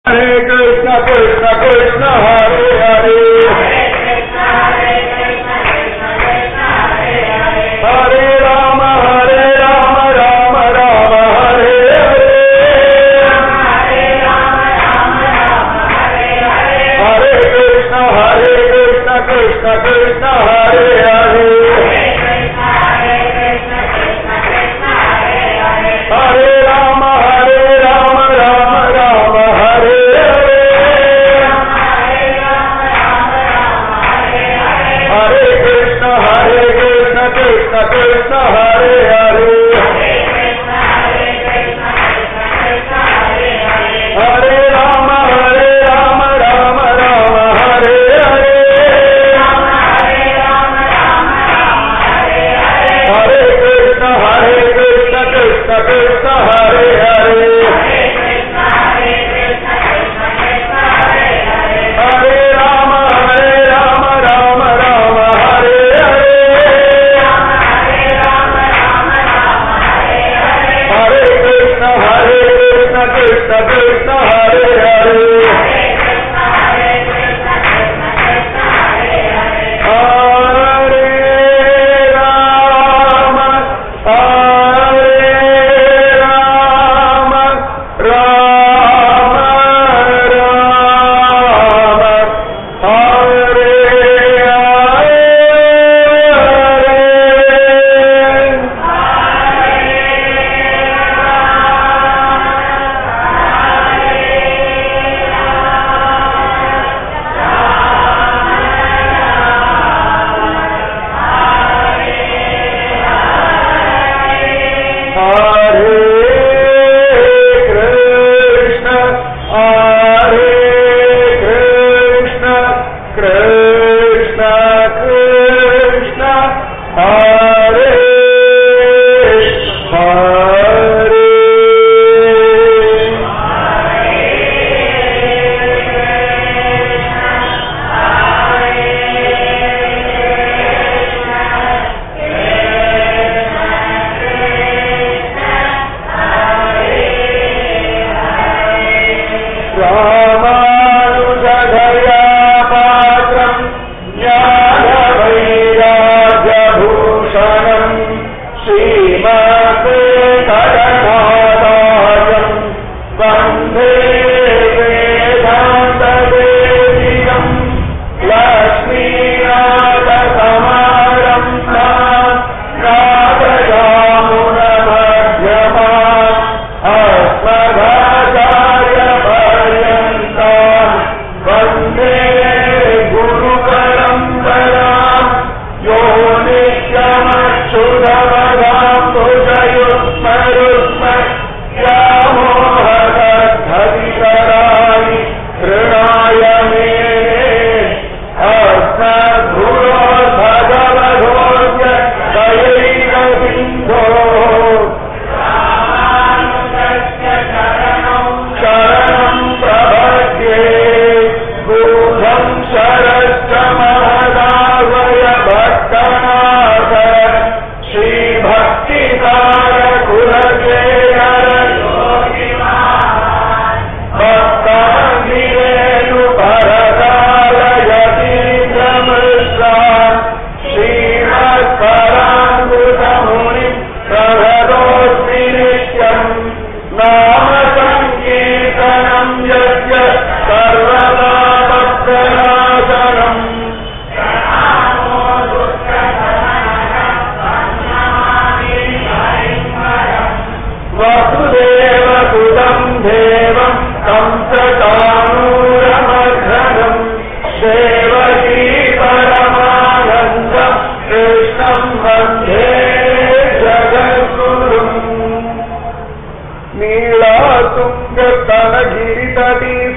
Hare Krishna Krishna Krishna Hare Hare Hare Rama Rama Rama Hare Hare Hare Krishna Krishna Krishna Hare Hare Hare Rama Rama Rama Hare Hare Hare Krishna Krishna Krishna Hare Hare Hare Rama Rama Rama Hare Hare Hare Krishna Krishna Krishna Hare Hare Hare Rama Rama Rama Hare Hare Hare Krishna Krishna Krishna Hare Hare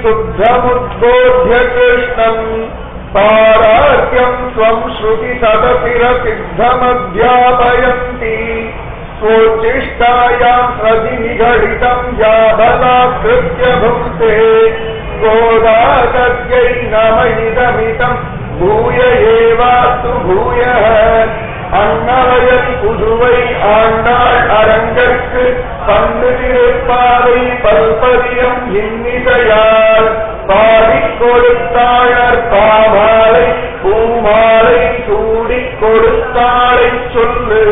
शुद्धमुद्बोध्य कृष्णं पारार्क्यं स्वं श्रुतिशतशिरसिद्धमध्यापयन्ति स्वोच्चिष्टायां प्रतिनिगडितं या बलात्कृत्य भुङ्क्ते गोदा तस्यै नमः इदमिदं भूय एवास्तु भूयः அன்னவயல் புதுவை ஆண்டாள் அரங்கற்கு பன்னு திருப்பாவை பல்பதியம் இன்னிசையால் பாடிக் கொடுத்தாளர் பாமாலை பூமாலை சூடிக் கொடுத்தாளை சொல்லு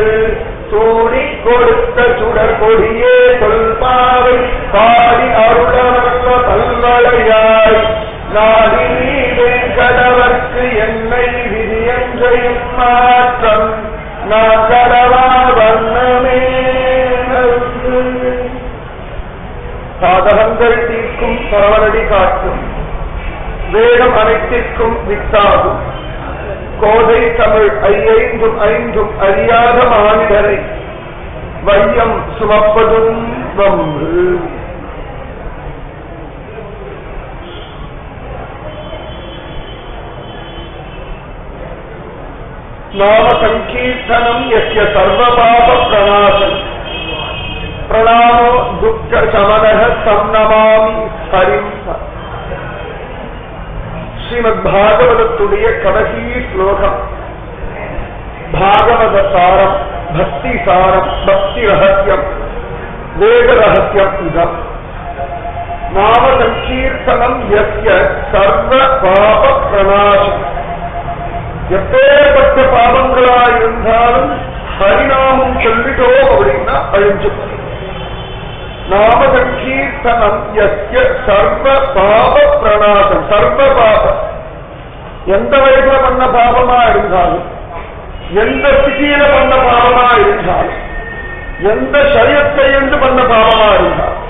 சூடிக் கொடுத்த சுடர் கொடியே சொல்பாவை பாடி அருளவர்க்க பல்வளையாய் நாடி கடவர்க்கு என்னை விதியன்றையும் மாற்றம் நான் கடவா வண்ணமே சாதகங்கள் தீர்க்கும் சரவணடி காட்டும் வேகம் அனைத்திற்கும் வித்தாகும் கோதை தமிழ் ஐயைந்தும் ஐந்தும் அறியாத மாநிலரை வையம் சுமப்பதும் வம்பு. நாம சங்கீர்த்தனம் யஸ்ய சர்வபாப பிரணாசம் பிரணாமோ துக்க சமனஹ தம் நமாமி ஹரிம். ஸ்ரீமத் பாகவதத்துடைய கடைசி ஸ்லோகம். பாகவத சாரம், பக்தி சாரம், பக்தி ரகசியம், வேத ரகசியம். இதம் நாம சங்கீர்த்தனம் யஸ்ய சர்வ பாப பிரணாசம். எப்பேற்பட்ட பாவங்களாயிருந்தாலும் ஹரிநாமம் சொல்லிட்டோம் அப்படின்னா அழிஞ்சு. நாம சங்கீர்த்தனம் யஸ்ய சர்வ பாப பிரணாசம். சர்வ பாபம் எந்த வயசுல பண்ண பாபமா இருந்தாலும், எந்த ஸ்திதியில பண்ண பாவமா இருந்தாலும், எந்த சரீரத்திலிருந்து பண்ண பாவமா இருந்தாலும்,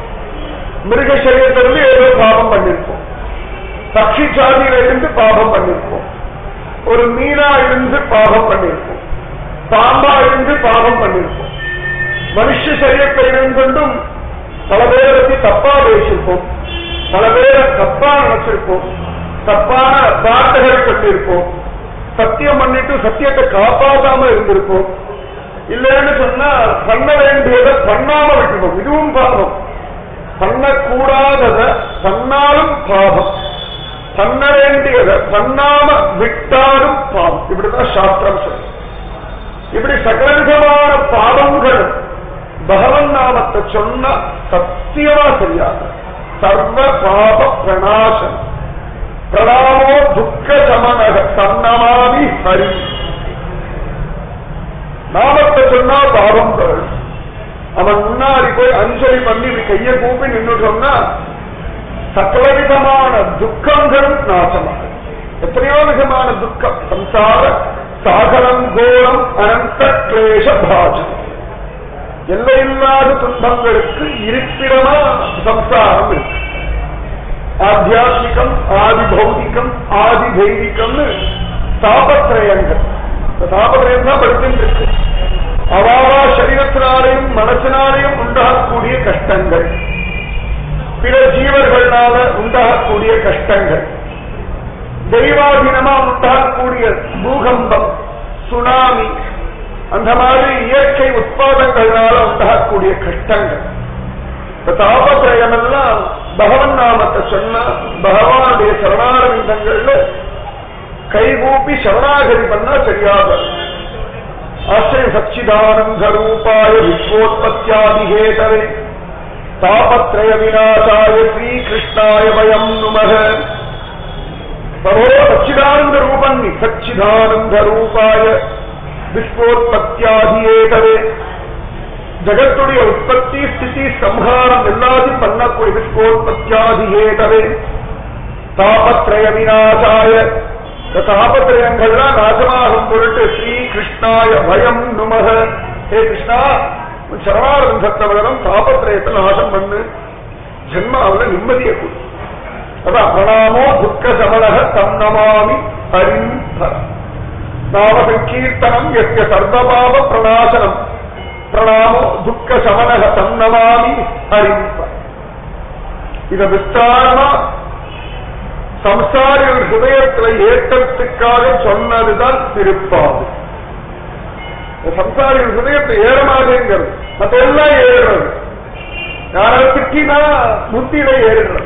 மிருக சரீரத்திலிருந்து ஏதோ பாவம் பண்ணிருப்போம், பக்ஷி சாதியிலிருந்து பாவம் பண்ணிருப்போம், ஒரு மீனா இருந்து பாவம் பண்ணிருப்போம், பாம்பா இருந்து பாவம் பண்ணிருப்போம், மனுஷ சரீரத்தை இருந்தும் பல பேரை பற்றி தப்பா பேசிருப்போம், பல பேரை தப்பா நினைச்சிருப்போம், தப்பான வார்த்தைகளை பண்ணிருப்போம், சத்தியம் பண்ணிட்டு சத்தியத்தை காப்பாற்றாம இருந்திருப்போம், இல்லைன்னு சொன்னா பண்ண வேண்டியதை பண்ணாம விட்டுருப்போம். இதுவும் பாவம். பண்ணக்கூடாதத பண்ணாலும் பாவம், பண்ண வேண்டியதை பண்ணாம விட்டாலும் பாவம். இப்படிதான் சாஸ்திரம் சொல்லு. இப்படி சகலவிதமான பாவங்கள் பகவன் நாமத்தை சொன்ன சத்தியமா தெரியாது. சர்வ பாப பிரணாசம் பிரணாமோ துக்க சமனக தன்னமாமி ஹரி. நாமத்தை சொன்னா பாவம் வரும். அவன் முன்னாடி போய் அஞ்சலி பண்ணி கையை கூப்பி நின்று சொன்னா சகலவிதமான துக்கங்களும் நாசமாகும். எத்தனையோ விதமான துக்கம், சம்சார சாகரம் கோரம் அனந்த கிளேஷ பாஜம், எல்லையில்லாத துன்பங்களுக்கு இருப்பிடமா சம்சாரம் இருக்கு. ஆத்தியாத்மிகம், ஆதி பௌதிகம், ஆதி தெய்வீகம்னு தாபத்திரயங்கள். தாபத்திரயம் தான் படிச்சுட்டு இருக்கு. அவாவா சரீரத்தினாலையும் மனசினாலையும் உண்டாகக்கூடிய கஷ்டங்கள், பிற ஜீவர்களால உண்டாகக்கூடிய கஷ்டங்கள், தெய்வாதீனமா உண்டாகக்கூடிய பூகம்பம், சுனாமி, அந்த மாதிரி இயற்கை உட்பாதங்களால உண்டாகக்கூடிய கஷ்டங்கள், தாபத்திரயம் எல்லாம் பகவன் நாமத்தை சொன்ன பகவானுடைய சரணாரவிந்தங்கள்ல கைகூப்பி சரணாகரி பண்ணா சரியாக. ஆசிரிய சச்சிதானந்த ரூபாய விஸ்வோத்பத்தியாதிஹேதவே தாபத்ரய விநாசாய ஸ்ரீகிருஷ்ணாய வயம் நுமஹ. பிரபோ சச்சிதானந்த ரூபம் நீ, சச்சிதானந்த ரூபாய விஸ்வோத்பத்தியாதிஹேதவே, ஜகத்துடைய உற்பத்தி ஸ்திதி சம்ஹாரம் எல்லாத்தையும் பண்ணக்கூடிய விஸ்வோத்பத்தியாதிஹேதவே தாபத்ரய விநாசாய. தாபத்திரயங்கள்லாம் நாசமாகும் பொருட்டு ஸ்ரீகிருஷ்ணாய வயம் நுமஹ. ஹே கிருஷ்ணா, சரணாரவிந்தத்தவர்களும் தாபத்திரயத்தை நாசம் பண்ணு, ஜென்மாவில் நிம்மதியை கொடு. அதான் பிரணாமோ துக்க சமனக தம் நமாமி ஹரிம். நாம சங்கீர்த்தனம் யஸ்ய சர்வபாப பிரணாசனம் பிரணாமோ துக்க சமனக தம் நமாமி ஹரிம். இத விஸ்தாரமா சம்சாரிகள் ஹிருதயத்தில் ஏற்றத்துக்காக சொன்னதுதான் திருப்பாது. சம்சாரிகள் ஹிருதயத்தை ஏறமாதேங்கிறது, மற்ற எல்லாம் ஏறுறது. யாராவது திட்டினா புத்தியில ஏறுறது,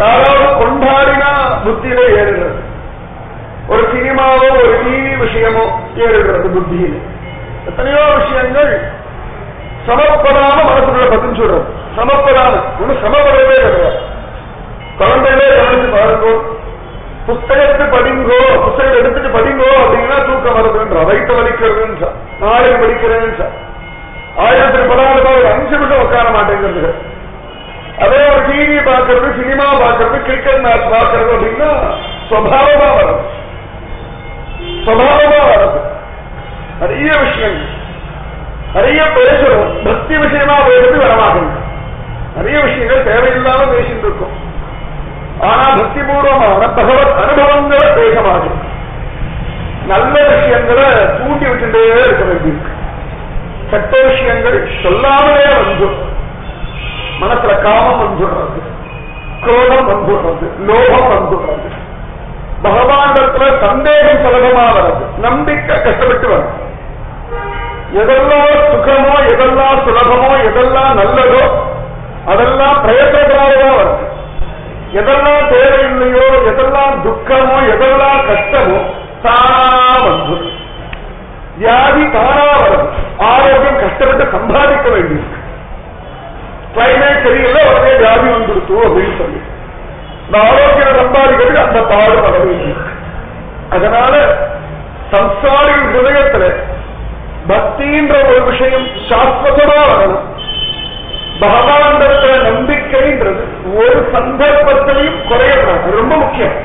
யாராவது கொண்டாடினா புத்தியில ஏறுறது. ஒரு சினிமாவோ ஒரு டிவி விஷயமோ ஏறிடுறது புத்தியில். எத்தனையோ விஷயங்கள் சமப்படாம மனசுக்குள்ள பதிஞ்சுடுறது. சமப்படாம ஒண்ணு சமப்படவே கிடையாது. குழந்தைகளே கவனிச்சு பாருங்கோ, புத்தகத்தை படிங்கோ, புத்தகத்தை எடுத்துட்டு படிங்கோ அப்படின்னா தூக்கம் வருதுன்றா, வயிற்று வலிக்கிறதுன்னு நாளைக்கு படிக்கிறேன்னு 1000 படாத ஒரு 5 நிமிஷம் உட்கார மாட்டேங்கிறது. அதே ஒரு டிவி பார்க்கறது, சினிமா பார்க்கறது, கிரிக்கெட் மேட்ச் பார்க்கறது அப்படின்னா சுபாவமா வரும். சுபாவமா வரும். நிறைய விஷயங்கள் நிறைய பேசுறோம், பக்தி விஷயமா பேசுறது வரமாட்டேங்க. நிறைய விஷயங்கள் தேவையில்லாம பேசிட்டு இருக்கும். ஆனா பக்தி பூர்வமான பகவத் அனுபவங்களை பேச மாட்டோம். நல்ல விஷயங்களை தூண்டி விட்டுட்டே இருக்க வேண்டியிருக்கு. கெட்ட விஷயங்கள் சொல்லாமலே வந்துடும். மனசுல காமம் வந்துடுறது, குரோதம் வந்துடுறது, லோகம் வந்துடுறது, பகவானிடத்துல சந்தேகம் சுலபமா வர்றது, நம்பிக்கை கஷ்டப்பட்டு வரும். எதெல்லாம் சுகமோ, எதெல்லாம் சுலபமோ, எதெல்லாம் நல்லதோ அதெல்லாம் பிரயத்தனத்தினாலதான் வருது. எதெல்லாம் தேவையில்லையோ, எதெல்லாம் துக்கமோ, எதெல்லாம் கஷ்டமோ தானா வந்துடும். வியாதி தானா வரும். ஆரோக்கியம் கஷ்டப்பட்டு சம்பாதிக்க வேண்டியிருக்கு. கிளைமேட் சரியில்லை, உடனே வியாதி வந்துடுத்து அப்படின்னு சொல்லி இந்த ஆரோக்கியம் சம்பாதிக்கிறதுக்கு அந்த பாடு வர வேண்டியிருக்கு. அதனால சம்சாரின் ஹிருதயத்துல பக்தின்ற ஒரு விஷயம் சாஸ்வதமா வரணும். பகவானிடத்துல நம்பிக்கைன்றது ஒரு சந்தர்ப்பத்திலையும் குறையக்கூடாது. ரொம்ப முக்கியம்.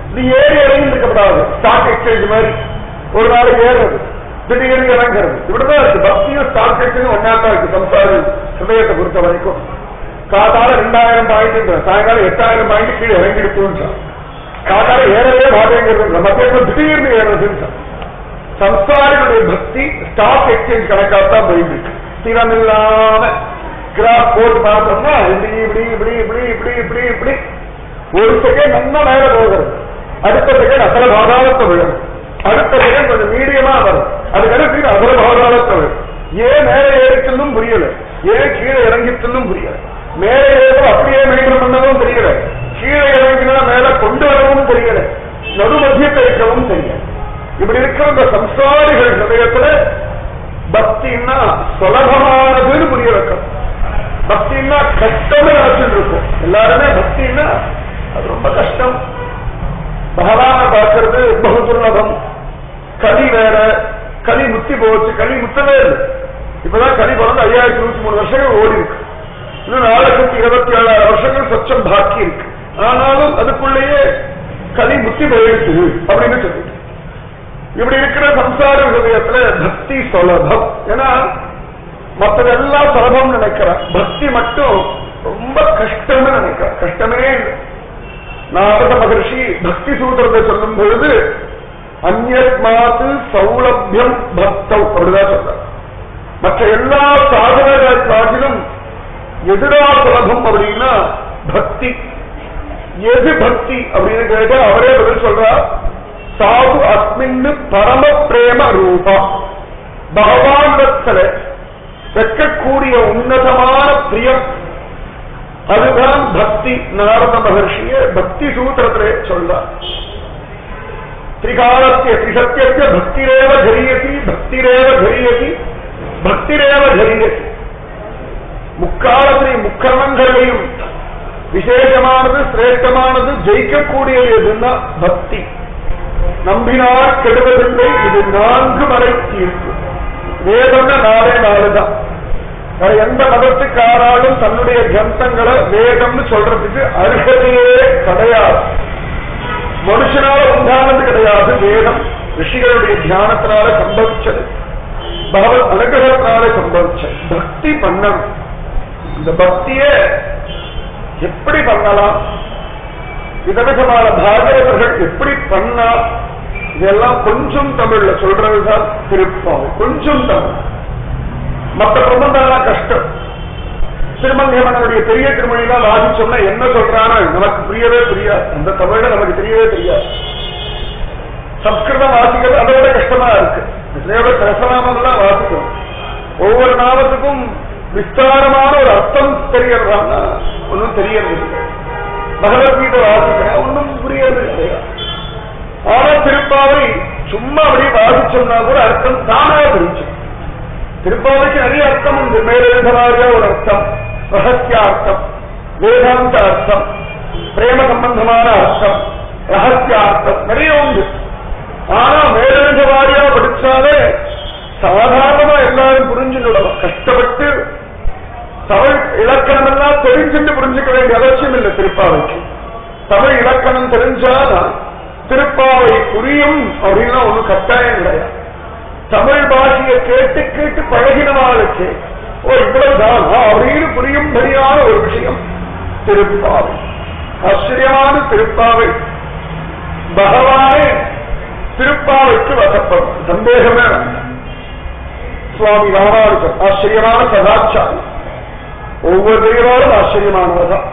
இது ஏறி இறங்கி இருக்கப்படாது. ஸ்டாக் எக்ஸ்சேஞ்ச் மாதிரி ஒரு நாளைக்கு ஏறது, திடீர்னு இறங்குறது, இப்படிதான் இருக்கு. பக்தியும் ஸ்டாக் எக்ஸ்சேஞ்ச் ஒன்னாதான் இருக்கு சம்சாரி ஹிருதயத்தை பொறுத்த வரைக்கும். காத்தால 2000 பாயிண்ட், சாயங்காலம் 8000 பாயிண்ட் கீழே இறங்கிடுச்சு. காத்தால ஏறவே மாட்டேங்கிறது, மத்தியம் திடீர்னு ஏறதுன்னு. சம்சாரிகளுடைய பக்தி ஸ்டாக் எக்ஸ்சேஞ்ச் கணக்காத்தான் போயிட்டு இருக்கு. ஸ்திரமில்லாம கிராஃப் போட்டு பார்த்தோம்னா இப்படி இப்படி இப்படி இப்படி இப்படி இப்படி இப்படி ஒரு செகண்ட் நல்லா மேல போகிறது, அடுத்த செகண்ட் அசல பாதாளத்தை விழும், அடுத்த செகண்ட் கொஞ்சம் மீடியமா வரும், அதுக்கடுத்து அசல பாதாளத்தை விழும். ஏன் மேலே ஏறிச்சுன்னும் புரியல, ஏன் கீழே இறங்கிச்சுன்னும் புரியல. மேலே ஏறும் அப்படியே மெயின்டைன் பண்ணவும் தெரியல, கீழே இறங்கினா மேல கொண்டு வரவும் தெரியல, நடு மத்தியத்தை இருக்கவும் தெரியல. இப்படி இருக்கிற இந்த சம்சாரிகள் ஹிருதயத்துல பக்தின்னா சுலபமானதுன்னு புரிய வைக்கும். பக்தின்னா கஷ்டம் நினைச்சுட்டு இருக்கும். எல்லாருமே பக்தின்னா அது ரொம்ப கஷ்டம். பகவான பார்க்கறது பகு துர்லபம். கலி வேற, கலி முத்தி போச்சு, கலி முத்தவே இல்லை. இப்பதான் கலி பிறந்து 5023 வருஷங்கள் ஓடி இருக்கு. இன்னும் 4,27,000 வருஷங்கள் சொச்சம் பாக்கி இருக்கு. ஆனாலும் அதுக்குள்ளேயே கலி முத்தி போயிடுச்சு அப்படின்னு சொல்லிட்டு இப்படி இருக்கிற சம்சார ஹிருதயத்துல பக்தி சுலபம். ஏன்னா மற்றதெல்லாம் சுலபம் நினைக்கிறேன், பக்தி மட்டும் ரொம்ப கஷ்டம்னு நினைக்கிறேன். கஷ்டமே இல்லை. நாரத மகர்ஷி பக்தி சூத்திரத்தை சொல்லும் பொழுது அந்யஸ்மாத் சௌலபியம் பக்தவ் அப்படிதான் சொல்ற. மற்ற எல்லா சாதனைகளை காட்டிலும் எதிரா சுலபம் அப்படின்னா பக்தி. எது பக்தி அப்படின்னு கேட்டா அவரே பதில் சொல்றார், சாது அஸ்மின்னு பரம பிரேம ரூபா. பகவானிடத்துல வைக்கக்கூடிய உன்னதமான பிரியம், அதுதான் பக்தி. நாரத மகர்ஷிய பக்தி சூத்திரத்திலே சொல்றார். திரிகாலத்திய திரிசத்திய பக்திரேவ கரியதி, பக்திரேவ கரியதி, பக்திரேவ கரியதி. முக்காலத்திலே முக்கரணங்களையும் விசேஷமானது சிரேஷ்டமானது ஜெயிக்கக்கூடியது எதுன்னா பக்தி. நம்பினார் கெடுவதில்லை, இது 4 மறை தீர்ப்பு. வேதம்னா 4 தான். எந்த மதத்துக்காராலும் தன்னுடைய கிரந்தங்களை வேதம்னு சொல்றதுக்கு அருகதையே கிடையாது. மனுஷனால உண்டானது கிடையாது. வேதம் ரிஷிகளுடைய தியானத்தினால சம்பவிச்சது, பகவத் அனுகிரகத்தினால சம்பவிச்சது. பக்தி பண்ணணும். இந்த பக்தியை எப்படி பண்ணலாம், விதவிதமான பாகவதர்கள் எப்படி பண்ணா, இதெல்லாம் கொஞ்சம் தமிழ்ல சொல்றதுதான் திருப்பாவை. கொஞ்சம் தமிழ், மற்ற பிரபந்தம்லாம் கஷ்டம். திருமங்கேமனுடைய பெரிய திருமொழிலாம் வாசிச்சோம்னா என்ன சொல்றானோ நமக்கு புரியவே புரியாது. அந்த தமிழ்ல நமக்கு தெரியவே தெரியாது. சம்ஸ்கிருதம் வாசிக்கிறது அதை விட கஷ்டமா இருக்கு. சகசநாமம்லாம் வாசிக்கும், ஒவ்வொரு நாமத்துக்கும் விஸ்தாரமான ஒரு அர்த்தம் தெரியறதா ஒன்னும் தெரியறது இல்லை. பகவத்கீதை வாசிக்கிறேன், ஒன்னும் புரியறது கிடையாது. ஆனா திருப்பாவை சும்மா அப்படியே வாசிச்சோம்னா கூட அர்த்தம் தானா பிரிச்சு. திருப்பாவைக்கு நிறைய அர்த்தம் உண்டு. மேலெழுந்தவாரியா ஒரு அர்த்தம், ரகசியார்த்தம், வேதாந்த அர்த்தம், பிரேம சம்பந்தமான அர்த்தம், ரகசியார்த்தம் நிறைய உண்டு. ஆனா மேலெழுந்தவாரியா படிச்சாலே சாதாரணமா எல்லாரும் புரிஞ்சுக்கலாம். கஷ்டப்பட்டு தமிழ் இலக்கணம் எல்லாம் தெரிஞ்சுட்டு புரிஞ்சுக்க வேண்டிய அவசியம் இல்லை. திருப்பாவைக்கு தமிழ் இலக்கணம் தெரிஞ்சாதான் திருப்பாவை புரியும் அப்படின்னா ஒன்றும் கட்டாயம் கிடையாது. தமிழ் பாஷையை கேட்டு கேட்டு பழகினவாளுக்கு இவ்வளவுதான் அப்படின்னு புரியும்படியான ஒரு விஷயம் திருப்பாவை. ஆச்சரியமான திருப்பாவை. பகவானே திருப்பாவைக்கு வசப்படும், சந்தேகமே வேண்டாம். சுவாமி ராமானுஜர் ஆச்சரியமான சதாச்சாரம். ஒவ்வொரு பெரியவாரும் ஆச்சரியமானவர்தான்.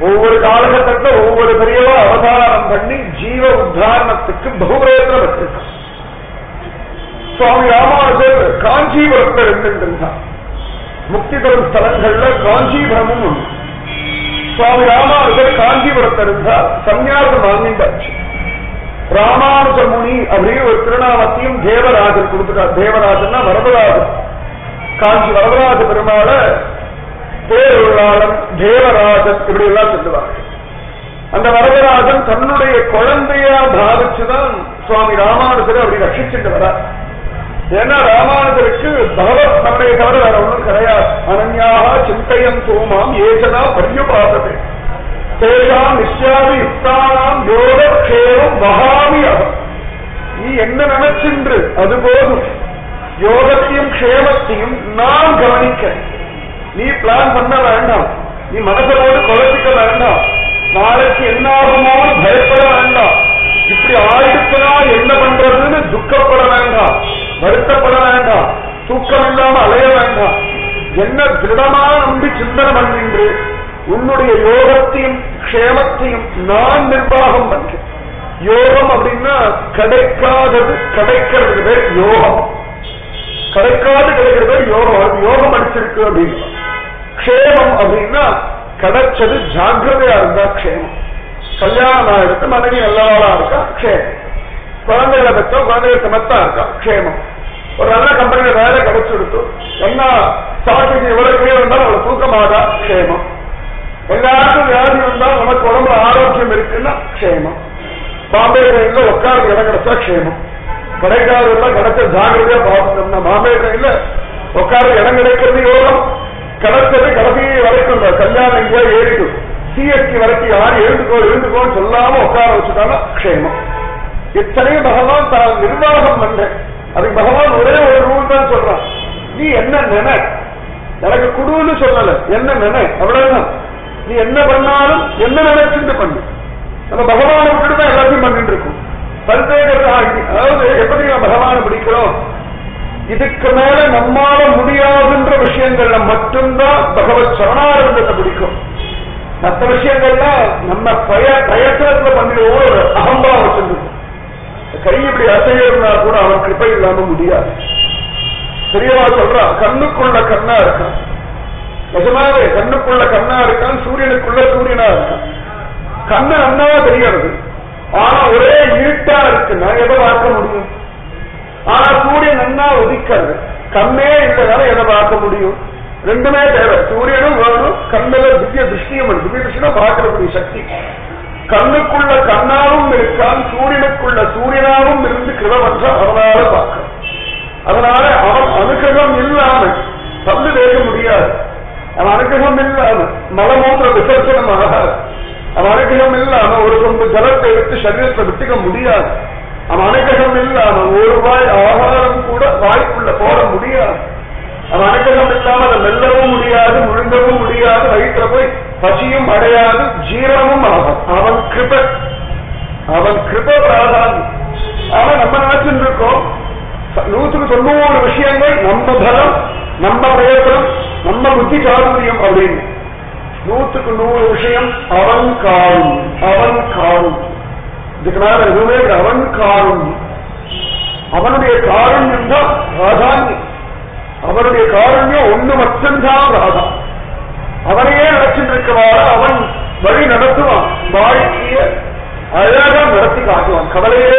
ஒவ்வொரு காலகட்டத்தில் ஒவ்வொரு பெரியவா அவதாரம் பண்ணி ஜீவ உத்தாரணத்துக்கு பகுபிரயத்தனம் வச்சிருக்கார். சுவாமி ராமானுஜர் காஞ்சிபுரத்தில் இருந்திருந்தார். முக்தி தரும் ஸ்தலங்கள்ல காஞ்சிபுரமும் உண்டு. சுவாமி ராமானுஜர் காஞ்சிபுரத்தில் இருந்தார். சன்னியாசம் வாங்கிட்டாச்சு. ராமானுஜ முனி அப்படின்னு ஒரு திருநாமத்தையும் தேவராஜர் கொடுத்துட்டார். தேவராஜன்னா வரதராஜர். காஞ்சி வரதராஜ பெருமாள பேருள்ளாளன் தேவராஜன் இப்படி எல்லாம் சொல்லுவார்கள். அந்த வரதராஜன் தன்னுடைய குழந்தையா பாவிச்சுதான் சுவாமி ராமானுஜரை அப்படி ரட்சிச்சுட்டு வரார். ஏன்னா ராமானுஜருக்கு பகவத் நம்முடைய தவிர வேற ஒன்றும் கிடையாது. அனன்யாக சிந்தையம் சோமாம் ஏஜனா பரியுபாதத்தை தேஷாம் நித்யாதி யுக்தானாம் யோக கேவம் மகாமி அகம். நீ என்ன நினைச்சின்று அது போதும். யோகத்தையும் க்ஷேமத்தையும் நான் கவனிக்க. நீ பிளான் பண்ண வேண்டாம். நீ மனசோடு குழப்பிக்க வேண்டாம். நாளைக்கு என்ன ஆகுமோ பயப்பட வேண்டாம். இப்படி ஆயிடுச்சுனா என்ன பண்றதுன்னு துக்கப்பட வேண்டாம், வருத்தப்பட வேண்டாம், தூக்கம் இல்லாம அலைய வேண்டாம். என்ன திருடமா நம்பி சிந்தனை பண்ணின்று உன்னுடைய யோகத்தையும் க்ஷேமத்தையும் நான் நிர்வாகம் பண்றேன். யோகம் அப்படின்னா கிடைக்காதது கிடைக்கிறது பேர் யோகம். கிடைக்காது கிடைக்கிறது பேர் யோகம். யோகம் அடிச்சிருக்கு அப்படின்னு. க்ஷேமம் அப்படின்னா கிடைச்சது ஜாக்கிரதையா இருந்தா க்ஷேமம். கல்யாணம் ஆயிடுத்து மனைவி நல்லவாளா இருக்கா க்ஷேமம். குழந்தைகளை பெற்றோம் குழந்தைகள் சமத்தா இருக்கா க்ஷேமம். ஒரு நல்ல கம்பெனியில வேலை கிடைச்சிடுத்து என்ன சாப்பிட்டு எவ்வளவு கீழே இருந்தாலும் அவளை தூக்கமாதா க்ஷேமம். எல்லாருக்கும் வியாதி இருந்தாலும் நமக்கு உடம்புல ஆரோக்கியம் இருக்குன்னா க்ஷேமம். பாம்பே ட்ரெயின்ல உட்கார்ந்து இடம் கிடைச்சா க்ஷேமம். கிடைக்காதெல்லாம் கிடைச்ச ஜாகிரதையா பார்த்துட்டோம்னா பாம்பே ட்ரெயின்ல உட்கார்ந்து இடம் கிடைக்கிறது யோகம். கிடைச்சது கடைசி வரைக்கும் கல்யாணம் இங்கே ஏறிடும். சிஎஸ்டி வரைக்கும் யாரும் எழுந்துக்கோன்னு சொல்லாம உட்கார வச்சுட்டாலும் க்ஷேமம். இத்தனையும் பகவான் தான் நிர்வாகம் பண்றேன். அதுக்கு பகவான் ஒரே ஒரு ரூல் தான் சொல்றான். நீ என்ன நினை, எனக்கு குடுன்னு சொல்லல, என்ன நினை அவ்வளவுதான். நீ என்ன பண்ணாலும் என்ன நினைச்சுட்டு பண்ணு. நம்ம பகவானை விட்டுதான் எல்லாத்தையும் பண்ணிட்டு இருக்கோம். அதாவது எப்படி நம்ம பகவானை பிடிக்கிறோம், இதுக்கு மேல நம்மால முடியாதுன்ற விஷயங்கள்ல மட்டும்தான் பகவத் சரணானந்தத்தை பிடிக்கும். மற்ற விஷயங்கள்லாம் நம்ம பிரயத்தனத்துல பண்ணிடுவோம். ஒரு அகம்பாவம் வச்சிருக்கோம். கை இப்படி அசையா கூட அவன் கிருப்பை இல்லாம முடியாது. பெரியவா சொல்றான், கண்ணுக்குள்ள கண்ணா இருக்கான். நிஜமாவே கண்ணுக்குள்ள கண்ணா இருக்கான், சூரியனுக்குள்ள சூரியனா இருக்கான். கண்ணு அண்ணா தெரிகிறது. ஆனா ஒரே இருட்டா இருக்குன்னா எதை பார்க்க முடியும்? ஆனா சூரியன் அண்ணா உதிக்கிறது. கண்ணே இல்லைனால எதை பார்க்க முடியும்? ரெண்டுமே தேவை. சூரியனும் வேணும், கண்ணுல திவ்ய திருஷ்டியும். திவ்ய திருஷ்டினா பார்க்கக்கூடிய சக்தி. கண்ணுக்குள்ள கண்ணாவும் இருக்கான், சூரியனுக்குள்ள சூரியனாவும் இருந்து கிரமற்ற அவனால பார்க்கணும். அதனால அவன் அனுகிரகம் இல்லாம பந்து தேக்க முடியாது. அவன் அனுகிரகம் இல்லாம மலமூத்திர விசர்ஜனம் ஆகாது. அவன் அனுகிரகம் இல்லாம ஒரு சொந்த ஜலத்தை எடுத்து சரீரத்தை விட்டுக்க முடியாது. அவன் அனுகிரகம் இல்லாம ஒரு வாய் ஆகாரம் கூட வாய்க்குள்ள போட முடியாது. அவன் அனுகிரகம் இல்லாம அதை மெல்லவும் முடியாது, முழுங்கவும் முடியாது, வயிற்றுல போய் பசியும் அடையாது, ஜீரணமும் ஆகும். அவன் கிருப பிராதானியம். அவன் நம்ம நினைச்சுட்டு இருக்கோம் 190 விஷயங்கள் நம்ம பலம், நம்ம பிரயத்தனம், நம்ம புத்தி சாதுரியம் அப்படின்னு. 100 விஷயம் அவன் காரும். இதுக்கு மேல எதுவுமே அவன் காரும். அவனுடைய காருண்யம் தான் பிராதானியம். அவனுடைய காருண்யம் ஒண்ணு மட்டும்தான் ராதா. அவனையே நினைச்சிட்டு இருக்கவாறு அவன் வழி நடத்துவான். வாழ்க்கைய அழகா நடத்தி காட்டுவான். கவலையே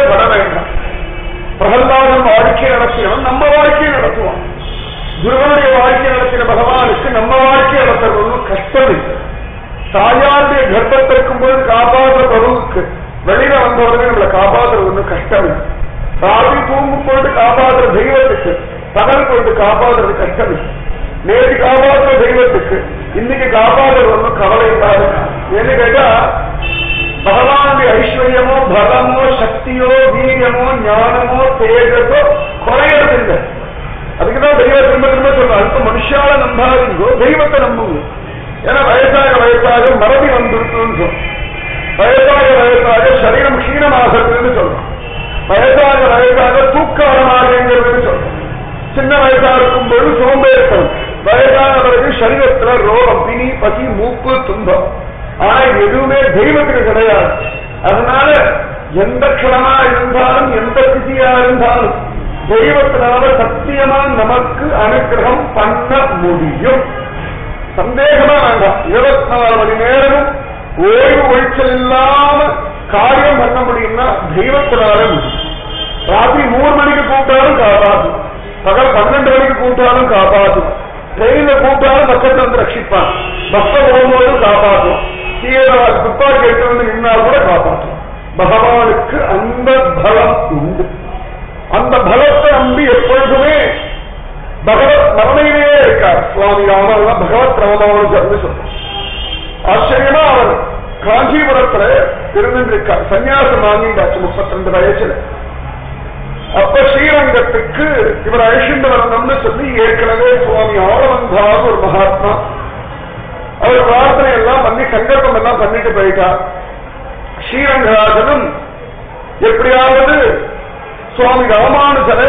பட வேண்டாம். பிரகல்லாதன் வாழ்க்கையை நடத்தினவன் நம்ம வாழ்க்கையை நடத்துவான். துருவனுடைய வாழ்க்கை நடத்தின பகவானுக்கு நம்ம வாழ்க்கையை நடத்துறது ஒன்றும் கஷ்டம் இல்லை. தாயாருடைய கர்ப்பத்தை இருக்கும்போது காப்பாற்ற பிரபுவுக்கு வெளியில வந்தவர்கள் நம்மளை காப்பாற்றுறது ஒன்றும் கஷ்டம் இல்லை. ராவி தூங்கும் பொழுது காப்பாற்றுற தெய்வத்துக்கு பகல் பொழுது காப்பாற்றுறது கஷ்டம் இல்லை. நேற்று காப்பாற்றுற தெய்வத்துக்கு இன்னைக்கு காப்பாற்றுறது ஒன்றும் கவலை இல்லாத. என்ன கேட்டா பகவானுடைய ஐஸ்வர்யமோ பலமோ சக்தியோ வீரியமோ ஞானமோ தேஜஸோ குறையறதில்லை. அதுக்குதான் தெய்வ திரும்ப திரும்ப சொல்றோம். அடுத்த மனுஷால நம்பாதீங்கோ, தெய்வத்தை நம்புங்க. ஏன்னா வயசாக வயசாக மறதி வந்துருக்குன்னு சொல்றோம். வயசாக வயசாக சரீரம் க்ஷீணமாகிறதுன்னு சொல்றோம். வயசாக வயசாக தூக்காரமாகிறதுன்னு சொல்றோம். சின்ன வயசா இருக்கும் பொழுது சோம்பேறித்தனம், வயசான பிறகு சரீரத்துல ரோகம், பிணி, பசி, மூப்பு, துன்பம். ஆனா இது எதுவுமே தெய்வத்துக்கு கிடையாது. அதனால எந்த க்ஷணமா இருந்தாலும் எந்த ஸ்திதியா இருந்தாலும் தெய்வத்தினால சத்தியமா நமக்கு அனுகிரகம் பண்ண முடியும். சந்தேகமா வேண்டாம். 24 மணி நேரமும் ஓய்வு ஒழிச்சல் இல்லாம காரியம் பண்ண முடியும்னா தெய்வத்தினால முடியும். ராத்திரி 3 மணிக்கு கூப்பிட்டாலும் காப்பாற்றும், பகல் 12 மணிக்கு கூப்பிட்டாலும் காப்பாற்றும், ட்ரெயின்ல கூப்பிட்டாலும் பக்கத்துல வந்து ரட்சிப்பான், பஸ்ல போகும்போது காப்பாற்றும், துப்பாக்கி எடுத்து வந்து நின்னா கூட காப்பாற்றும். பகவானுக்கு அந்த பலம் உண்டு. அந்த பலத்தை நம்பி எப்பொழுதுமே பகவத் மரணையிலேயே இருக்கார் சுவாமி ராமானுஜர். பகவத் ராமானுஜர்னு சொல்றார். ஆச்சரியமா அவர் காஞ்சிபுரத்துல இருந்திருக்கார். சன்னியாசம் வாங்கிட்டாச்சு 32 வயசுல. அப்ப ஸ்ரீரங்கத்துக்கு இவர் அழிச்சுட்டு வரணும்னு சொல்லி ஏற்கனவே சுவாமி ஆளவந்தாக ஒரு மகாத்மா அவர் பிரார்த்தனை எல்லாம் பண்ணி சங்கல்பம் எல்லாம் பண்ணிட்டு போயிட்டார். ஸ்ரீரங்கராஜனும் எப்படியாவது சுவாமி ராமானுஜரை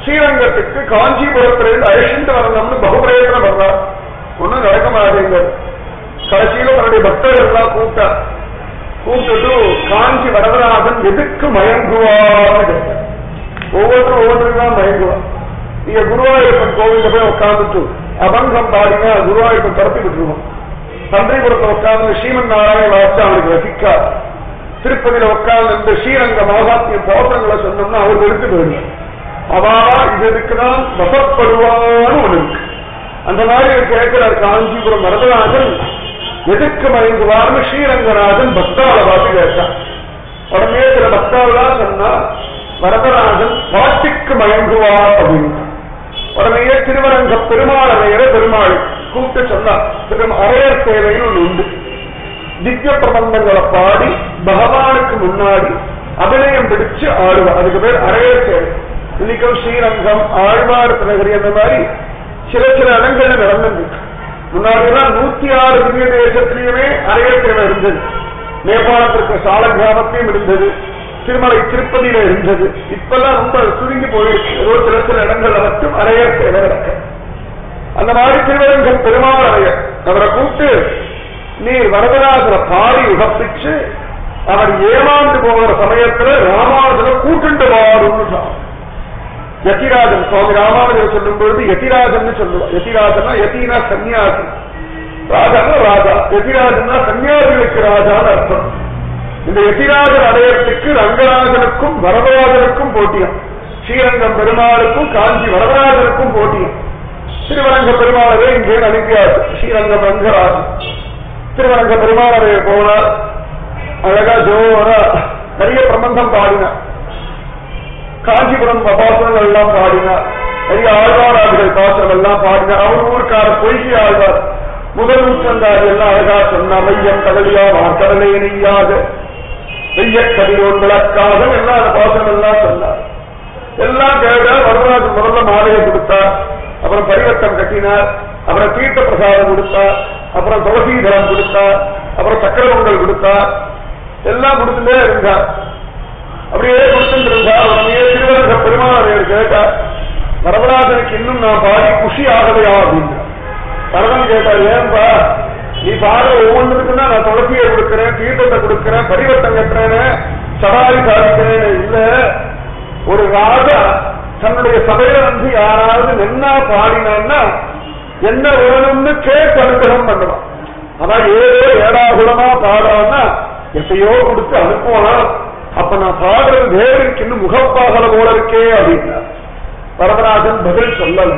ஸ்ரீரங்கத்துக்கு காஞ்சிபுரத்திலிருந்து அழிச்சுட்டு வரணும்னு பகுபிரயத்தனம் வர்றார். ஒன்னும் நடக்க மாட்டேங்கிறது. கடைசியில தன்னுடைய பக்தர்கள் எல்லாம் கூப்பிட்டு காஞ்சி வரதராஜன் எதுக்கு மயங்குவார்னு கேட்டார். ஒவ்வொருத்தரும் தான் மயங்குவார். நீங்க குருவாயூரப்பன் கோவில போய் உட்காந்துட்டு அபங்கம் பாடினா குருவாயூரப்பன் பரப்பி விட்டுருவோம். தந்தைபுரத்தை உட்கார்ந்து ஸ்ரீமன் நாராயண வார்த்தை அவனுக்கு ரசிக்கார். திருப்பதியில உட்கார்ந்து ஸ்ரீரங்க மகாத்மிய போட்டங்களை சொன்னோம்னா அவருக்கு எடுத்து போயிடுவார். அவாவா இது இருக்குதான் வசப்படுவான்னு ஒண்ணு இருக்கு. அந்த மாதிரி கேட்கிறார் காஞ்சிபுரம் வரதராஜன் எதுக்கு மயங்குவார்னு ஸ்ரீரங்கராஜன் பக்தாவை பார்த்து கேட்டார். உடனே சில பக்தாவெல்லாம் சொன்னா வரதராஜன் பாட்டுக்கு மயங்குவார் அப்படின்னு. உடனே திருவரங்க பெருமாளையர பெருமாள் கூப்பிட்டு சொன்னார். அரையர் சேவைன்னு ஒண்ணு உண்டு. திவ்ய பிரபந்தங்களை பாடி பகவானுக்கு முன்னாடி அபிநயம் பிடிச்சு ஆடுவார். அதுக்கு பேர் அரையர் சேவை. இன்னைக்கும் ஸ்ரீரங்கம், ஆழ்வார் நகரி அந்த மாதிரி சில இடங்கள்ல நடந்திருக்கு. முன்னாடியெல்லாம் 106 திவ்ய தேசத்திலேயுமே அரையர் சேவை இருந்தது. நேபாளத்திற்கு சால கிராமத்தையும் இருந்தது, திருமலை திருப்பதியில இருந்தது. இப்பெல்லாம் ரொம்ப சுருங்கி போயிருக்கு. ஏதோ சில இடங்கள்ல மட்டும் அரையர் சேவை நடக்க. அந்த மாதிரி திருவரங்கம் பெருமாள் அரையர் அவரை கூப்பிட்டு நீர் வரதராஜரை பாடி உகப்பிச்சு அவர் ஏமாந்து போகிற சமயத்துல ராமானுஜரை கூட்டுண்டு வாருன்னு சொன்னார். யதிராஜன் சுவாமி ராமானுஜர் சொல்லும் பொழுது யதிராஜன் சொல்லுவார். யதிராஜனா யதினா சன்னியாசி, ராஜானா ராஜா. யதிராஜன்னா சன்னியாசிகளுக்கு ராஜான்னு அர்த்தம். இந்த யதிராஜன் அடையத்துக்கு ரங்கராஜனுக்கும் வரதராஜனுக்கும் போட்டியம். ஸ்ரீரங்கம் பெருமாளுக்கும் காஞ்சி வரதராஜனுக்கும் போட்டியம். திருவரங்க பெருமாளரை இங்கே அனுப்பியாச்சு. ஸ்ரீரங்கம் ரங்கராஜன் திருவரங்க பெருமாளரை போனார். அழகா ஜோரா நிறைய பிரபந்தம் பாடினார். காஞ்சிபுரம் பாசனங்கள் எல்லாம் பாடினார். நிறைய ஆழ்வாராதிகள் பாசனம் எல்லாம் பாடினார். அவர் ஊருக்கார பொய்கி ஆழ்வார் முதல் நூற்றாண்டாறு எல்லாம் அழகா சொன்னா மையம் கடலியா கடலை நெய்யாக வெய்ய கதிரோன் விளக்காக எல்லாம் அந்த பாசனம் எல்லாம் சொன்னார். எல்லாம் கேட்ட வரதராஜன் முதல்ல மாலையை கொடுத்தார். அப்புறம் பரிவட்டம் கட்டினார். அப்புறம் தீர்த்த பிரசாதம் கொடுத்தார். அப்புறம் துளசீதரம் கொடுத்தார். அப்புறம் சக்கர பொங்கல் கொடுத்தார். எல்லாம் கொடுத்துட்டே இருந்தார். அப்படியே கொடுத்துட்டு இருந்தார். உடனே திருவரங்க பெருமாள் கேட்டார், வரதராஜனுக்கு இன்னும் நான் பாடி குஷி ஆகலையா அப்படின்னு. வரதன் கேட்டார், ஏன்பா நீ பாட ஒவ்வொன்றுக்குன்னா நான் துளசியை கொடுக்கிறேன், தீர்த்தத்தை கொடுக்கிறேன், பரிவட்டம் கட்டுறேன்னு சடாரி சாதிக்கிறேன். இல்ல, ஒரு ராஜா தன்னுடைய சபையில வந்து யாராவது என்ன பாடினான்னா என்ன வேணும்னு கேட்டு அனுகிரகம் பண்ணுவான். அதான் ஏதோ ஏடாகுலமா பாடுறான்னா எப்பயோ கொடுத்து அனுப்புவான். அப்ப நான் பாடுறது தேவனுக்கு இன்னும் முகப்பாகல போல இருக்கே அப்படின்னா வரதராஜன் பதில் சொல்லல.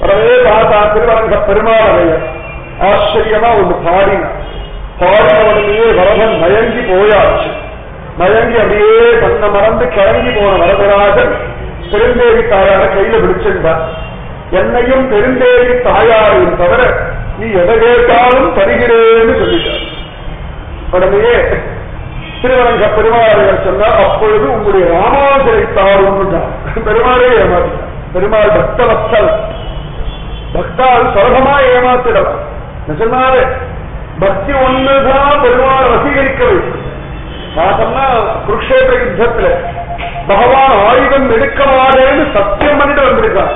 வரவே பார்த்தா திருவரங்க பெருமாளையர் ஆச்சரியமா ஒண்ணு பாடினார். பாடினவனையே வரதன் மயங்கி போயாச்சு. மயங்கி அப்படியே தன்னை மறந்து கிளங்கி போன வரதராஜன் பெருந்தேவி தாயார கையில பிடிச்சிருந்தார். என்னையும் பெருந்தேவி தாயாரையும் தவிர நீ எதை கேட்டாலும் தருகிறேன்னு சொல்லிட்டார். உடனே திருவரங்க பெருமாளையர் சொன்னார், அப்பொழுது உங்களுடைய ராமாசரை தாரும் பெருமாளே ஏமாற்றினார். பெருமாள் பக்தவத்தல், பக்தால் சுலபமா ஏமாத்திடலாம். நிஜமாவே பக்தி ஒண்ணுதான் பெருமாள் வசீகரிக்க வைக்கும். பார்த்தோம்னா குருக்ஷேத்திர யுத்தத்துல பகவான் ஆயுதம் எடுக்க மாட்டேன்னு சத்தியம் பண்ணிட்டு வந்திருக்கார்.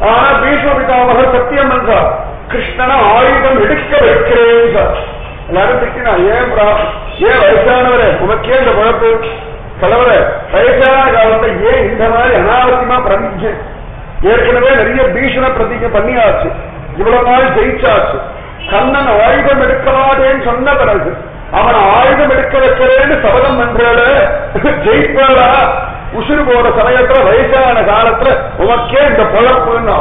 ஆனா பீஷ்ம பிதாமகர் சத்தியம் பண்றார், கிருஷ்ணனை ஆயுதம் எடுக்க வைக்கிறேன் சார். எல்லாரும் திட்டினா, ஏன் வயசானவரே உனக்கே இந்த குழப்பு தலைவர வயசான காலத்தை ஏன் இந்த மாதிரி அனாவசியமா பிரதிஜை? ஏற்கனவே நிறைய பீஷண பிரதிஜை பண்ணியாச்சு, இவ்வளவு நாள் ஜெயிச்சாச்சு. கண்ணன் ஆயுதம் எடுக்க மாட்டேன்னு சொன்ன பிறகு அவனை ஆயுதம் எடுக்க வைக்கிறேன்னு சபதம் பண்றால ஜெயிப்பாளா? உசுறு போற சமயத்துல வயசான காலத்துல உனக்கே இந்த பொழப்புன்னு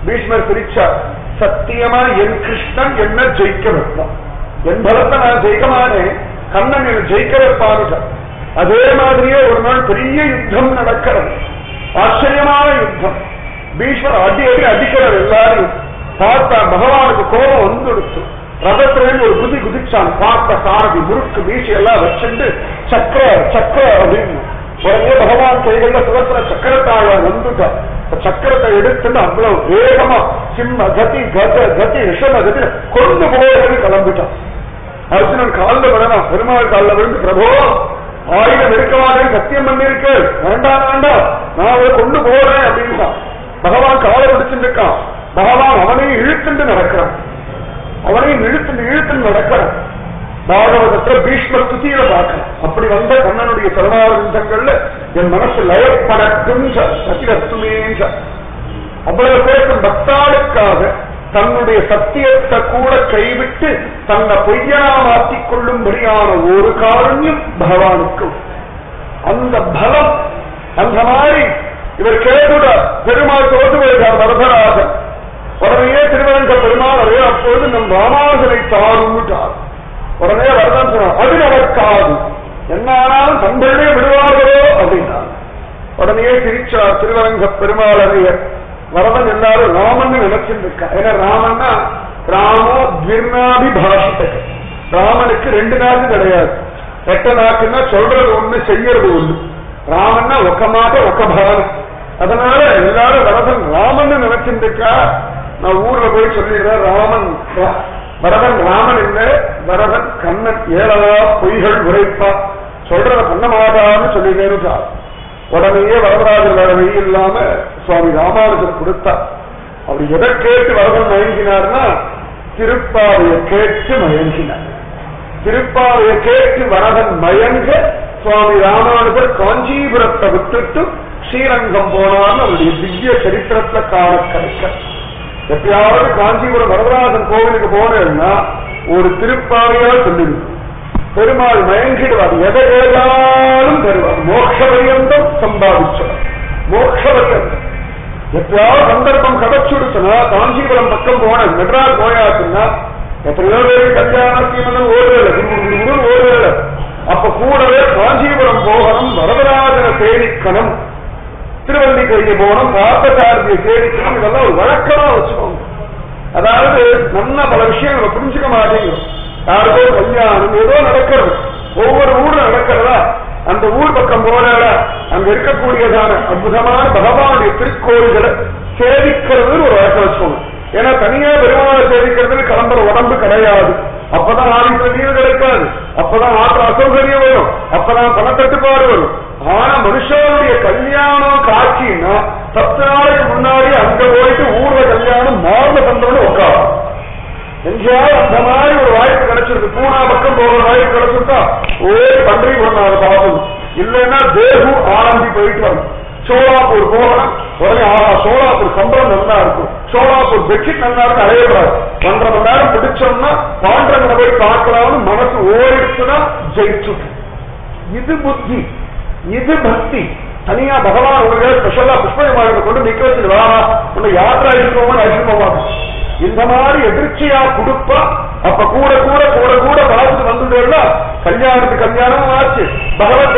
பீஷ்மர் சிரிச்சார். சத்தியமா என் கிருஷ்ணன் என்ன ஜெயிக்க வைப்பான், என் பலத்தை நான் ஜெயிக்க மாட்டேன், கண்ணன் என்ன ஜெயிக்க வைப்பான்னு. அதே மாதிரியே ஒரு நாள் பெரிய யுத்தம் நடக்கிறது, ஆச்சரியமான யுத்தம். பீஷ்மர் அடி அடிக்கிறார். எல்லாரும் பார்த்தா பகவானுக்கு கோபம் வந்துடுச்சு. ரதத்திலேருந்து ஒரு குதி குதிச்சான். பார்த்த சாரதி முறுக்கு வீசி எல்லாம் வச்சுட்டு சக்கர சக்கர அப்படின்னு உடனே பகவான் கைகள்ல சுதந்திர சக்கரத்தாழ வந்துட்டார். சக்கரத்தை எடுத்துட்டு அவ்வளவு வேகமா சிம்ம கதி கத கதி ரிஷப கதி கொண்டு போகிறது கிளம்பிட்டான். அர்ஜுனன் காலில் விடணும், பெருமாள் காலில் விழுந்து, பிரபோ ஆயுதம் எடுக்கவானே சத்தியம் பண்ணிருக்கு, வேண்டாம் வேண்டாம் நான் அவரை கொண்டு போறேன் அப்படின்னு பகவான் காலை பிடிச்சுட்டு இருக்கான். பகவான் அவனையும் இழுத்துட்டு நடக்கிறான், அவனையும் இழுத்துட்டு நடக்கிறான். பாகவதத்துல பீஷ்மர் துதியில பார்க்கணும். அப்படி வந்த கண்ணனுடைய சரணாரங்கள்ல என் மனசு லயப்படக்கும் சத்திரத்துமே. அவ்வளவு பேருக்கும் பக்தாளுக்காக தன்னுடைய சத்தியத்தை கூட கைவிட்டு தன்னை பொய்யா மாற்றிக் கொள்ளும்படியான ஒரு காரண்யம் பகவானுக்கு. அந்த பலம் அந்த மாதிரி இவர் கேட்டுட பெருமாள் தோற்று வருகிறார் வரதராஜன். உடனே திருவரங்க பெருமாள் அப்பொழுது நம் ராமாசனை தாருட்டார். உடனே வரதான் சொன்னார், அது நடக்காது, என்ன ஆனாலும் தந்தையே விடுவார்களோ அப்படின்னா. உடனே சிரிச்சார் திருவரங்க பெருமாள் அறையர். வரதன் எல்லாரும் ராமன் நினைச்சுட்டு இருக்கா. ஏன்னா ராமன்னா ராமோ துர்நாபிபாஷித, ராமனுக்கு ரெண்டு நாக்கு கிடையாது. எட்ட நாக்குன்னா சொல்றது ஒண்ணு செய்யறது ஒண்ணு. ராமன்னா ஒக்க மாட்ட ஒக்க பானம். அதனால எல்லாரும் வரதன் ராமன் நினைச்சுட்டு இருக்கா. நான் ஊர்ல போய் சொல்லிடுறேன், ராமன் வரதன் ராமன் இல்ல, வரதன் கண்ணன் ஏழவா பொய்கள் உரைப்பா, சொல்றத பண்ண மாட்டான்னு சொல்லிட்டேன்னு. உடனேயே வரதராஜர் வேற வழி இல்லாம சுவாமி ராமானுஜர் கொடுத்தார். அப்படி எதை கேட்டு வரதன் மயங்கினார்னா திருப்பாவையை கேட்டு மயங்கினார். திருப்பாவையை கேட்டு வரதன் மயங்க சுவாமி ராமானுஜர் காஞ்சிபுரத்தை விட்டுட்டு ஸ்ரீரங்கம் போனான்னு அவருடைய திவ்ய சரித்திரத்துல காண கிடைக்க. எப்பயாவது காஞ்சிபுரம் வரதராஜன் கோவிலுக்கு போனேன்னா ஒரு திருப்பாவையா சொல்லிருக்கு. பெருமாள் மயங்கிடுவார், எதை கேட்டாலும் தருவார். மோட்ச பரியந்தம் சம்பாதிச்சவர், மோட்ச பரியந்தம். எப்பயாவது சந்தர்ப்பம் கிடைச்சுடுச்சுன்னா காஞ்சிபுரம் பக்கம் போன மெட்ராஸ் போயாச்சுன்னா எத்தனையோ பேரு கல்யாண சீமனம் ஓடுவேல. அப்ப கூடவே காஞ்சிபுரம் போகணும், வரதராஜனை தேடிக்கணும், திருவல்லிக்கரைக்கு போகணும், பார்த்தசாரதியை தேடிக்கணும். இதெல்லாம் ஒரு வழக்கமா வச்சுக்கோங்க. அதாவது நம்ம பல விஷயங்களை புரிஞ்சுக்க மாட்டேங்கிறோம். யாருக்கோ கல்யாணம் ஏதோ நடக்கிறது, ஒவ்வொரு ஊர்ல நடக்கிறதா, அந்த ஊர் பக்கம் போறதா அங்க இருக்கக்கூடியதான அற்புதமான பகவானுடைய திருக்கோயில்களை சேவிக்கிறது ஒரு வழக்கம் வச்சுக்கோங்க. ஏன்னா தனியா பெருமாளை சேவிக்கிறதுக்கு கிளம்புற உடம்பு கிடையாது. அப்பதான் ஆளுக்கு நீர் கிடைக்காது, அப்பதான் ஆற்று அசௌகரியம் வரும், அப்பதான் பணத்தட்டுப்பாடு வரும். ஆனா மனுஷனுடைய கல்யாணம் காட்சின்னா 10 நாளைக்கு முன்னாடி அங்க போயிட்டு ஊர்ல கல்யாணம் மார்ல பண்றோன்னு உட்காரும். எங்கேயாவது அந்த மாதிரி ஒரு வாய்ப்பு கிடைச்சிருக்கு, பூனா பக்கம் போகிற வாய்ப்பு கிடைச்சிருக்கா ஓடி பன்றி பண்ணாத பாபு. இல்லைன்னா தேகு ஆரம்பி போயிட்டு வரும். சோலாப்பூர் போகணும், உடனே சோலாப்பூர் சம்பளம் நல்லா இருக்கும், சோலாப்பூர் பெட்ஷீட் நல்லா இருக்கு, அடையக்கூடாது. 1.5 மணி நேரம் பிடிச்சோம்னா பாண்டங்களை போய் பார்க்கலாம்னு மனசு ஓடிச்சுன்னா ஜெயிச்சு. இது புத்தி, இது பக்தி. தனியா பகவான் உங்களுக்கு ஸ்பெஷலா புஷ்பவிமானத்தை கொண்டு நிக்க வச்சு வா உன்னை யாத்திரை அழிச்சுக்கோன்னு அழிச்சு போவாங்க. இந்த மாதிரி எதிர்ச்சியா கொடுப்பா. அப்ப கூட கூட கூட கூட பார்த்துட்டு வந்துட்டேன்னா கல்யாணத்துக்கு கல்யாணமும் ஆச்சு, பகவத்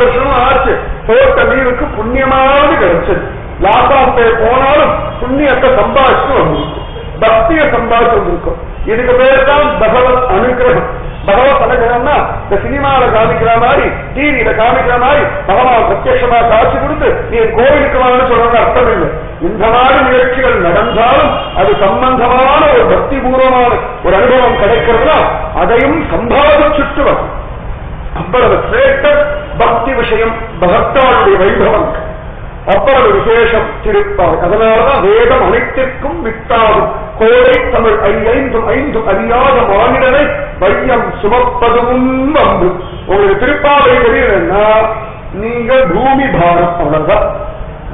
தரிசனம் ஆச்சு, போட்ட லீவுக்கு புண்ணியமாவது கிடைச்சது. லாபாஸ்தே போனாலும் புண்ணியத்தை சம்பாதிச்சு வந்திருக்கும், பக்தியை சம்பாதிச்சு வந்திருக்கும். இதுக்கு பேர் தான் பகவத் அனுகிரகம். பகவத் அனுகிரகம்னா இந்த சினிமாவில காமிக்கிற மாதிரி, டிவியில காமிக்கிற மாதிரி பகவான் பிரத்யட்சமா காட்சி கொடுத்து நீ கோவிலுக்கு வாங்கன்னு சொல்றது அர்த்தம் இல்லை. இந்த மாதிரி நிகழ்ச்சிகள் நடந்தாலும் அது சம்பந்தமான ஒரு பக்தி பூர்வமான ஒரு அனுபவம் கிடைக்கிறதுனா அதையும் சம்பாதிச்சுட்டு வரும். அவ்வளவு சிரேஷ்ட பக்தி விஷயம் பகத்தாளுடைய வைபவம், அவ்வளவு விசேஷம் திருப்பார். அதனாலதான் வேதம் அனைத்திற்கும் வித்தாகும் கோடை தமிழ் ஐந்தும் ஐந்தும் அறியாத மாநிலனை வையம் சுமப்பதும் வந்து. உங்களுக்கு திருப்பாவை தெரியலன்னா நீங்க பூமி பாரம், அவ்வளவுதான்.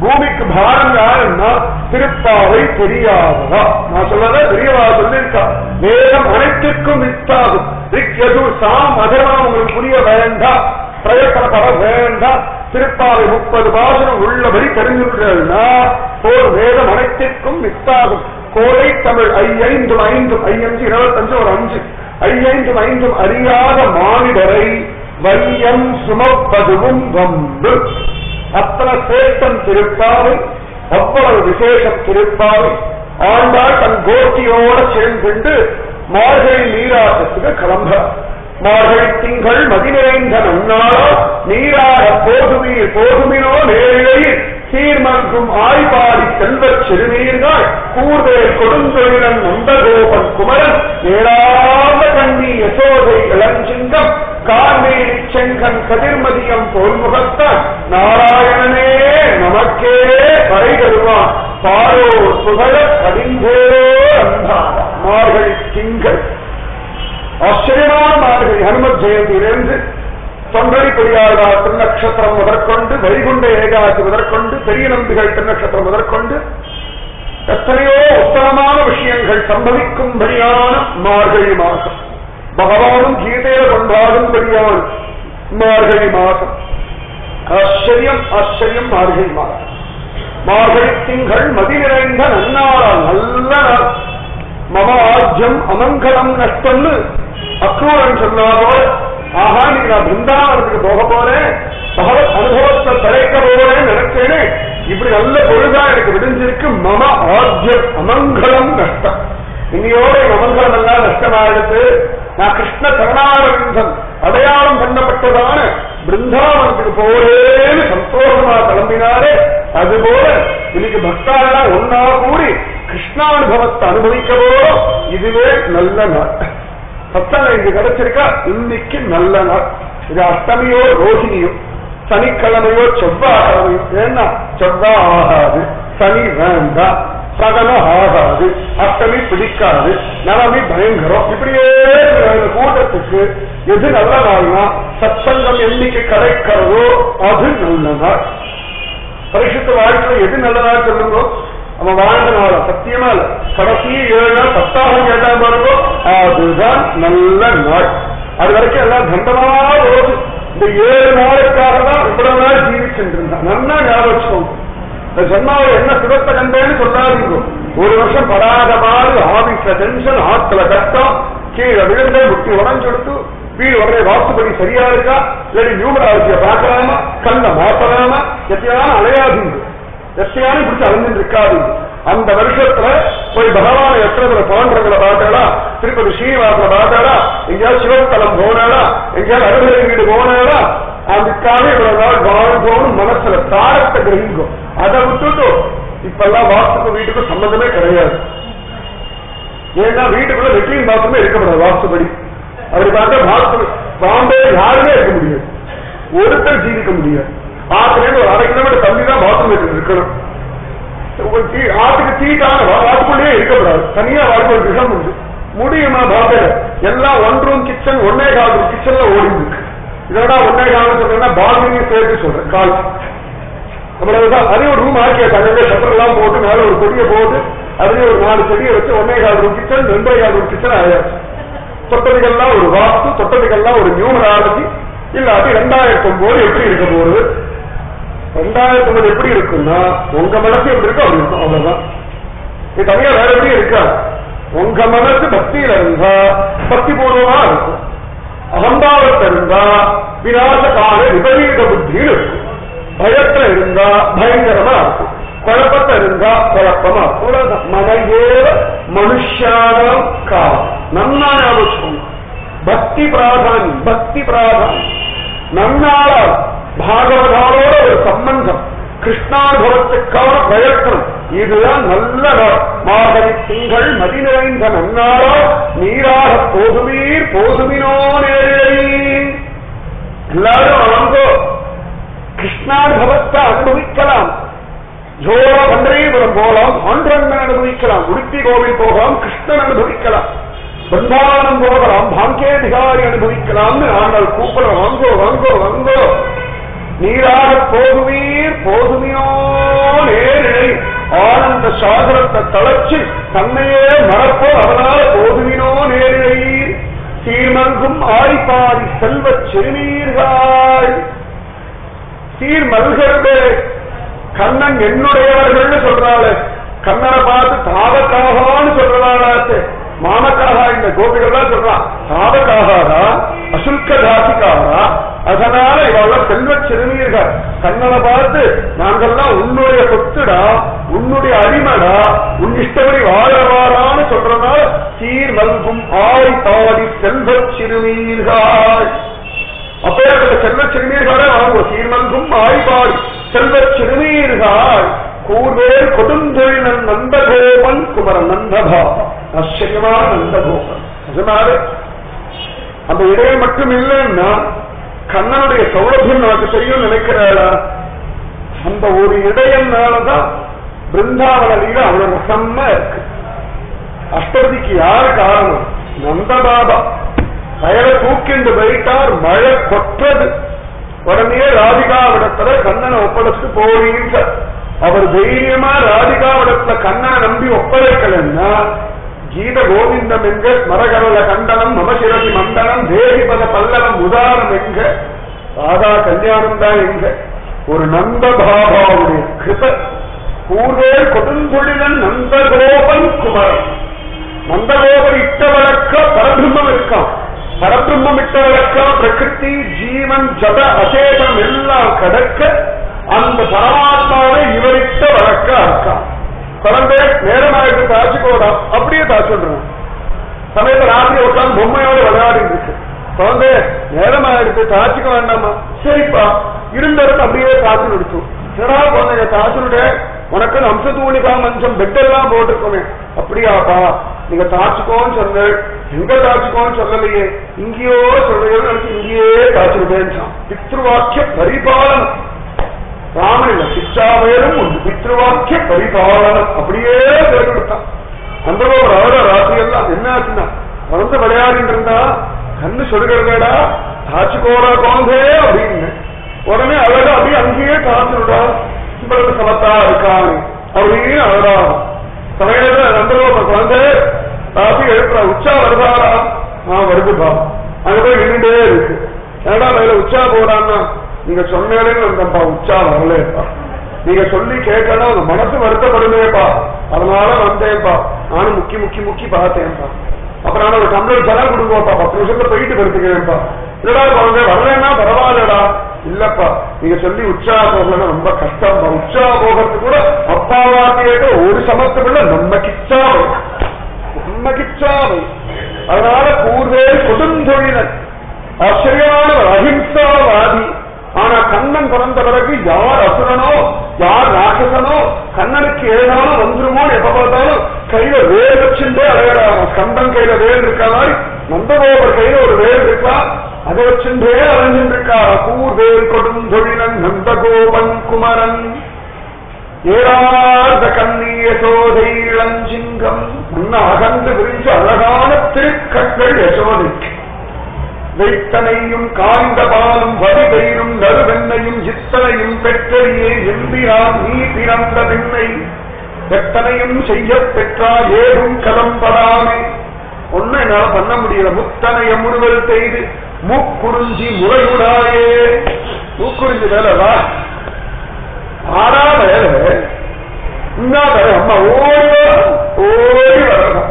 பூமிக்கு பாரம் யாருன்னா திருப்பாவை தெரியாததா. நான் சொல்லத பெரியவா சொல்லியிருக்கா, வேதம் அனைத்திற்கும் வித்தாகும். சாம் அதெல்லாம் உங்களுக்கு புரிய வேண்டாம், பிரயத்தனப்பட வேண்டாம். திருப்பாவை 30 பாசனம் உள்ளபடி தெரிஞ்சுள்ளா போர். வேதம் அனைத்திற்கும் வித்தாகும் கோடை தமிழ் ஐந்தும் ஐந்தும் 25 ஒரு 5 ஐந்தும் ஐந்தும் அறியாத மானிடரை வையம் சுமப்பதுவும் வம்பு. அத்தனை சேஷம் திருப்பாவை, அவ்வளவு விசேஷம் திருப்பாவை. ஆண்டாள் தன் கோஷ்டியோட சேர்ந்து மார்கழி நீராட்டத்துக்கு கிளம்ப. மார்கழி திங்கள் மதி நிறைந்த நன்னாளோ நீராட போதுமீர் போதுமினோ நேரிழையில் சீர்மங்கும் ஆய்பாடி செல்வச் சிறுநீர்கள் கூர்வேல் கொடுந்தொழிலன் நந்தகோபன் குமரன் ஏழாத கண்ணி யசோதை இளஞ்சிங்கம் கார்மேலி செங்கன் கதிர்மதியம் போல்முகத்தான் நாராயணனே நமக்கே பறை தருவான் பாரோ புகழ கடிந்தே அந்தார். மார்கழி திங்கள் ஆச்சரியமான மார்கழி. ஹனுமத் ஜெயந்தியிலிருந்து தொண்டடி பெரியாழ்வார் திருநக்ஷத்திரம் முதற்கொண்டு, வைகுண்ட ஏகாசி முதற்கொண்டு, பெரிய நம்பிகள் திருநக்ஷத்திரம் முதற்கொண்டு எத்தனையோ உத்தமமான விஷயங்கள் சம்பவிக்கும்படியான மார்கழி மாசம். பகவானும் கீதையில கொண்டாடும்படியான மார்கழி மாசம். ஆச்சரியம் ஆச்சரியம் மார்கழி மாசம். மார்கழி திங்கள் மதி நிறைந்த நன்னாளால் நல்ல நாள். மம ஆஜ்யம் அமங்கலம் நஷ்டம்னு அக்ரூரன் சொன்னாரோ, ஆஹா நீ நான் பிருந்தாவனத்துக்கு போக போறேன், பகவத் அனுபவத்தை தலைக்க போறேன்னு நினைச்சேனே, இப்படி நல்ல பொழுதா எனக்கு விடிஞ்சிருக்கு. மம ஆஜ்யம் அமங்கலம் நஷ்டம். இன்னையோட அமங்கலம் எல்லாம் நஷ்டமாயிடுத்து. நான் கிருஷ்ண கருணாரவிந்தன் அடையாளம் பண்ணப்பட்டதான பிருந்தாவனத்துக்கு போறேன்னு சந்தோஷமா கிளம்பினாரே, அதுபோல இன்னைக்கு பக்தாரெல்லாம் ஒன்னா கூடி கிருஷ்ணானுபவத்தை அனுபவிக்கவோ இதுவே நல்ல நாள். சத்தங்க இங்க கிடைச்சிருக்கா, இன்னைக்கு நல்ல நாள். இது அஷ்டமியோ ரோஹிணியோ சனிக்கிழமையோ செவ்வாய்க்கிழமையோ. ஏன்னா செவ்வாய் ஆகாது, சனி வேண்டாம், சகனம் ஆகாது, அஷ்டமி பிடிக்காது, நவமி பயங்கரம். இப்படியே கூட்டத்துக்கு எது நல்ல நாள்னா சத்சங்கம் என்னைக்கு கிடைக்கிறதோ அது நல்ல நாள். பரிசுத்த வாழ்க்கையில எது நல்ல நாள் சொல்லுங்களோ அவன் வாழ்ந்த நாள சத்தியமா இல்ல. கடைசி 7 நாள் 10ஆம் கேட்டா பாருங்கோ அதுதான் நல்ல நாள். அது வரைக்கும் எல்லாம் தண்டமா போகுது. இந்த 7 நாளுக்காக தான் இவ்வளவு நாள் ஜீவிச்சுட்டு இருந்தான். நல்லா ஞாபகம் வச்சுக்கோங்க. இந்த ஜன்மாவை என்ன சுகத்தை கண்டேன்னு சொல்லாதீங்க. ஒரு வருஷம் படாத மாதிரி ஆபீஸ்ல டென்ஷன், ஆத்துல கஷ்டம், கீழே விழுந்த முட்டி உடஞ்செடுத்து வீடு உடனே வாக்குப்படி சரியா இருக்கா, இல்லாட்டி நியூமராலஜிய பார்க்கலாமா, கண்ண மாத்தலாமா, எத்தையான அலையாதீங்க, எத்தையானு பிடிச்சி அழிஞ்சுட்டு இருக்காதீங்க. அந்த வருஷத்துல போய் பகவான எத்தனை பாண்டங்களை பார்த்தாளா, திருப்பதி ஸ்ரீனிவாசனை பார்த்தாளா, எங்கேயாவது சிவஸ்தலம் போனாளா, எங்கேயாவது அருகலை வீடு போனாளா, அதுக்காக இவ்வளவு நாள் வாழ்வோம் மனசுல தாரத்தை கிரகிக்கும். அதை விட்டுட்டு இப்பெல்லாம் வாஸ்துக்கு வீட்டுக்கும் சம்பந்தமே கிடையாது. ஏன்னா வீட்டுக்குள்ள வெற்றியின் பாத்ரூமே இருக்கக்கூடாது வாஸ்துபடி. அப்படி பார்த்தா வாஸ்து பாம்பே யாருமே இருக்க முடியாது, ஒருத்தர் ஜீவிக்க முடியாது. ஆற்றுலேருந்து ஒரு 1/2 கிலோமீட்டர் தள்ளி தான் பாத்ரூம் இருக்கணும். ஆட்டுக்கு தீட்டான வாட்டுக்குள்ளேயே இருக்கக்கூடாது, தனியா வாழ்க்கை ஒரு விஷம் உண்டு. முடியுமா பாப்பேல எல்லாம் 1 ரூம் கிச்சன் 1.25 ரூம் கிச்சன்ல ஓடி இருக்கு. இதோட 1.25 சொல்றேன்னா பாத்ரூமையும் சேர்த்து சொல்றேன் கால். அவ்வளவுதான். அதே ஒரு ரூம் ஆக்கியாச்சு, ஷட்டர் எல்லாம் போட்டு மேல ஒரு கொடியை போட்டு அதுலயே ஒரு 4 செடியை வச்சு 1.25 ரூம் கிச்சன் 2.25 ரூம் கிச்சன் ஆயாச்சு. தொட்டதுக்கெல்லாம் ஒரு வாஸ்து, தொட்டதுக்கெல்லாம் ஒரு நியூமராலஜி, இல்லாட்டி 2009 எப்படி இருக்க போகுது? 2009 எப்படி இருக்குன்னா உங்க மனசு எப்படி இருக்கோ அப்படி இருக்கும், அவ்வளவுதான். இது தனியா வேற எப்படி இருக்கா? உங்க மனசு பக்தியில இருந்தா பக்தி பூர்வமா இருக்கும், அகம்பாவத்தை இருந்தா விநாச கால விபரீத புத்தியில் இருக்கும், பயத்துல இருந்தா பயங்கரமா இருக்கும், குழப்பத்தை இருந்தா குழப்பமா இருக்கும். மனையேவ மனுஷானம் கா நன்னா ஞாபகம். பக்தி பிராதானி, பக்தி பிராதானி. நன்னாள பாகவதாரோட ஒரு சம்பந்தம், கிருஷ்ணானுபவத்துக்கான பிரயத்தனம், இதுதான் நல்ல மாதவி திங்கள் மதி நிறைந்த நன்னாளா நீராக போதுமீர் போதுமினோ நேரிழை. எல்லாரும் வளர்ந்தோ கிருஷ்ணானுபவத்தை அனுபவிக்கலாம். ஜோர பண்டரீபுரம் போகலாம், ஆண்டரங்கன் அனுபவிக்கலாம், உடுப்பி கோவில் போகலாம், கிருஷ்ணன் அனுபவிக்கலாம், பிருந்தாவனம் போகலாம், பாங்கேதிகாரி அனுபவிக்கலாம்னு ஆண்டாள் கூப்பிட. வாங்கோ வாங்கோ வாங்கோ, நீராக போதுவீர் போதுமியோ நேரிழை. ஆனந்த சாகரத்தை தளர்ச்சி தன்னையே மறப்போ அவனால போதுவினோ நேரிழை. சீர்மல்கும் ஆய்பாடி செல்வச் சிறுநீர்கள். சீர்மல்கிறது கண்ணன் என்னுடையவர்கள் சொல்றாள். கண்ணனை பார்த்து தாவக்காகான்னு சொல்றாளாச்சு. மாமக்காக இந்த கோபிகள் சொல்றான், தாவக்காகா அசுல்க தாசிக்காரா. அதனால இவெல்லாம் செல்வ சிறுநீர்கள். கண்ணனை பார்த்து நாங்கள்லாம் உன்னுடைய சொத்துடா, உன்னுடைய அடிமடா, உன் இஷ்டப்படி வாழவாரான்னு சொல்றதுனால சீர் மல்கும் ஆய் பாடி செல்வ சிறுநீர்கள். அப்பேற்பட்ட செல்வ சிறுநீர்களே வாங்குவோம். சீர்மல்கும் ஆய்பாடி செல்வ சிறுநீர்கள். கூர்வேல் கொடுந்தொழிலன் நந்தகோபன் குமரன் நந்தபா. ஆச்சரியமான நந்தகோபன். நிஜமாவே அந்த இடையில் மட்டும் இல்லைன்னா கண்ணனுடைய சௌலபியம் நமக்கு தெரியும் நினைக்கிறாளா? அந்த ஒரு இடையனாலதான் பிருந்தாவனில அவனோட ரசமா இருக்கு. அஷ்டபதிக்கு யாரு காரணம்? நந்தபாபா. வயலை தூக்கிண்டு போயிட்டார், மழை கொற்றது. உடனே ராதிகாவிடத்துல கண்ணனை ஒப்படைச்சு போறீங்க. அவர் தைரியமா ராதிகாவிடத்துல கண்ணனை நம்பி ஒப்படைக்கலன்னா கீத கோவிந்தம் எங்க, ஸ்மரகரல கண்டனம், மமசிரதி மண்டனம், தேவிபத பல்லவம் உதாரணம் எங்க, ராதா கல்யாணம் தான் எங்க. ஒரு நந்தபாபாவுடைய கிருப. பூர்வே கொடுந்தொழிலன் நந்தகோபன் குமரன். நந்தகோபன் இட்ட வழக்க பரபிரம்மம் இருக்கான். பரபிரம்மம் இட்ட வழக்க பிரகிருதி ஜீவன் ஜட அசேதம் எல்லாம் கடக்க அந்த பரமாத்மாவை இவரிட்ட வழக்க இருக்கான். குழந்தை நேரமாயிட்டு தாச்சுக்கோடா, அப்படியே தாச்சுடுறோம். சமயத்தை ராத்திரி உட்காந்து பொம்மையோட விளையாடி இருக்கு. குழந்தை நேரமாயிடுச்சு தாச்சுக்க வேண்டாமா? சரிப்பா இருந்தது அப்படியே தாச்சு நடிச்சோம். சரா குழந்தைங்க தாச்சுட உனக்கு அம்சத்தூணிக்கா மஞ்சம் பெட்டெல்லாம் போட்டிருக்கோமே. அப்படியாப்பா நீங்க தாச்சுக்கோன்னு சொன்ன, எங்க தாச்சுக்கோன்னு சொல்லலையே, இங்கேயோ சொல்றீங்க, இங்கேயே தாச்சுருக்கேன்னு. பித்ருவாக்கிய பரிபாலனம். ராமன் இல்ல சிக்ஷாவேரும் உண்டு, பித்ருவாக்கிய பரிபாலனம். அப்படியே கேட்டுட்டான். அந்த ஒரு ராத்திரி எல்லாம் என்ன ஆச்சுன்னா வந்து விளையாடிட்டு இருந்தா கண்ணு சொல்கிறதா தாச்சுக்கோடா குழந்தை அப்படின்னு. உடனே அழகா அப்படியே அங்கேயே தாச்சுடா, இவ்வளவு சமத்தா இருக்காங்க அப்படின்னு அழகா சமையல நந்தகோப குழந்தை ராத்தி எழுப்புறா. உச்சா வருதாரா? வருதுப்பா. அங்க போய் நின்றுட்டே இருக்கு. ஏடா மேல உச்சா போடான்னா நீங்க சொன்னேன்னு வந்தப்பா, உச்சா வரலேப்பா. நீங்க சொல்லி கேட்கணும், உங்க மனசு வருத்தப்படுமேப்பா, அதனால வந்தேன்ப்பா. நானும் முக்கி முக்கி முக்கி பார்த்தேன்ப்பா. அப்புறம் நான் ஒரு டம்ளர் ஜலம் கொடுங்கப்பா, 10 நிமிஷத்துல போயிட்டு படுத்துக்கிறேன்ப்பா. இல்லடா குழந்தை வரலன்னா பரவாயில்லடா. இல்லப்பா நீங்க சொல்லி உச்சா போகலன்னா ரொம்ப கஷ்டம். உச்சா போகிறதுக்கு கூட அப்பாவாட்டியேட்ட ஒரு சமத்துக்குள்ள நம்ம கிச்சாவை, நம்ம கிச்சாவை. அதனால பூர்வே கொடுந்தொழிலன் ஆச்சரியமானவர், அஹிம்சாவாதி. ஆனா கண்ணன் பிறந்த பிறகு யார் அசுரனோ யார் ராட்சசனோ கண்ணனுக்கு ஏதாலும் வந்துருமோ எப்ப பார்த்தாலும் கையில வேல் வச்சுட்டே அலையறாங்க. கந்தன் கையில வேல் இருக்காதாய், நந்தகோபர் கையில ஒரு வேல் இருக்கா, அதை வச்சுட்டே அலைஞ்சிட்டு இருக்கா. பூர்வேல் கொடுந்தொழிலன் நந்தகோபன் குமரன். ஏராத கண்ணிய சோதை இளஞ்சிங்கம். முன்ன அகன்று விரிஞ்சு அழகான திருக்கண்கள் யசோதைக்கு. வைத்தனையும் காய்ந்த பாலும் வரிபெயரும் நறுவெண்ணையும் இத்தனையும் பெற்றறியே எம்பிரான் நீ பிறந்த பெண்ணை எத்தனையும் செய்ய பெற்றால் ஏதும் கலம்படாமே. ஒன்னு என்னால பண்ண முடியல. முத்தனைய முறுவல் செய்து மூக்குறிஞ்சி முறையுடாயே. மூக்குறிஞ்சி மேலவா ஆடா வேலை அம்மா ஓடி வரணும்.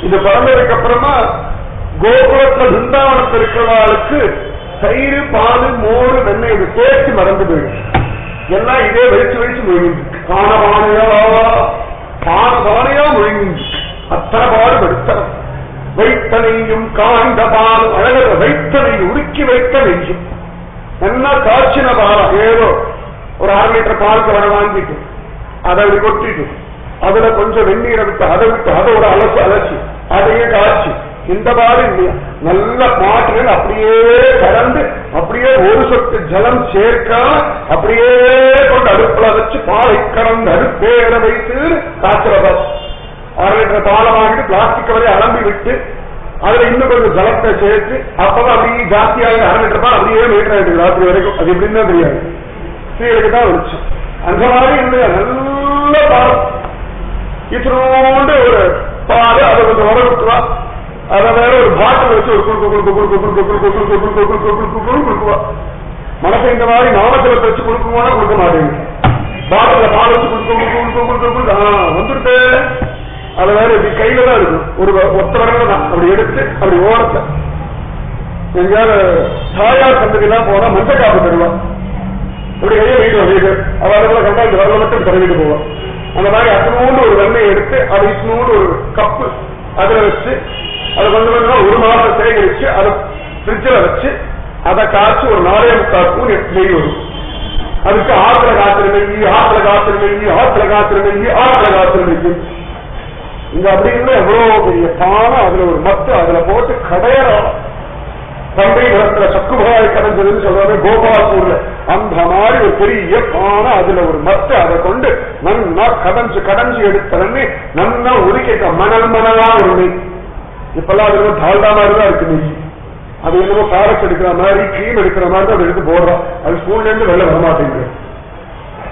இது பிறந்ததுக்கு அப்புறமா கோகுலத்துல பிருந்தாவனத்தில் இருக்கிறவாளுக்கு தயிர் பால் மோறு வெண்ணெய் இது தேய்ச்சி மறந்து போயிடுச்சு. எல்லாம் இதே வலிச்சு வலிச்சு முழுங்கிட்டு பானபானையா முழுங்கிட்டு அத்தனை பாடுபடுத்தணும். வைத்தனையும் காய்ந்த பால் அழக வைத்தனை உருக்கி வைத்த நெஞ்சும் நல்லா காய்ச்சின பாலம் ஏதோ ஒரு 6 லிட்டர் பாலுக்கு வர வாங்கிட்டு அதை அப்படி கொட்டிட்டு அதுல கொஞ்சம் வெந்நீரை விட்டு அதை ஒரு அலசி அதையே காய்ச்சி இந்த பாடு இல்லையா நல்ல பாட்டுகள் அப்படியே கலந்து அப்படியே ஒரு சொட்டு ஜலம் சேர்க்க அப்படியே கொண்டு அடுப்புல வச்சு பாலை கலந்து அடுப்பேற வைத்து காய்ச்சல 6 லிட்டர் பாலை வாங்கிட்டு பிளாஸ்டிக் வரை அலம்பி விட்டு அதுல இன்னும் கொஞ்சம் ஜலத்தை சேர்த்து அப்பதான் அப்படியே ஜாஸ்தியாக 1/2 லிட்டர் பால் அப்படியே மீட்டர் ஆயிட்டு ராத்திரி வரைக்கும். அது எப்படின்னு தெரியாது, ஸ்ரீகளுக்கு தான் வெளிச்சம். அந்த மாதிரி இல்லையா நல்ல பாலம் இத்தனோண்டு ஒரு பால் அதை கொஞ்சம் உடம்புக்குவா அதை வேற ஒரு பாட்டில் வச்சு ஒரு குடுக்குவா. மனசை இந்த மாதிரி நாமத்தில் வச்சு கொடுக்குவோம்னா கொடுக்க மாட்டேங்க. பாட்டில பால் வச்சு கொடுக்க வந்துட்டு அது வேற இப்படி கையில தான் இருக்கும். ஒரு ஒத்த வரல தான் அப்படி எடுத்து அப்படி ஓரத்தை எங்கேயாவது தாயார் சந்ததியெல்லாம் போனா மஞ்சள் காப்பு தருவான். இப்படி கையை வீட்டு வீடு அவளுக்குள்ள கண்டா இந்த வரல மட்டும் தருவிட்டு போவான். அந்த மாதிரி அத்தனோடு ஒரு வெண்ணெய் எடுத்து அது இத்தனோடு ஒரு கப்பு அதுல வச்சு அது கொஞ்சம் கொஞ்சம் ஒரு மாதம் சேகரிச்சு அதை ஃப்ரிட்ஜில் வச்சு அதை காய்ச்சி ஒரு 4.25 ஸ்பூன் நெய் வரும். அதுக்கு ஆத்துல காய்ச்சல் நெய் இங்க அப்படின்னு எவ்வளவு பெரிய பானை அதுல ஒரு மத்து அதுல போட்டு கடையறோம். தம்பை நிலத்துல சக்குபாய் கடைஞ்சதுன்னு சொல்றாரு கோபால்பூர்ல அந்த மாதிரி ஒரு பெரிய பானை அதுல ஒரு மத்து அதை கொண்டு நன்னா கடைஞ்சு எடுத்தவன்னு நன்னா உருக்கிட்ட மணலா ஒரு நெய். இப்பெல்லாம் அது டால்டா மாதிரிதான் இருக்கு நெய். அது என்னமோ காரஸ் எடுக்கிற மாதிரி கிரீம் எடுக்கிற மாதிரி தான் அதை எடுத்து போடுறோம். அது ஸ்கூல்ல இருந்து வெளில வரமாட்டேங்குது.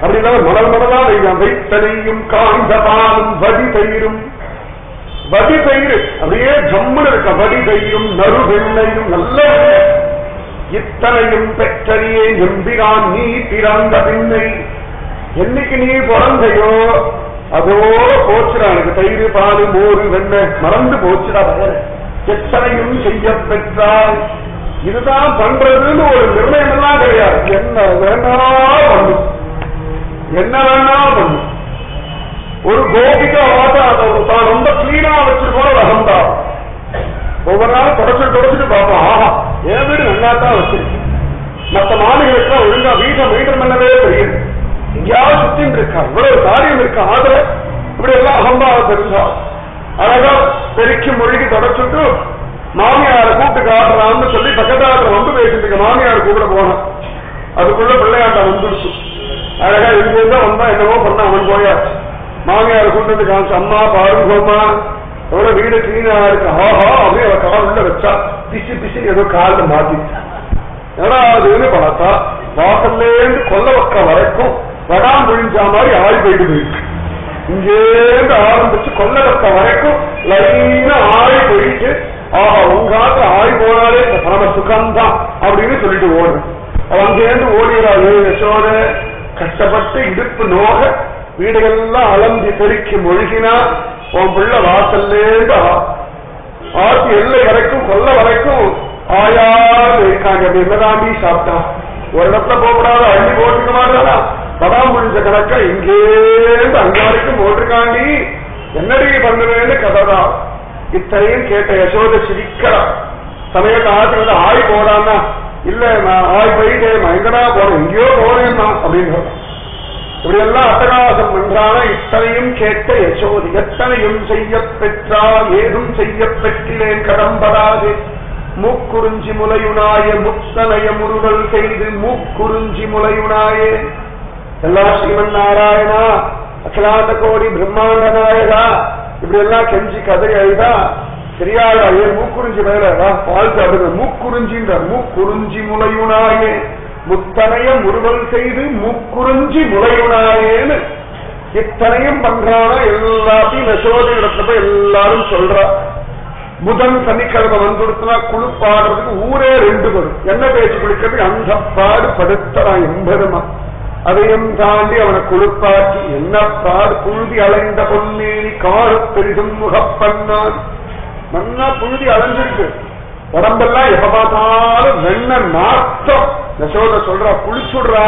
அப்படின்னா மணலா நெய்யாம். வைத்தனையும் காய்ந்த பாலும் வடி தயிரும் வடி தயிர் அப்படியே ஜம்முன்னு இருக்க வடி தயிரும் நறு வெண்ணையும் நல்ல இத்தனையும் பெற்றறியே எம்பிரான் நீ பிறந்த பின்னை என்னைக்கு நீ பிறந்தையோ அதோட போச்சுடா. எனக்கு தயிர் பால் மோறு வெண்ணெய் மறந்து போச்சுடா. எத்தனையும் செய்ய பெற்றால் இதுதான் பண்றதுன்னு ஒரு நிர்ணயம் எல்லாம் கிடையாது. என்ன வேணா பண்ணும் ஒரு கோபிக்கா தான் ரொம்ப கிளீனா வச்சிருக்கோம். ஒரு அகந்தா ஒவ்வொரு நாளும் தொடச்சிட்டு பார்ப்போம். ஆஹா என் வீடு நல்லா தான் வச்சிருக்கு. மற்ற மாநிலங்களுக்கு ஒழுங்கா வீட்டை மெயின்டைன் பண்ணவே தெரியுது. எங்கேயாவது சுத்தின்னு இருக்கா இவ்வளவு காரியம் இருக்கா ஆதர இப்படி எல்லாம் அகம்பாவை தெரிஞ்சா அழகா பெருக்கி மொழிக்கு தொடச்சுட்டு மாமியாரை கூப்பிட்டு காட்டுறான்னு சொல்லி பக்கத்தாத்துல வந்து பேசிட்டு மாமியார் கூப்பிட போனான். அதுக்குள்ள பிள்ளையாட்ட வந்துடுச்சு. அழகா இருந்து வந்தா என்னவோ பண்ண அவன் போயாச்சு. மாமியார் கூட்டத்து காமிச்சு அம்மா பாருங்கோமா எவ்வளவு வீடு கிளீனா இருக்கு. ஆஹா அப்படியே அவ கால் உள்ள வச்சா பிசி ஏதோ கால மாத்திட்டா. ஏடாதுன்னு பார்த்தா வாசல்ல இருந்து கொல்ல பக்கம் வரைக்கும் வடாம் விழிஞ்சா மாதிரி ஆள் போயிட்டு போயிருக்கு. இங்கேருந்து ஆரம்பிச்சு கொல்ல பக்கம் வரைக்கும் லைனா ஆள் போயிட்டு ஆஹா உங்காத்து ஆள் போனாலே இந்த பரம சுகம்தான் அப்படின்னு சொல்லிட்டு ஓடு. அவன் அங்கேருந்து ஓடிறாள் யசோத. கஷ்டப்பட்டு இடுப்பு நோக வீடுகள்லாம் அலம்பி பெருக்கி மொழிகினா உன் பிள்ளை வாசல்லேருந்து ஆட்சி எல்லை வரைக்கும் கொல்ல வரைக்கும் ஆயாரு இருக்காங்க. என்னதாண்டி சாப்பிட்டான் ஒரு இடத்துல போகக்கூடாது அள்ளி போட்டுக்க மாட்டாரா பதாம் முடிஞ்ச கணக்கா இங்கேருந்து அங்க வரைக்கும் போட்டிருக்காண்டி என்னடி பண்ணுவேன்னு கதைதான். இத்தனையும் கேட்ட யசோத சிரிக்கிறா. சமயத்தை ஆட்சி வந்து ஆய் போடான்னா இல்ல நான் ஆய் போயிட்டேன் எங்கடா போறேன் எங்கேயோ போறேன்னா அப்படின்னு இப்படி எல்லாம் அட்டகாசம் பண்றான. இத்தனையும் கேட்ட யசோதி எத்தனையும் செய்ய பெற்றால் ஏதும் செய்ய பெற்றிலேன் கடம்படாது மூக்குறிஞ்சி முலையுனாய முத்தனைய முருகல் செய்து மூக்குறிஞ்சி முலையுனாயே. எல்லா ஸ்ரீமன் நாராயணா அகிலாண்ட கோடி பிரம்மாண்ட நாயகா இப்படி எல்லாம் கெஞ்சி கதை அழுதா சரியாளா ஏன் மூக்குறிஞ்சி மேல பால் சாப்பிடுற மூக்குறிஞ்சின்ற மூக்குறிஞ்சி முலையுனாயே முத்தனைய முருகல் செய்து மூக்குறிஞ்சி முலையுனாயேன்னு இத்தனையும் பண்றான எல்லாத்தையும் யசோதை இடத்துல போய் எல்லாரும் சொல்றா. புதன் சனிக்கிழமை வந்துடுத்துனா குளிப்பாடுறதுக்கு ஊரே 2 வரும். என்ன பேச்சு குளிக்கிறது? அந்த பாடு படுத்தலாம் எம்பெருமா. அதையும் தாண்டி அவனை குளிப்பாட்டி என்ன பாடு. புழுதி அலைந்த பொன்னேனி காடு பெரிதும் முகப்பண்ணான். நல்லா புழுதி அலைஞ்சிருக்கு, உடம்பெல்லாம் எப்ப பார்த்தாலும் வெண்ண நாட்டம். யசோத சொல்றா, குளிச்சுடுறா.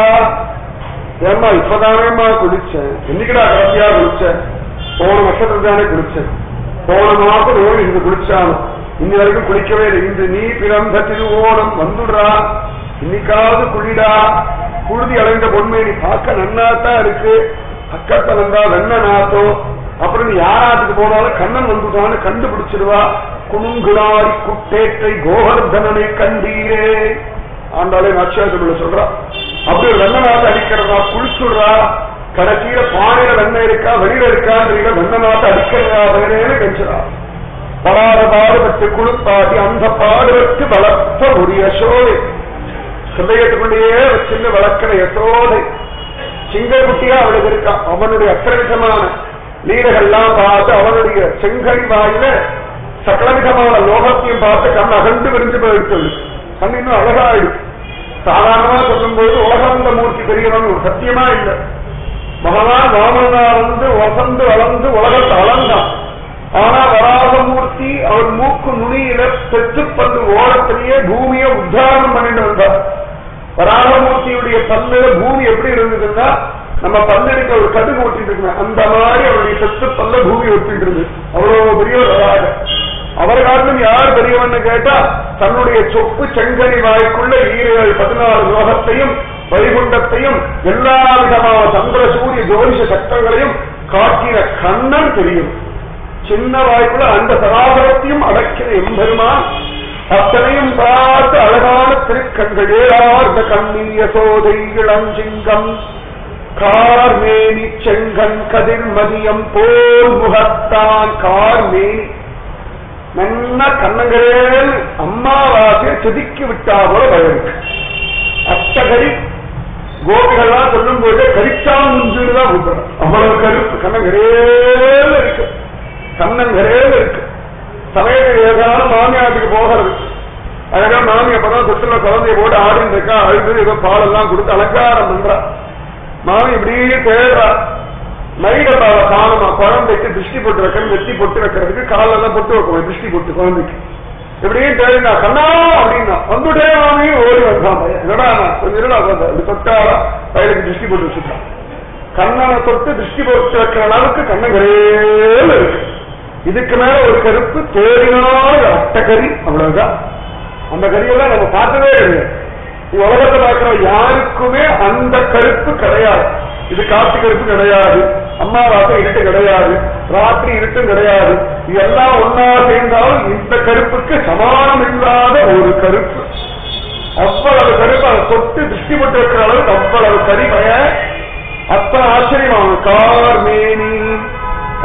ஏமா இப்பதானேமா குளிச்சேன், என்னைக்குடா கடைசியா குளிச்சேன்? போன வருஷத்துல தானே குளிச்சேன், போன மாசம் ஓடி இருந்து குளிச்சாலும் இன்னி வரைக்கும் குளிக்கவே இல்லை. இன்று நீ பிறந்த திருவோணம் வந்துடுறா, இன்னைக்காவது குளிடா. புழுதி அடைந்த பொன்மேனி பார்க்க நன்னாத்தான் இருக்கு, அக்கத்தை நன்றா வெண்ண நாத்தம். அப்புறம் நீ யாராத்துக்கு போனாலும் கண்ணன் வந்துட்டான்னு கண்டுபிடிச்சிருவா. குணுங்குளாரி குட்டேற்றை கோவர்தனனை கண்டீரே ஆண்டாலே நாச்சியாசபுள்ள சொல்றா. அப்படி ஒரு வெண்ண நாத்தை அடிக்கிறதா, குளிச்சுடுறா. கடைசியில பானையில வெண்ணெய் இருக்கா வெளியில இருக்கான்றீங்க, வெண்ண நாத்தை அடிக்கிறதா வேறேன்னு கெஞ்சுறா. படாத பாடுபட்டு குளிப்பாட்டி அந்த பாடுபட்டு வளர்த்த ஒரு யசோதை. சிந்தையத்துக்குள்ளேயே சின்ன வளர்க்கிற யசோதை சிங்கக்குட்டியா அவளுக்கு இருக்கான். அவனுடைய அக்கிரமிதமான லீலைகள்லாம் பார்த்து அவனுடைய செங்கனி வாயில சகலவிதமான லோகத்தையும் பார்த்து கண் அகண்டு விரிஞ்சு போயிடுச்சு. கண் இன்னும் அழகாயிடுச்சு. சாதாரணமா சொல்லும் போது உலகந்த மூர்த்தி பெரியவன் ஒரு சத்தியமா இல்லை. பகவான் வாமனா வந்து வசந்து வளர்ந்து உலகத்தை அளந்தான். ஆனா வராகமூர்த்தி அவர் மூக்கு நுனியில பெற்று பல்லு ஓரத்திலேயே பூமியை உத்தாரணம் பண்ணிட்டு வந்தார். வராகமூர்த்தியுடைய பல்லுல பூமி எப்படி இருந்ததுன்னா நம்ம பல்லடிக்க ஒரு கடுகு ஒட்டிட்டு இருக்கோம், அந்த மாதிரி அவருடைய பெற்று பல்ல பூமி ஒட்டிட்டு இருந்தது. அவ்வளவு பெரிய வராக. அவர் காட்டிலும் யார் பெரியவன்னு கேட்டா தன்னுடைய சொப்பு செங்கனி வாய்க்குள்ள 14 லோகத்தையும் வைகுண்டத்தையும் எல்லா விதமான சந்திர சூரிய ஜோதிஷ சட்டங்களையும் காட்டின கண்ணன் தெரியும். சின்ன வாய்ப்புல அந்த சராசரத்தையும் அடக்கிற எம்பெருமான் அத்தனையும் பார்த்து அழகான திருக்கண்கள் ஏறார்ந்த கண்ணிய சோதை இளஞ்சிங்கம் கார்மேனி செங்கன் கதிர்மதியம் போல் முகத்தான். கார்மேனி நல்ல கண்ணங்களேல் அம்மாவாசையை செதுக்கி விட்டா போல பயருக்கு. அத்தகரி கோபிகள்லாம் சொல்லும் போது கரிச்சாமுஞ்சுன்னு தான் கூப்பிடுறோம். அவ்வளவு கருப்பு கண்ணங்கரேல இருக்கு, கண்ணங்கரேல இருக்கு. சமயத்தில் ஏதாவது மாமியாட்டுக்கு போகிறது, அழகா மாமி அப்பதான் தொற்றுல குழந்தைய போட்டு ஆடின்னு இருக்கா, அழுது ஏதோ பாலெல்லாம் கொடுத்து அலங்காரம் பண்றா. மாமி இப்படியே தேடுறா, மைடப்பாவை காணுமா, குழந்தைக்கு திருஷ்டி போட்டு வைக்கணும், வெட்டி பொட்டு வைக்கிறதுக்கு காலெல்லாம் பொட்டு வைக்கணும், திருஷ்டி போட்டு குழந்தைக்கு எப்படியே தேடினா. கண்ணா அப்படின்னா வந்துட்டே மாமியும் ஓடி வந்தான். என்னடா கொஞ்சம் இருடா அது தொட்டாரா பையனுக்கு திருஷ்டி போட்டு வச்சுட்டான். கண்ணனை தொட்டு திருஷ்டி போட்டு வைக்கிற அளவுக்கு கண்ணங்கரேல இருக்கு. இதுக்கு மேல ஒரு கருப்பு தேடினால் அட்டக்கறி, அவ்வளவுதான். அந்த கரியெல்லாம் நம்ம பார்த்ததே கிடையாது. உலகத்தை பார்க்கிற யாருக்குமே அந்த கருப்பு கிடையாது. இது காத்து கருப்பு கிடையாது, அம்மாவாசை இருட்டு கிடையாது, ராத்திரி இருட்டும் கிடையாது. இதெல்லாம் ஒன்னா சேர்ந்தாலும் இந்த கருப்புக்கு சமானம் இல்லாத ஒரு கருப்பு. அவ்வளவு கருப்பு அதை தொட்டு திருஷ்டி போட்டு வைக்கிற அளவுக்கு அவ்வளவு கரிமய. அத்தனை ஆச்சரியமான கார்மேனி.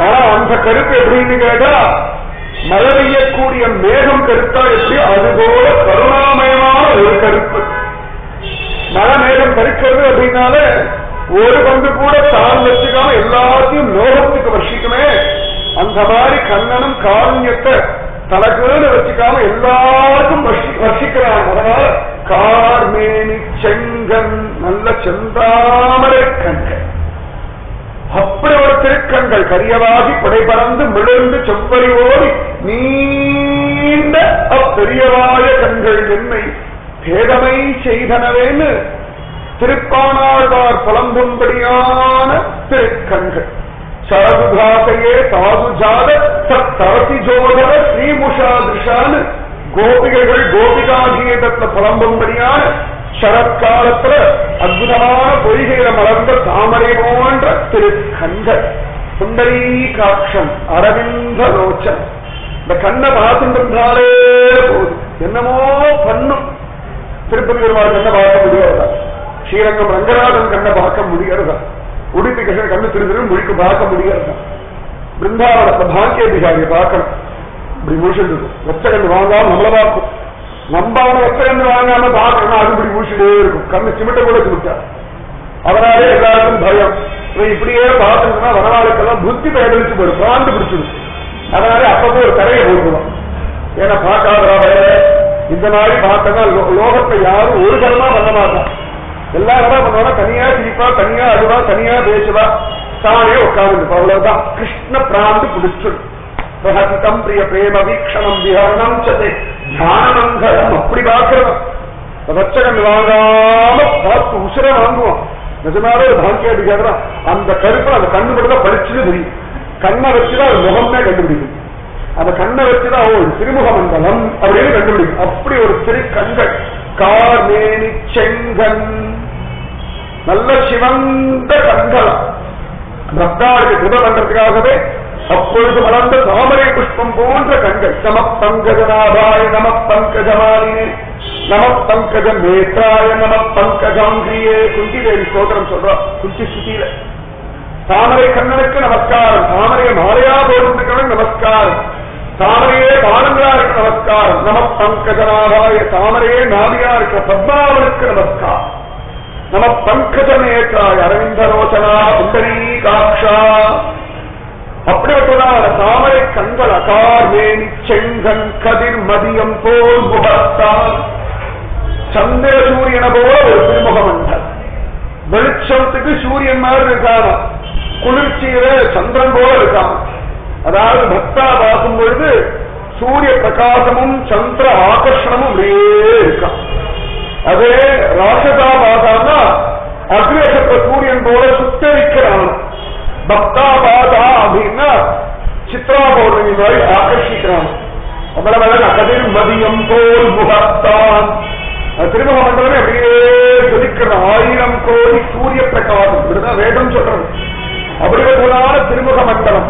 ஆனா அந்த கருப்பு எப்படின்னு கேட்டா மழை பெய்யக்கூடிய மேகம் கருத்தா எப்படி, அதுபோல கருணாமயமான ஒரு கருப்பு. மழை மேகம் கருக்கிறது அப்படின்னால ஒரு பங்கு கூட தான் வச்சுக்காம எல்லாத்தையும் லோகத்துக்கு வர்ஷிக்குமே. அந்த மாதிரி கண்ணனும் காருண்யத்தை தனக்குன்னு வச்சுக்காம எல்லாருக்கும் வர்ஷிக்கிறான். அதனால கார்மேனி செங்கன், நல்ல செந்தாமரை கண்கள். அப்படி ஒரு திருக்கண்கள் கரியவாகி படை பறந்து மிளர்ந்து செவ்வரி ஓடி நீண்ட அப்பெரியவாய கண்கள் என்னை பேதமை செய்தனவேன்னு திருப்பானாழ்வார் புலம்பும்படியான திருக்கண்கள். சரதுகாசையே சாதுஜாத சரசி ஜோதர ஸ்ரீமுஷா திருஷான்னு கோபிகைகள் கோபிகாகீதத்துல புலம்பும்படியான சரத்காலத்துல அற்புதமான பொய்கையில மலர்ந்த தாமரை போன்ற திருக்கண்கள். சுந்தரீகாட்சம் அரவிந்த லோச்சன். இந்த கண்ணை பார்த்துட்டு இருந்தாலே போது என்னமோ பண்ணும். திருப்பதி பெருமாள் கண்ணை பார்க்க முடியாதா, ஸ்ரீரங்கம் ரங்கநாதன் கண்ணை பார்க்க முடியாதா, உடுப்பி கிருஷ்ணன் கண்ணு திரு முழிக்கு பார்க்க முடியாதா, பிருந்தாவனத்தை பாக்கிய பிகாரியை பார்க்கணும். இப்படி முடிச்சுட்டு இருக்கும். வெச்ச கண்ணு வாங்காம நம்மளை பார்க்கும். நம்பாம வெச்ச கண்ணு வாங்காம பார்க்கணும், அது இப்படி முடிச்சுட்டே இருக்கும். கண்ணு சிமிட்ட கூட சிமிட்டா. அதனாலே எல்லாருக்கும் பயம். இப்படியே பார்த்துன்னா வரவாளுக்கெல்லாம் புத்தி பயன்படுத்தி போயிடும், பிராண்டு பிடிச்சிருச்சு. அதனால அப்பப்போ ஒரு கரையை போட்டுடும். ஏன்னா பார்க்காதா இந்த மாதிரி பார்த்தா லோகத்தை யாரும் ஒரு கர்மா பண்ண மாட்டான். எல்லா என்ன பண்ணுவாங்க, தனியா சிரிப்பா, தனியா அழுவா, தனியா பேசுவா, தானே உட்கார்ந்து. அவ்வளவுதான் கிருஷ்ண பிராந்து பிடிச்சிடும். பிரஹசிதம் பிரிய பிரேம வீக்ஷணம் விஹரணம் சதே தியானமந்தரம். அப்படி பார்க்கிறவன் ரச்சகன் வாங்காம பார்த்து உசுர வாங்குவான். நிஜமாவே ஒரு பாக்கியாடி கேட்கிறான். அந்த கருப்பை அந்த கண்ணு மட்டும் பறிச்சுன்னு தெரியும். கண்ணை வச்சுதான் அது முகமே கண்டுபிடிக்கும். அந்த கண்ணை வச்சுதான் ஒரு திருமுக மண்டலம் அப்படின்னு கண்டுபிடிக்கும். அப்படி ஒரு திருக்கண்கள், கார்மேனி செங்கன், நல்ல சிவந்த கண்கள். பக்தாளுக்கு கிருப பண்றதுக்காகவே அப்பொழுது வளர்ந்த தாமரை புஷ்பம் போன்ற கண்கள். நம பங்கஜநாபாய நம பங்கஜமாலினே நம பங்கஜ நேத்ராய நம பங்கஜாங்கிரியே. குந்தி தேவி ஸ்தோத்திரம் சொல்றா குந்தி சுத்தியில. தாமரை கண்ணனுக்கு நமஸ்காரம், தாமரையை மாலையா போடுறதுக்கு நமஸ்காரம், தாமரையே பாலங்களா இருக்க நமஸ்காரம். நம பங்கஜநாபாய, தாமரையே நாவியா இருக்க பத்மாவனுக்கு நமஸ்காரம். நம பங்கஜ நேத்ராய அரவிந்தரோச்சனா புண்டரீகாட்சா. அப்படிப்பட்டதான தாமரை கண்கள், அகார்மேனி செங்கன் கதிர் மதியம் போல் முகத்தான், சந்திர சூரியன போல ஒரு திருமுகமண்டல். வெளிச்சத்துக்கு சூரியன் மாதிரி இருக்காம, குளிர்ச்சியில சந்திரன் போல இருக்காம. அதாவது பக்தா பார்க்கும் பொழுது சூரிய பிரகாசமும் சந்திர ஆகர்ஷணமும் அப்படியே இருக்கான். அதே ராசதா பாதான்னா அக்ரேசத்த சூரியன் போல சுத்தரிக்கிறான். பக்தா பாதா அப்படின்னா சித்ரா பௌர்ணமி மாதிரி ஆகர்ஷிக்கிறான். அவ்வளவு கதிர் மதியம் போல் முகத்தான். திருமுக மண்டலமே அப்படியே ஜொலிக்கிற 1000 கோடி சூரிய பிரகாசம். இப்படிதான் வேதம் சொல்றது. அப்படிப்பட்டதான திருமுக மண்டலம்.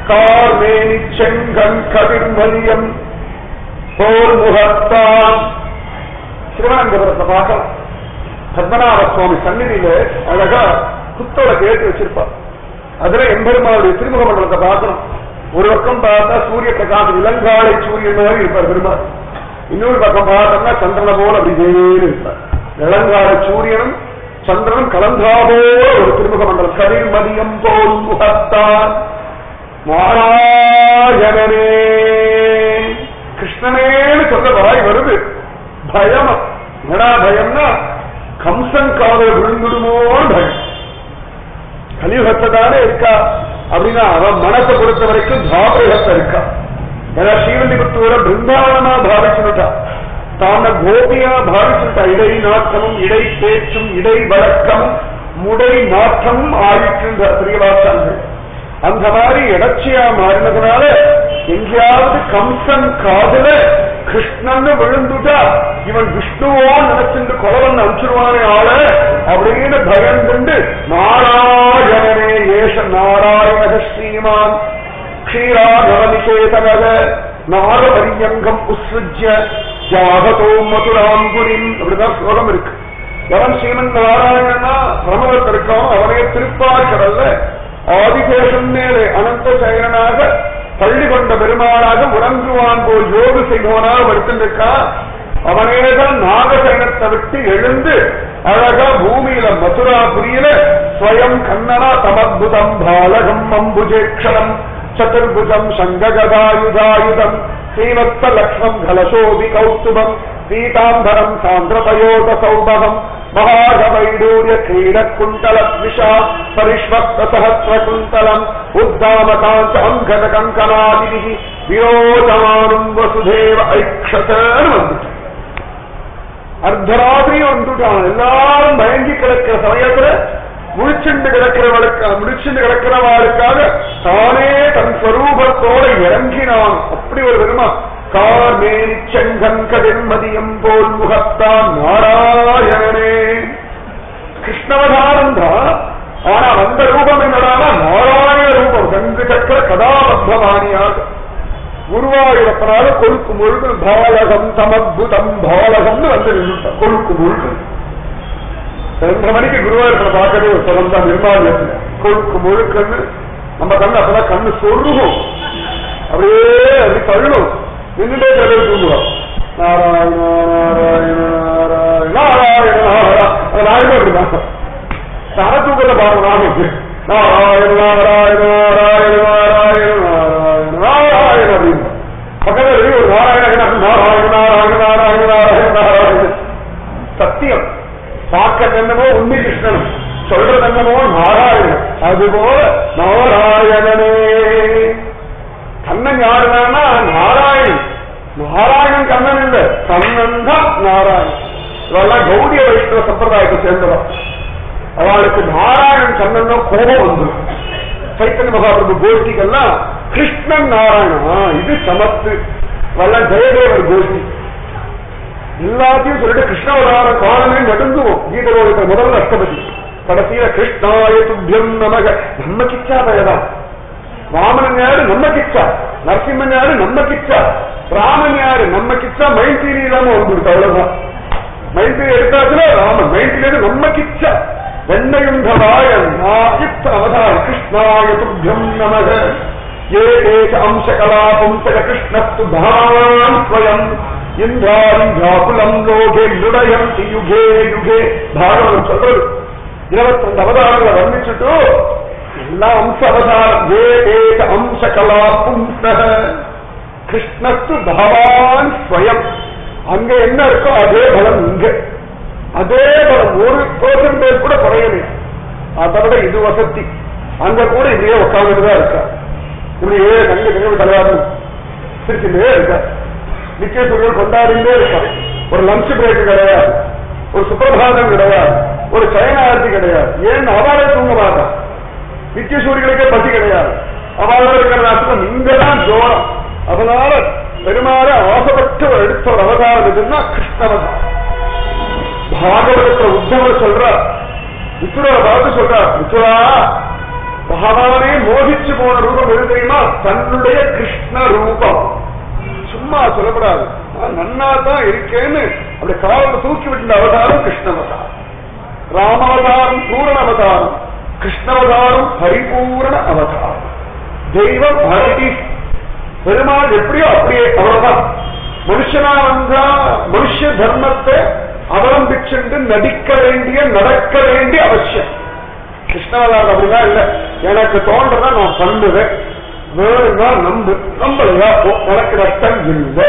கார்மேனி செங்கன் கதிர் மதியம் போல் முகத்தான். திருவனந்தபுரத்தை பார்க்கலாம். பத்மநாப சுவாமி சந்நிதியில அழகா குத்தோட கேட்டு வச்சிருப்பார். அதுல எம்பெருமாவுடைய திருமுக மண்டலத்தை பார்க்கணும். ஒரு பக்கம் பார்த்தா சூரிய பிரகாசம், இளங்காலை சூரியன் மாதிரி இருப்பார் பெருமாள். இன்னொரு பக்கம் பார்த்தோம்னா சந்திரனை போல அப்படி இருப்பார். இளங்கால சூரியனும் சந்திரனும் கலந்தாவோ ஒரு திருமுக மண்டலம். கதிர் மதியம் போல் முகத்தான். நாராயணனே கிருஷ்ணனேன்னு சொல்ல வாய் வருது. பயம் என்னடா பயம்னா கம்சன் காதல் விழுந்துடுமோன்னு பயம். கலியுகத்தானே இருக்கா அப்படின்னா அவன் மனத்தை பொறுத்த வரைக்கும் தாபரகத்தை இருக்கா. ஏன்னா ஸ்ரீவல்லிபுத்தூர பிருந்தாவனமா பாவிச்சுட்டா, தான கோபியா பாவிச்சுட்டா. இடை நாட்டமும் இடை பேச்சும் இடை வழக்கமும் முடை நாட்டமும் ஆயிற்று பிரியவாசாங்கள். அந்த மாதிரி இடச்சியா மாறினதுனால எங்கேயாவது கம்சன் காதல கிருஷ்ணன் விழுந்துட்டா இவன் விஷ்ணுவோ நினைச்சுட்டு கொலவன் அனுப்பிச்சிருவானே ஆள அப்படின்னு பயந்துண்டு நாராயணனே ஏஷ நாராயண ஸ்ரீமான் க்ஷீராநிகேதக நாகபரியங்கம் உத்ஸ்ருஜ்ய ஜாகதோ மதுராங்குரின். அப்படிதான் ஸ்லோகம் இருக்கு. எவன் ஸ்ரீமன் நாராயணனா பிரமவத் இருக்கான் அவனே திருப்பாக்கடல்ல ஆதிசேஷன் மேலே அனந்த சயனாக பள்ளி கொண்ட பெருமாளாக உறங்குவான் போல் யோகு செய்வோனாக எடுத்துருக்கான். அவனேதான் நாகசயனத்தை விட்டு எழுந்து அழகா பூமியில மதுராபுரியில ஸ்வயம் கண்ணனா தமத்புதம் பாலகம் அம்புஜேக்ஷணம் சதுர்புஜம் சங்ககதாயுதாயுதம் ஸ்ரீவத்ஸ லக்ஷ்மம் கலசோபி கௌஸ்துபம் பீதாம்பரம் சாந்திரபயோத சௌபகம் மகாகவைடூரிய கிரீடக்குண்டல விஷா பரிஷ்வக்த சஹஸ்ர குந்தலம் உத்தாமகாந்த அங்கத கங்கனாதி விரோதமானும் வசுதேவ ஐக்ஷதன்னு வந்துட்டு அர்த்தராத்திரியும் வந்துட்டான். எல்லாரும் பயங்கி கிடக்கிற சமயத்துல முடிச்சுண்டு கிடக்கிறவாளுக்காக தானே தன் ஸ்வரூபத்தோட இறங்கினான். அப்படி ஒரு பெருமா. கார்மேனி செங்கன் கதிர் மதியம் போல் முகத்தான் நாராயணனே. கிருஷ்ணவதாரம் தான். ஆனா அந்த ரூபம் என்னடானா நாராயண ரூபம். கங்கு சக்கர கதாபத்மவாணியாக குருவாயூரப்பனால கொழுக்கு முழுக்கு பாலகம் தமத்புதம் பாலகம்னு வந்து நின்றுட்டான். கொழுக்கு முழுக்கு 2:30 மணிக்கு குருவாயூரப்பனை பார்க்கவே ஒரு சுகம் தான். நிர்மாலயத்துல கொழுக்கு முழுக்கன்னு நம்ம கண்ணு அப்பதான் கண்ணு சொருகும். அப்படியே அப்படி தள்ளும். நின்றுட்டே கதை தூங்குவோம். நாராயண நாராயண நாராயண நாராயண நாராயண நாயுமே அப்படிதான் தர தூக்கத்தை பாருங்க. நாராயண நாராயண நாராயண நாராயண நாராயண நாராயண அப்படின்னு பக்கத்துல சத்தியம். பார்க்க என்னமோ உண்மை கிருஷ்ணனும், சொல்றது என்னமோ நாராயணன். அதுபோல நாராயணனே கண்ணன் யாருன்னா நாராயணன். நாராயணன் கண்ணன் இல்ல, கண்ணன் தான் நாராயணன். இவெல்லாம் கௌடிய வைஷ்ணவ சம்பிரதாயத்தை சேர்ந்தவன். அவளுக்கு நாராயணன் கண்ணன் கோபம் வந்துடும். சைத்தன்ய மகாபிரபு கோஷ்டிகள்லாம் கிருஷ்ணன் நாராயணா இது சமத்து. அவெல்லாம் ஜெயதேவர் கோஷ்டி. எல்லாத்தையும் சொல்லிட்டு கிருஷ்ணவதார காலமே நடுங்குவோம். கீதரோட முதல் அஷ்டபதி கடைசியில கிருஷ்ணாய துப்யம் நமக. நம்ம கிச்சா பயதான். ராமன் யாரு நம்ம கிச்சா, நரசிம்மன் யாரு நம்ம கிச்சா, ராமன் யாரு நம்ம கிச்சா. மைத்திரி இல்லாம வந்துருக்கு, அவ்வளவுதான். மைத்திரி எடுத்தாச்சுல ராமன், மைத்திரி நம்ம கிச்சா. வெண்ணையுண்டவாயன் அவதார கிருஷ்ணாய துப்யம் நமக. ஏ தேச அம்ச கலாபம் சக கிருஷ்ணஸ்து பகவான் ஸ்வயம். இந்திராபுலம் லோகே லுடயம் யுகே யுகே. பாகவதம் சொல்றது 22 அவதாரங்களை வர்ணிச்சுட்டு எல்லா அம்ச அவதாரம். ஏ தேச அம்ச கலாபம் சக கிருஷ்ணஸ்து பகவான் ஸ்வயம். அங்க என்ன இருக்கோ அதே பலம் இங்க, அதே பலம். 1% கூட குறையவே. அதை விட இது வசதி. அங்க கூட இதையே உட்கார்ந்துதான் இருக்கா. இப்படியே கண்டு நினைவு தலைவாரு சிரிச்சுட்டே இருக்கா. நிச்சயசூரியன் கொண்டாடிட்டே இருக்கா. ஒரு லஞ்ச் பிரேக் கிடையாது, ஒரு சுப்பிரபாதம் கிடையாது, ஒரு சயனார்த்தி கிடையாது. ஏன் அவளே தூங்க மாட்டான். நிச்சயசூரியனுக்கே பசி கிடையாது. அவள இருக்கிற ராஷ்டிரம் இங்கதான் ஜோரம். அதனால பெருமாற ஆசைப்பட்டு எடுத்த ஒரு அவதாரம் எதுன்னா கிருஷ்ணவதாரம். பாகவதத்துல உத்தவர் சொல்றார், விசுரரை பார்த்து சொல்றார், விசுரா பகவானே மோகிச்சு போன ரூபம் எது தெரியுமா? தன்னுடைய கிருஷ்ண ரூபம். சும்மா சொல்லப்படாது, நன்னா தான் இருக்கேன்னு அப்படி காவல தூக்கி விட்ட அவதாரம் கிருஷ்ணவதாரம். ராமாவதாரம் பூரண அவதாரம், கிருஷ்ணவதாரம் பரிபூரண அவதாரம். தெய்வம் பக்தி. பெருமாள் எப்படியோ அப்படியே அவ்வளவுதான். மனுஷனா வந்தா மனுஷ தர்மத்தை அவலம்பிச்சு நடிக்க வேண்டிய நடக்க வேண்டிய அவசியம். கிருஷ்ணவதாரம் அப்படிதான் இல்ல. எனக்கு தோன்றதா நான் பண்ணுவேன், வேணும்னா நம்பு, நம்பலையா எனக்கு நஷ்டம் இல்லை,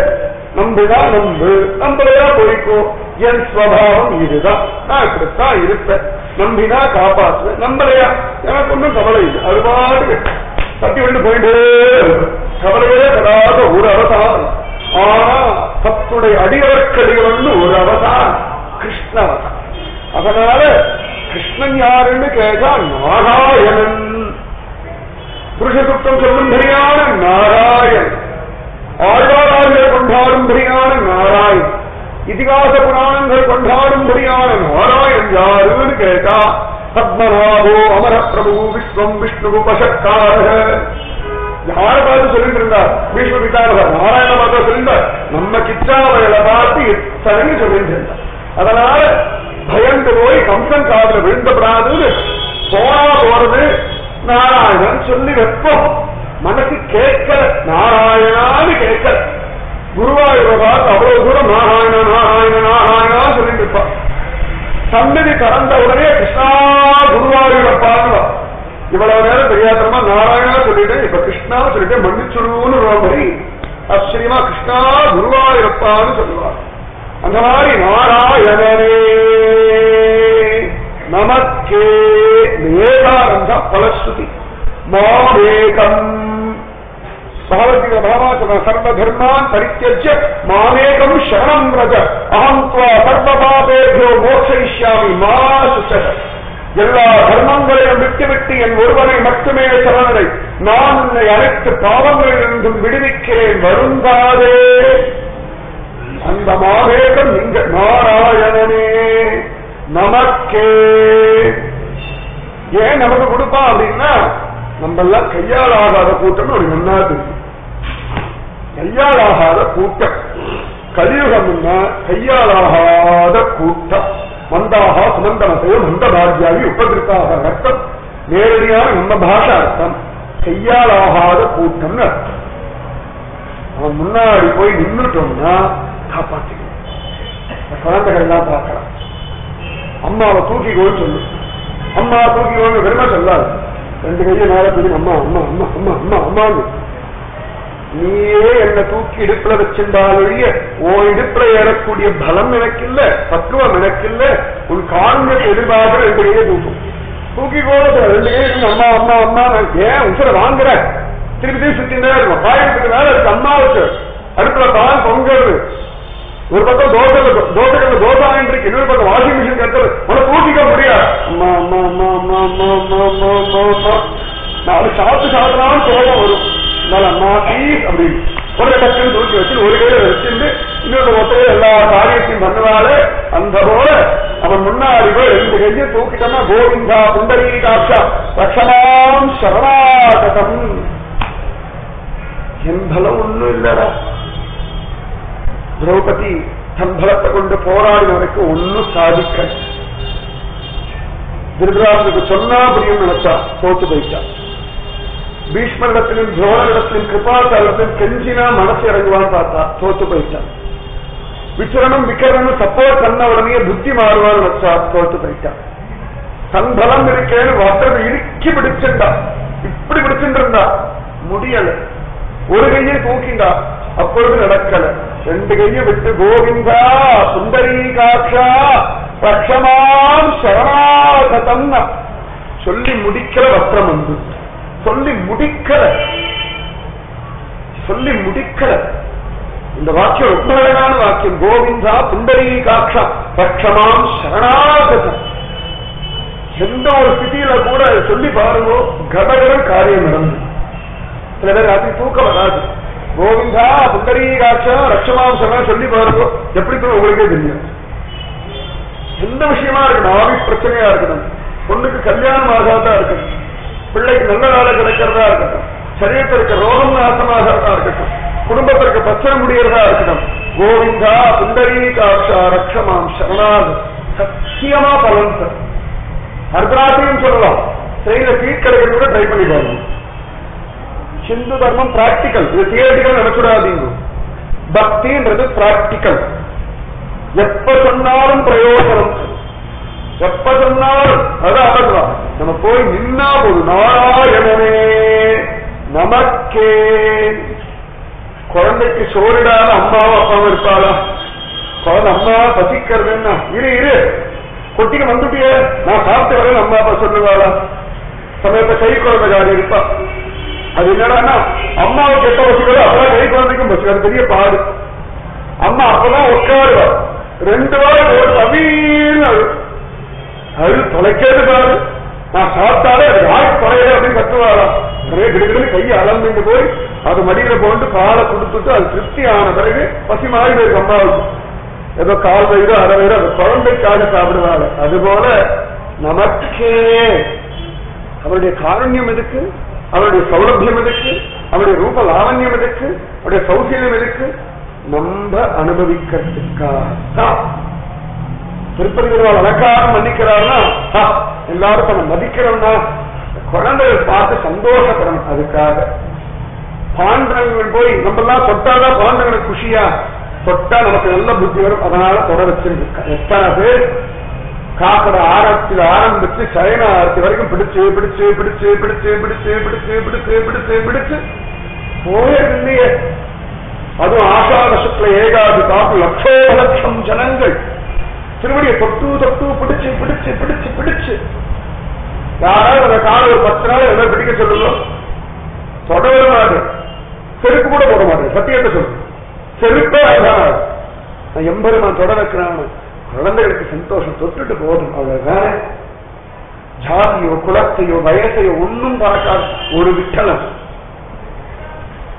நம்புதான் நம்பு, நம்பலையா போய்க்கும். என் ஸ்வபாவம் இதுதான், நான் இப்படித்தான் இருப்பேன். நம்பினா காப்பாற்றுவேன், நம்பலையா எனக்கு ஒன்றும் கவலை இல்லை. அது பாட்டு தட்டி விட்டு போயிட்டே கவலையே படாத ஒரு அவதாரம். ஆனா தத்துடைய அடியவர்க்கடிகள் ஒரு அவதாரம் கிருஷ்ணவதாரம். அதனால கிருஷ்ணன் யாருன்னு கேட்டா நாராயணன். புருஷ சுத்தம் சொல்லும்படியான நாராயண், ஆழ்வாரார்கள் கொண்டாடும்படியான நாராயண், இதிகாச புராணங்கள் கொண்டாடும்படியான நாராயண் யாருன்னு கேட்டா பத்மநாபோ அமர பிரபு விஸ்வம் விஷ்ணு பசக்கார. யாரை பார்த்து சொல்லிட்டு இருந்தார்? விஷ்ணு பிதாரர் நாராயண பார்த்து சொல்லியிருந்தார். நம்ம கிச்சாவையில பார்த்து இத்தனை சொல்லிட்டு இருந்தார். அதனால பயந்து போய் கம்சன் காதுல விழுந்தப்படாதுன்னு போனா போறது நாராயணன் சொல்லி வைப்போம். மனசு கேட்கல, நாராயணான்னு கேட்கல. குருவாயூரை பார்த்து அவ்வளவு தூரம் நாராயண நாராயண நாராயணா சொல்லிட்டு இருப்பான். சன்னதி திறந்த உடனே கிருஷ்ணா குருவாயூரை பார்க்கலாம். இவ்வளவு நேரம் தெரியாதமா நாராயணா சொல்லிட்டேன், இப்ப கிருஷ்ணா சொல்லிட்டு மன்னிச்சுடுன்னு மாதிரி ஆச்சரியமா கிருஷ்ணா குருவாயூரப்பான்னு சொல்லுவார். அந்த மாதிரி நாராயணனே நமக்கே ஏகானந்த பலஸ்ருதி மாமேகம். பகவத்கீதை பகவான் சர்வ தர்மான் பரித்யஜ்ய மாமேகம் சரணம் ரஜ அஹம் த்வா சர்வ பாபேभ्यो மோக்ஷயிஷ்யாமி மா சுச்சக. எல்லா தர்மங்களையும் விட்டுவிட்டு என் ஒருவனை மட்டுமே சரணடை, நான் உன்னை அனைத்து பாவங்களிலிருந்தும் விடுவிக்கிறேன், வருந்தாதே. அந்த மாமேகம் இங்க நாராயணனே நமக்கே. ஏன் நமக்கு கொடுப்பா அப்படின்னா நம்ம எல்லாம் கையாளாகாத கூட்டம் ஒரு நன்னா தெரியும். கையாளாகாத கூட்டம் கலியுகம்னா கையாளாகாத கூட்டம். மந்தாக சுமந்தமசையோ மந்த பாரதியாகி உபகிருத்தாக அர்த்தம். நேரடியான நம்ம பாஷை அர்த்தம் கையாளாகாத கூட்டம்னு அர்த்தம். அவன் முன்னாடி போய் நின்றுட்டோம்னா காப்பாற்றிக்கணும். குழந்தைகள் எல்லாம் பார்க்கலாம். அம்மாவை தூக்கிக்கோன்னு சொல்லு, அம்மா தூக்கிக்கோன்னு வெறுமை சொல்லாது. 2 கையை மேல போய் அம்மா அம்மா அம்மா அம்மா அம்மா அம்மான்னு நீயே என்னை தூக்கி இடுப்புல வச்சிருந்தாலொழிய ஓ இடுப்புல ஏறக்கூடிய பலம் எனக்கு இல்ல, பக்குவம் எனக்கு இல்ல. உன் காரணத்தை எதிர்பார்க்கிற 2 கையை தூக்கும். தூக்கி போறது 2 கையை அம்மா அம்மா அம்மா ஏன் உசுர வாங்குற, திருப்பி சுத்தினே இருக்கும். பாயத்துக்கு மேல இருக்கு அம்மாவுக்கு அடுப்புல பால் பொங்கல். ஒரு பக்கம் தோசைகள் தோசாயின்னு இருக்கு, இன்னொரு பக்கம் வாஷிங் மிஷின் கட்டுறது. உனக்கு தூக்கிக்க முடியாது. அம்மா அம்மா அம்மா அம்மா அம்மா அம்மா அம்மா அம்மா அம்மா நாலு சாப்பிட்டாலும் கோபம் வரும். அம்மா ப்ளீஸ் அப்படின்னு ஒரு டக்குன்னு தூக்கி வச்சு ஒரு கையில வச்சுட்டு இன்னொரு ஒத்தையில எல்லா காரியத்தையும் பண்ணுவாள். அந்த போல அவன் முன்னாடி போய் 2 கையை தூக்கிட்டோம்னா கோவிந்தா புண்டரீகாட்சா ரக்ஷமாம் சரணாகதம். என் பலம் ஒண்ணும் இல்லடா. திரௌபதி தன் பலத்தை கொண்டு போராடினவருக்கு ஒன்னும் சாதிக்க. திருதராஷ்டிரனுக்கு சொன்னா புரியும் நினைச்சா தோத்து போயிட்டா. பீஷ்மரிடத்திலும் துரோணரிடத்திலும் கிருபாச்சாரத்திலும் கெஞ்சினா மனசு இறங்குவான்னு பார்த்தா தோத்து போயிட்டான். விச்சரணம் விக்கரனும் சப்போர்ட் பண்ண உடனே புத்தி மாறுவான்னு வச்சா தோத்து போயிட்டான். தன் பலம் இருக்கேன்னு வசதி இறுக்கி பிடிச்சிருந்தா, இப்படி பிடிச்சிட்டு இருந்தா முடியல. ஒரு கையை தூக்கிண்டா, அப்பொழுது நடக்கல. 2 கையை விட்டு கோவிந்தா சுந்தரீகாட்சா ரக்ஷமாம் சரணாகதம் சொல்லி முடிக்கல. வஸ்திரம் வந்து சொல்லி முடிக்கல. இந்த வாக்கியம் ரொம்ப அழகான வாக்கியம். கோவிந்தா புண்டரீகாட்சா ரக்ஷமாம் சரணாகதம். எந்த ஒரு ஸ்திதியில கூட சொல்லி பாருங்க, கடகரம் காரியம் நடந்து. சில பேர் ராத்திரி தூக்கம் வராது. கோவிந்தா புண்டரீகாட்சா ரக்ஷமாம் சரணா சொல்லி பாருங்க, எப்படி உங்களுக்கே தெரியும். எந்த விஷயமா இருக்கணும், ஆபீஸ் பிரச்சனையா இருக்கணும், பொண்ணுக்கு கல்யாணம் ஆகாதா இருக்கட்டும், பிள்ளைக்கு நல்ல வேலை கிடைக்கிறதா இருக்கட்டும், சரீரத்திற்கு ரோகம் நாசமாகிறதா இருக்கட்டும், குடும்பத்திற்கு பிரச்சனை முடியறதா இருக்கட்டும், கோவிந்தா புண்டரீகாட்சா ரக்ஷமாம் சரணாக சத்தியமா பலன் சார். அர்த்தராத்திரியும் சொல்லலாம், ட்ரெயின்ல சீட் கிடைக்கிறது கூட ட்ரை பண்ணி பாருங்க. ஹிந்து தர்மம் பிராக்டிக்கல், இது தியரிட்டிக்கல் நடக்கூடாதீங்க. பக்தின்றது பிராக்டிக்கல். எப்ப சொன்னாலும் பிரயோஜனம், எப்ப சொன்னாலும் அதான் நம்ம போய் நின்னா போது நாராயணனே நமக்கே. குழந்தைக்கு சோறிடாத அம்மாவும் அப்பாவும் இருப்பாளா? குழந்தை அம்மா பசிக்கிறதுன்னா இரு கொட்டிக்கு வந்துட்டிய நான் சாப்பிட்டு வரேன் அம்மா அப்பா சொல்லுவாளா? சமயத்தை கை குழந்தைக்காக இருப்பா. அது என்னடான்னா அம்மாவுக்கு எப்ப பசிக்கிறதோ அப்பதான் கை குழந்தைக்கும் பசி. அது பெரிய பாடு. அம்மா அப்பதான் உட்காருவா, 2 வாரம் அமீன் அது தொலைக்கிறது பாரு. நான் சாப்பிட்டாலே அது யாருக்கு தொலைல அப்படின்னு கத்துவாரா? நிறைய கிடுகிடு கையை அலம்பிட்டு போய் அது மடியில போட்டு பாலை கொடுத்துட்டு அது திருப்தி ஆன பிறகு பசி மாறி போயிருக்கு அம்மாவுக்கு. ஏதோ 1/4 வயதோ 1/2 வயதோ அது குழந்தைக்காக சாப்பிடுவாரு. அதுபோல நமக்கே அவருடைய காரண்யம் எதுக்கு, அவருடைய சௌலபியம் எதுக்கு, அவருடைய ரூப லாவண்யம் எதுக்கு, அவருடைய சௌசல்யம் எதுக்கு? நம்ம அனுபவிக்கிறதுக்காக. திருப்பதிகள் அலங்காரம் மன்னிக்கிறார்னா எல்லாரும் தன்னை மதிக்கிறோம்னா குழந்தைகள் பார்த்து சந்தோஷப்படணும். அதுக்காக பாண்டவர்கள் போய் நம்ம எல்லாம் தொட்டாதான் பாண்டவர்களுக்கு குஷியா, தொட்டா நமக்கு நல்ல புத்தி வரும். அதனால தொட வச்சிருக்கா. எத்தனை பேர் காக்கட ஆரத்தில் ஆரம்பிச்சு சைனா ஆரத்தி வரைக்கும் பிடிச்சு பிடிச்சு பிடிச்சு பிடிச்சு பிடிச்சு பிடிச்சு பிடிச்சு பிடிச்சு பிடிச்சு போயிருந்தே. அதுவும் ஆஷாட சுக்ல ஏகாதி காப்பு லட்சோபலட்சம் ஜனங்கள் திருவடியை தொட்டு தொட்டு பிடிச்சு பிடிச்சு பிடிச்சு பிடிச்சு. யாராவது அந்த காலம் ஒரு 10 நாள் எதாவது பிடிக்க சொல்லுங்க, தொடவே மாட்டேன், செருப்பு கூட போட மாட்டேன். சத்தியத்தை சொல்லு, செருப்பே அதான் நான் எம்பெருமான் தொட வைக்கிறான். குழந்தைகளுக்கு சந்தோஷம், தொட்டுட்டு போதும். அவ்வளவுதான். ஜாதியோ குலத்தையோ வயசையோ ஒன்னும் பார்க்காது. ஒரு விட்டலம்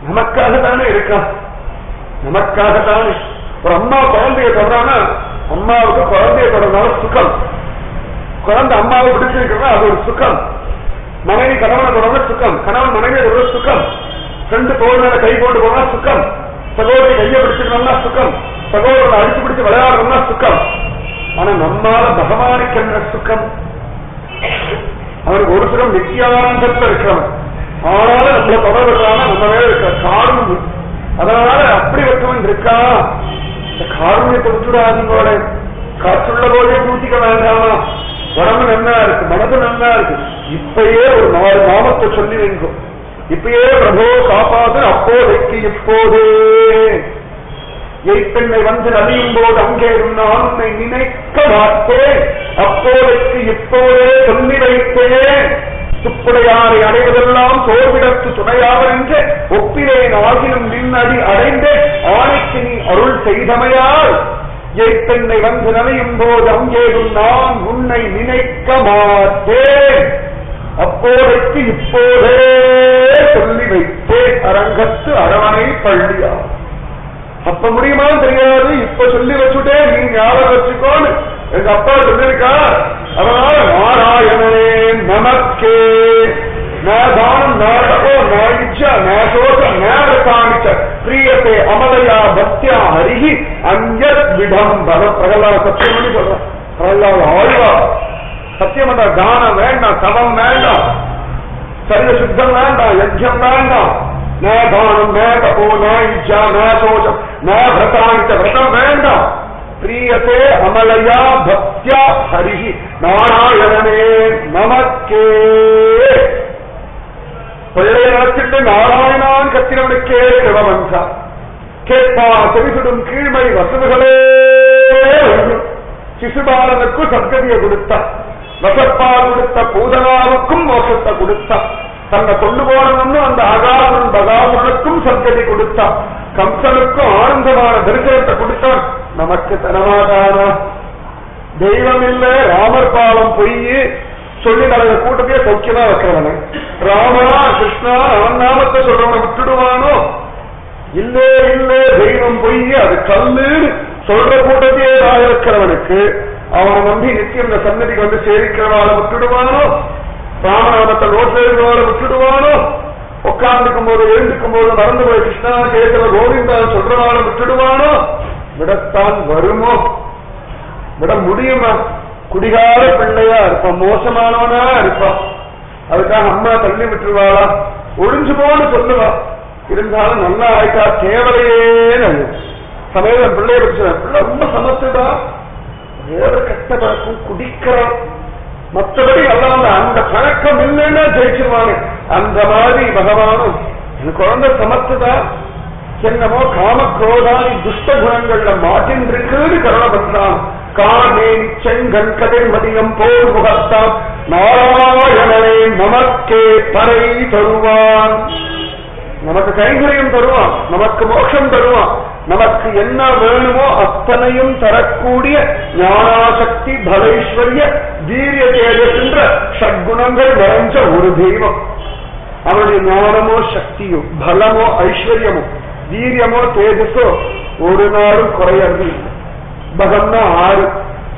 நமக்காகத்தானே இருக்கான், நமக்காகத்தானே. ஒரு அம்மா குழந்தைய தொடரானா அம்மாவுக்கு குழந்தைய தொடர்னால சுகம். குழந்தை அம்மாவை பிடிச்சிருக்கிறதா அது ஒரு சுகம். மனைவி கணவனை தொடர்ந்த சுகம், கணவன் மனைவி ஒரு சுகம். 2 தோல் மேல கை போட்டு போனா சுகம். சகோதரி கையை பிடிச்சிருந்தோம்னா சுகம். சகோதரனை அடிச்சு பிடிச்சு விளையாடுறோம்னா சுகம். ஆனா நம்மால பகவானுக்கு சுகம். அவருக்கு ஒரு சுகம் நித்தியானந்தத்துல இருக்கிறவன். ஆனாலும் நம்மளை தொடர்றான நம்ம மேல இருக்க காரணம். அதனால அப்படி வைக்கவன் இருக்கா. இந்த காரணியத்தை விட்டுடாதீங்களோட. காற்றுள்ள போதே தூத்திக்க வேண்டாமா? உடம்பு நல்லா இருக்கு, மனது நல்லா இருக்கு. இப்பயே ஒரு 4 நாமத்தை சொல்லி வைக்கும். இப்பயே பிரபோ காப்பாது அப்போதைக்கு இப்போதே எய்ப்பெண்ணை வந்து நலியும் போது அங்கே நான் உன்னை நினைக்க மாட்டேன், அப்போதைக்கு இப்போதே சொல்லி வைத்தேன். துப்புடையாரை அடைவதெல்லாம் தோல்விடத்து துணையாவர் என்று ஒப்பிலேன் ஆகினும் நின்னடி அடைந்தேன் ஆணைக்கு நீ அருள் செய்தமையால் எய்ப்பெண்ணை வந்து நலியும் போது அங்கேயும் நான் உன்னை நினைக்க மாட்டேன், அப்போதைக்கு இப்போதே சொல்லி வைத்தேன் அரங்கத்து அரவணை பள்ளியா. அப்ப முடியுமா தெரியாது, இப்ப சொல்லி வச்சுட்டே நீ ஞாபகம் வச்சுக்கோன்னு எங்க அப்பா சொல்லிருக்கா. அதனால நாராயணனே நமக்கே நாதானம் நாடகோ நாயிச்ச நாசோச நாரகாணிச்ச பிரியத்தை அமலையா பக்தியா ஹரிஹி அந்யத் விடம்பரம். பிரகலாத சத்தியம் பண்ணி சொல்ற, பிரகலாத ஆழ்வா சத்தியம் பண்ற. தானம் வேண்டாம், தவம் வேண்டாம், சரிய சுத்தம் வேண்டாம், யஜ்யம் வேண்டாம், நாதானம் நேதபோ நாயிச்சா நாசோசம் நாவிரதாணிச்ச விரதம் வேண்டாம். பிரியத்தே அமலையா பக்தியா ஹரிஹி நாராயணனே நமக்கே. பிள்ளையை நடத்திட்டு நாராயணான் கத்திரவனுக்கே கிழவன்சா கேட்பா செவிசுடும் கீழ்மை வசதிகளே. சிசுபாலனுக்கு சத்கதியை கொடுத்தா, வசப்பா கொடுத்த பூதனாவுக்கும் மோசத்தை கொடுத்தா, தன்னை கொண்டு போனவன்னு அந்த அகாசுரன் பகாசுரனுக்கும் சத்கதி கொடுத்தா, கம்சனுக்கும் ஆனந்தமான தரிசனத்தை கொடுத்தான். நமக்கு தரமாதானா? தெய்வம் இல்லை, ராமர் பாவம் பொய் சொல்லி நடந்த கூட்டத்தையே சௌக்கியமா வைக்கிறவன ராமா கிருஷ்ணா அவன் நாமத்தை சொல்றவனை விட்டுடுவானோ? இல்லே இல்லே, தெய்வம் பொய் அது கல்லு சொல்ற கூட்டத்தையே வாழ வைக்கிறவனுக்கு அவனை நம்பி நித்தியம் இந்த சன்னதிக்கு வந்து சேரிக்கிறவாளை விட்டுடுவானோ? ராமநாமத்தை ரோட்ல விட்டுடுவானோ? உட்கார்ந்துக்கும் போது எழுந்துக்கும் போது மறந்து போய் கிருஷ்ணா கேசவ கோவிந்தா சொல்றவாளை விட்டுடுவானோ? விடத்தான் வருமோ? விட முடியுமா? குடிகார பிள்ளையா இருப்பான், மோசமானவனா இருப்பான். அதுக்காக அம்மா தள்ளி விட்டுருவாளா? ஒழிஞ்சு போன்னு சொல்லுவா. இருந்தாலும் நல்லா ஆயிட்டா கேவலையே நல்ல சமயம் பிள்ளைய பிடிச்ச பிள்ளை ரொம்ப சமத்துதா, வேற கெட்ட பழக்கம் குடிக்கிறான், மற்றபடி எல்லாம் அந்த பழக்கம் இல்லைன்னா ஜெயிச்சிருவாங்க. அந்த மாதிரி பகவானும் என் குழந்தை சமத்துதா, என்னமோ காமக்ரோதானி துஷ்ட குணங்கள்ல மாட்டின்றிருக்குன்னு கருணை பண்றான். காணேன் செங்கண் கதிர் மதியம் போல் முகத்தான் நாராயணனே நமக்கே பறை தருவான். நமக்கு கைகளையும் தருவான், நமக்கு மோட்சம் தருவான், நமக்கு என்ன வேணுமோ அத்தனையும் தரக்கூடிய ஞானாசக்தி பலைஸ்வரிய வீரிய தேஜஸ் என்ற ஷட்குணங்கள் நிறைஞ்ச ஒரு தெய்வம். அவனுடைய ஞானமோ சக்தியோ பலமோ ஐஸ்வர்யமோ வீரியமோ தேஜஸோ ஒரு நாளும் குறையறது. பகம்னா 6,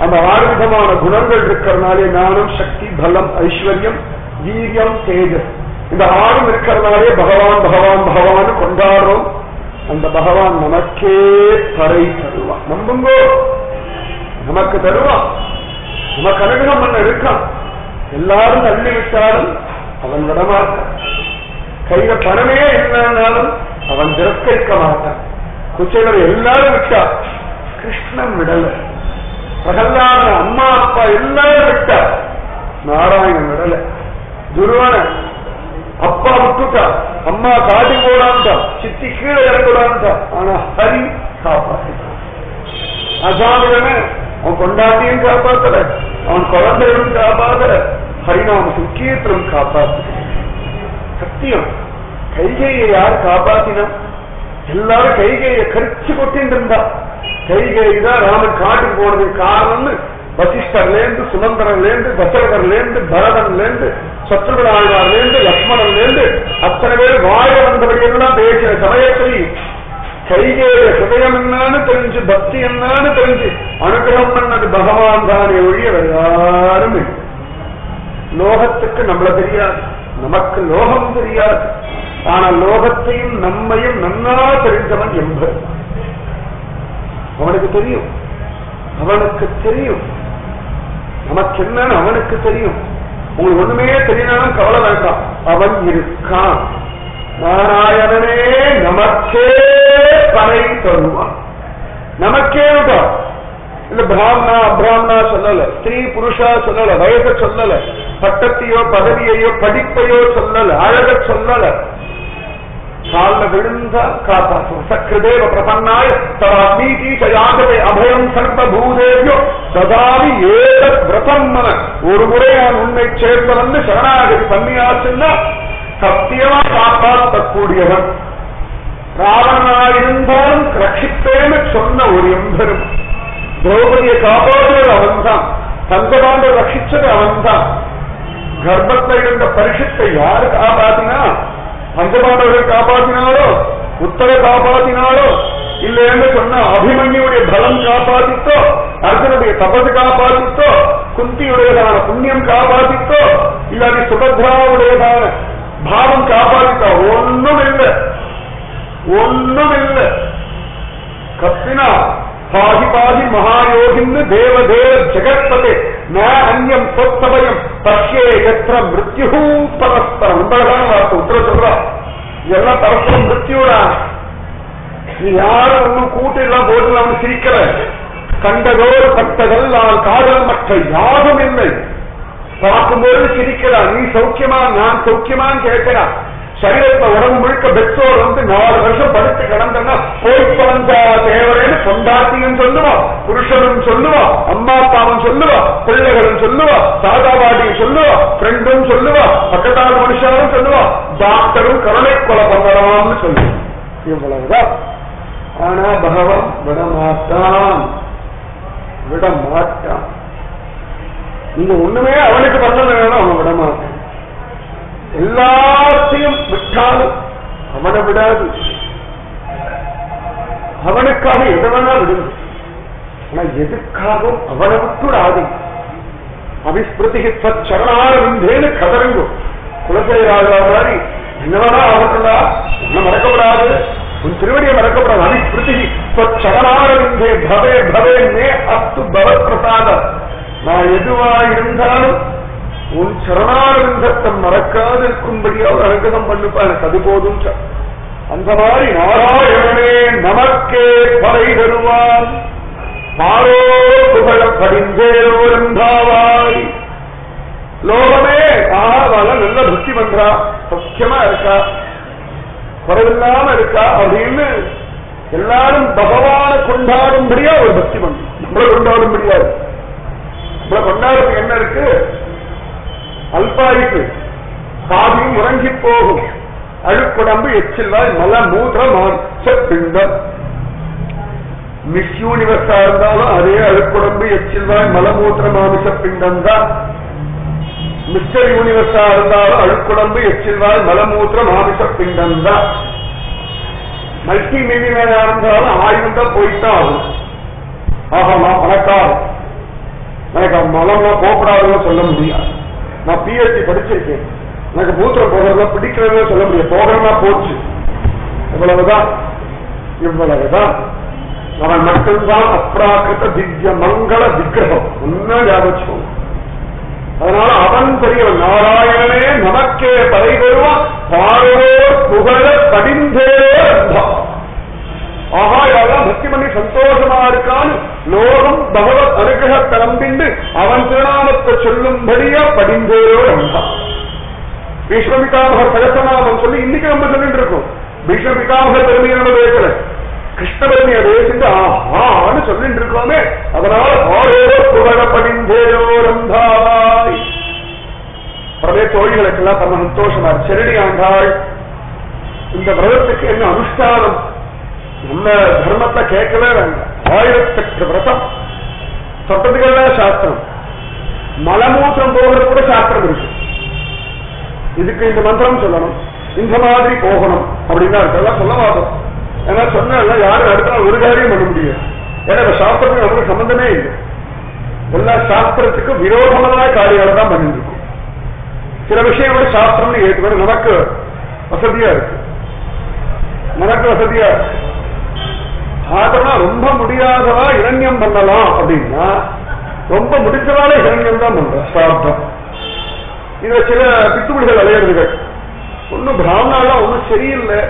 அந்த 6 விதமான குணங்கள் இருக்கிறதுனாலே ஞானம் சக்தி பலம் ஐஸ்வர்யம் வீரியம் தேஜஸ், இந்த 6 இருக்கிறதுனாலே பகவான் பகவான் பகவான் கொண்டாடுறோம். அந்த பகவான் நமக்கே பறை தருவான். நம்புங்கோ, நமக்கு தருவான், நமக்கு அனுகிரகம் பண்ண இருக்கான். எல்லாரும் தள்ளி விட்டாலும் அவன் விடமாட்டான். கையில பணமே இல்லைனாலும் அவன் திரஸ்கரிக்க மாட்டான். குச்சைகளை எல்லாரும் விட்டா, கிருஷ்ணன் விடல. பிரகலாத அம்மா அப்பா எல்லாரும் விட்டா, நாராயணன் விடல. துருவன அப்பா விட்டுட்டா, அம்மா காட்டி போடான்ட்டா, சித்தி கீழே இறக்கூடான்ட்டா, ஆனா ஹரி காப்பாற்ற. அசாமிரன அவன் கொண்டாட்டியும் காப்பாத்தல, அவன் குழந்தைகளும் காப்பாத்தல, ஹரிநாம சுக்கீர்த்தனம் காப்பாத்து. சத்தியம் கைகையை யார் காப்பாத்தினா? எல்லாரும் கைகையை கரிச்சு கொட்டின்னு இருந்தா. கைகை தான் ராமன் காட்டுக்கு போனதுக்கு காரணம்னு வசிஷ்டர்ல இருந்து சுமந்திரன்ல இருந்து தசரதன்ல இருந்து பரதன்ல இருந்து சத்ருகனாழ்வார்ல இருந்து லக்ஷ்மணன்ல இருந்து அத்தனை பேர் வாழ வந்தபடியெல்லாம் பேசின சமயத்தில் கைகைய ஹிருதயம் என்னன்னு தெரிஞ்சு பக்தி என்னன்னு தெரிஞ்சு அனுகிரகம் பண்ணது பகவான் தானே ஒழிய யாரும். லோகத்துக்கு நம்மள தெரியாது, நமக்கு லோகம் தெரியாது. ஆனா லோகத்தையும் நம்மையும் நன்னா தெரிந்தவன் என்பது அவனுக்கு தெரியும். அவனுக்கு தெரியும் நமக்கு என்னன்னு அவனுக்கு தெரியும். உங்களுக்கு ஒண்ணுமே தெரியணும் கவலை வேண்டாம், அவன் இருக்கான். நாராயணனே நமக்கே பறை தருவான். நமக்கே இல்ல பிராமணா அபிராமணா சொல்லல, ஸ்திரீ புருஷா சொல்லல, வயச சொல்லல, பட்டத்தையோ பதவியையோ படிப்பையோ சொல்லல, அழக சொல்லல, கால விழுந்தா காப்பாற்றும். சக்ருதேவ பிரபன்னாய தவாத்மீதி சயாகவே அபயம் சர்வபூதேவியோ சதாவி ஏதத் விரதம் மன. ஒரு முறை நான் உன்னை சேர்ந்து வந்து சரணாகதி பண்ணியாச்சுன்னா சத்தியமா காப்பாற்றக்கூடியவன். ராவணனாயிருந்தாலும் ரட்சிப்பேன்னு சொன்ன ஒரு எம்பெரும். திரௌபதியை காப்பாற்றுவது அவன்தான். பஞ்சபாண்டை ரட்சிச்சது அவன்தான். கர்ப்பத்தில் இருந்த பரிசுத்தை யாரு காப்பாத்தினா? பஞ்சபாண்டவர்கள் காப்பாத்தினாலோ, உத்தர காப்பாத்தினாலோ, இல்லைன்னு சொன்ன அபிமன்யுடைய பலம் காப்பாத்தித்தோ, அர்ஜுனுடைய தபசு காப்பாத்தித்தோ, குந்தியுடையதான புண்ணியம் காப்பாத்தித்தோ, இல்லாட்டி சுபத்ராவுடையதான பாவம் காப்பாத்தித்தோ? ஒண்ணும் இல்லை, ஒண்ணும் இல்லை. கத்தினா பாதி பாதி மகாயோகின்னு தேவதேவ ஜெகத்பதே ந அந்யம் சொத்தபயம் பஷ்யே எத்திர மிருத்யு பரஸ்பரம். உண்மையான வார்த்தை உத்தர சொல்றா. எல்லாம் பரஸ்பரம் மிருத்யுடா. நீ யாரும் ஒன்னும் கூட்டு எல்லாம் போட்டு சிரிக்கிற. கண்டதோடு பட்டதல் நான் காதல் மற்ற யாரும் இல்லை. பார்க்கும்போது சிரிக்கிறான். நீ சௌக்கியமா நான் சௌக்கியமான்னு கேட்கிறான். சரீரத்தை உடம்பு முழுக்க பெற்றோர் வந்து 4 வருஷம் படுத்து கிடந்தா போய் வந்தா தேவரேன்னு பொண்டாட்டியும் சொல்லுவா, புருஷனும் சொல்லுவா, அம்மா அப்பாவும் சொல்லுவா, பிள்ளைகளும் சொல்லுவா, தாதாவாடியும் சொல்லுவா, ஃப்ரெண்டும் சொல்லுவா, பக்கத்தான மனுஷனும் சொல்லுவா, டாக்டரும் கருணை கொலை பண்ணலாம்னு சொல்லுவா. இவ்வளவுதான். ஆனா பகவான் விடமாட்டான், விடமாட்டான். நீங்க ஒண்ணுமே அவனுக்கு பண்ண வேணும், அவன் விடமாட்டான். எல்லாத்தையும் விட்டாலும் அவனை விடாது. அவனுக்காக எதை வேணா விடுது. ஆனா எதுக்காகவும் அவனை விட்டுடாது. அபிஸ்மிருதி சரணாரவிந்தேன்னு கதறங்கும். குலசேகராஜா மாதிரி என்னவனா ஆகட்டா, என்ன மறக்கப்படாது, உன் திருவடியை மறக்கப்படாது. அபிஸ்மிருதி சரணாரவிந்தே பவே பவே மே அஸ்து பவத் பிரசாத. நான் எதுவா இருந்தாலும் உன் சரணாரவிந்தத்தை மறக்காது இருக்கும்படியாக அனுகிரகம் பண்ணுப்பா, எனக்கு அது போதும். அந்த மாதிரி நாராயணனே நமக்கே படை தருவான். மாறோ புகழ படிந்தேரோரந்தாவாய். லோகமே ஆவால நல்ல பக்தி பண்றா, சத்தியமா இருக்கா, குறைவில்லாம இருக்கா அப்படின்னு எல்லாரும் பகவான கொண்டாடும்படியா ஒரு பக்தி பண்ணு. நம்மளை கொண்டாடும்படியா. நம்மளை கொண்டாடுறதுக்கு என்ன இருக்கு? அல்பாயுக்கு பாதியும் உறங்கி போகும். அழுக்குடம்பு எச்சில்வாய் மல மூத்திர மாம்ச பிண்டம். மிஸ் யூனிவர்ஸா இருந்தாலும் அதே அழுக்குடம்பு எச்சில்வாய் மலமூத்திர மாமிச பிண்டம் தான். மிஸ்டர் யூனிவர்ஸா இருந்தாலும் அழுக்குடம்பு எச்சில்வாய் மலமூத்திர மாமிச பிண்டம் தான். மல்டி மில்லியனரா இருந்தாலும் 1000 தான் போயிட்டான் ஆகும். ஆஹா, நான் பணக்கார, எனக்கு மலம்லாம் போகப்படாதுன்னு சொல்ல முடியாது. நான் பிஎஸ்சி படிச்சிருக்கேன், எனக்கு மூத்திரம் போகிறதா பிடிக்கிறதா சொல்ல முடியாது. போகிறதா போச்சு. இவ்வளவுதான், இவ்வளவுதான். அவன் மட்டும்தான் அப்ராக்கிருத திவ்ய மங்கள விக்கிரகம். உண்மை ஞாபகம். அதனால அவன் பெரியவன். நாராயணனே நமக்கே படை தருவான். பாரோ புகழ படிந்தே. ஆஹா, யாரெல்லாம் பக்தி பண்ணி சந்தோஷமா இருக்கான்னு லோகம் பகவத் அனுகிரகத்தை நம்பிண்டு அவன் திருநாமத்தை சொல்லும்படியா படிந்தேரோ நம்பா. பீஷ்மபிதாமகர் சகசநாமம் சொல்லி இன்னைக்கு நம்ம சொல்லிட்டு இருக்கோம். பீஷ்மபிதாமகர் பெருமையை நம்ம பேசல, கிருஷ்ண பெருமையை பேசிட்டு ஆஹான்னு சொல்லிட்டு இருக்கோமே. அதனால ஆரோ புகழ படிந்தேரோ நம்பாவாய். பழைய தோழிகளுக்கெல்லாம் பரம சந்தோஷமா. செரடி ஆண்டாள் இந்த விரதத்துக்கு என்ன அனுஷ்டானம், நம்ம தர்மத்தை கேட்கவே வேண்டாம். 1008 விரதம், சொட்டத்துக்கெல்லாம் சாஸ்திரம். மலமூத்திரம் போகிறது கூட சாஸ்திரம் இருக்கு. இதுக்கு இந்த மந்திரம் சொல்லணும், இந்த மாதிரி போகணும் அப்படின்னா இருக்கெல்லாம் சொல்ல மாட்டோம். ஏன்னா சொன்ன யாரும் அடுத்த ஒரு காரியம் பண்ண முடியாது. ஏன்னா இப்ப சாஸ்திரத்துக்கு நமக்கு சம்பந்தமே இல்லை. எல்லா சாஸ்திரத்துக்கும் விரோதமான காரியங்கள் தான் பண்ணிட்டு இருக்கும். சில விஷயங்கள் சாஸ்திரம்னு ஏற்றுக்கணும். நமக்கு வசதியா இருக்கு, நமக்கு வசதியா இருக்கு. ஆகனா ரொம்ப முடியாதவா இரண்யம் பண்ணலாம் அப்படின்னா ரொம்ப முடிஞ்சவால இரண்யம் தான் பண்ற சாப்டம். இதுல சில பித்துக்குடிகள் அலையிறதுகள் ஒன்னும் பிராமணாலாம் ஒன்னும் சரியில்லை.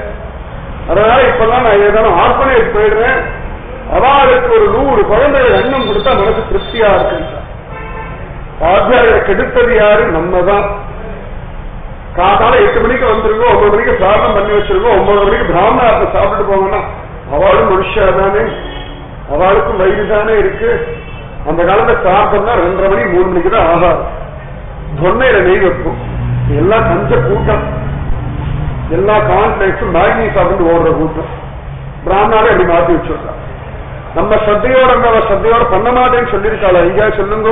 அதனால இப்பெல்லாம் நான் ஏதானும் ஆர்பனேஜ் போயிடுறேன், அவளுக்கு ஒரு 100 குழந்தைகள் எண்ணம் கொடுத்தா மனசு திருப்தியா இருக்கு. ஆத்தியாரை கெடுத்தது யாரு? நம்ம தான். காத்தால 8 மணிக்கு வந்துருக்கோம், 9 மணிக்கு பிரார்த்தம் பண்ணி வச்சிருக்கோம், 9 மணிக்கு பிராமணார்த்த சாப்பிட்டு போங்கன்னா அவளும் மனுஷா தானே, அவளுக்கும் வயிறு தானே இருக்கு. அந்த காலத்துல சாப்பிட்டோம்னா 2:30 மணி 3 மணிக்கு தான் ஆகாது. தொன்னையில நெய் வைப்போம். எல்லாம் கஞ்ச கூட்டம், எல்லா கான்ஃபிளெக்ஸும் மேக்னி சாப்பிட்டு ஓடுற கூட்டம். பிராமணாலே அப்படி மாற்றி வச்சிருக்காங்க. நம்ம சத்தையோட சத்தையோட பண்ண மாட்டேன்னு சொல்லியிருக்காளா? எங்கேயா சொல்லுங்க.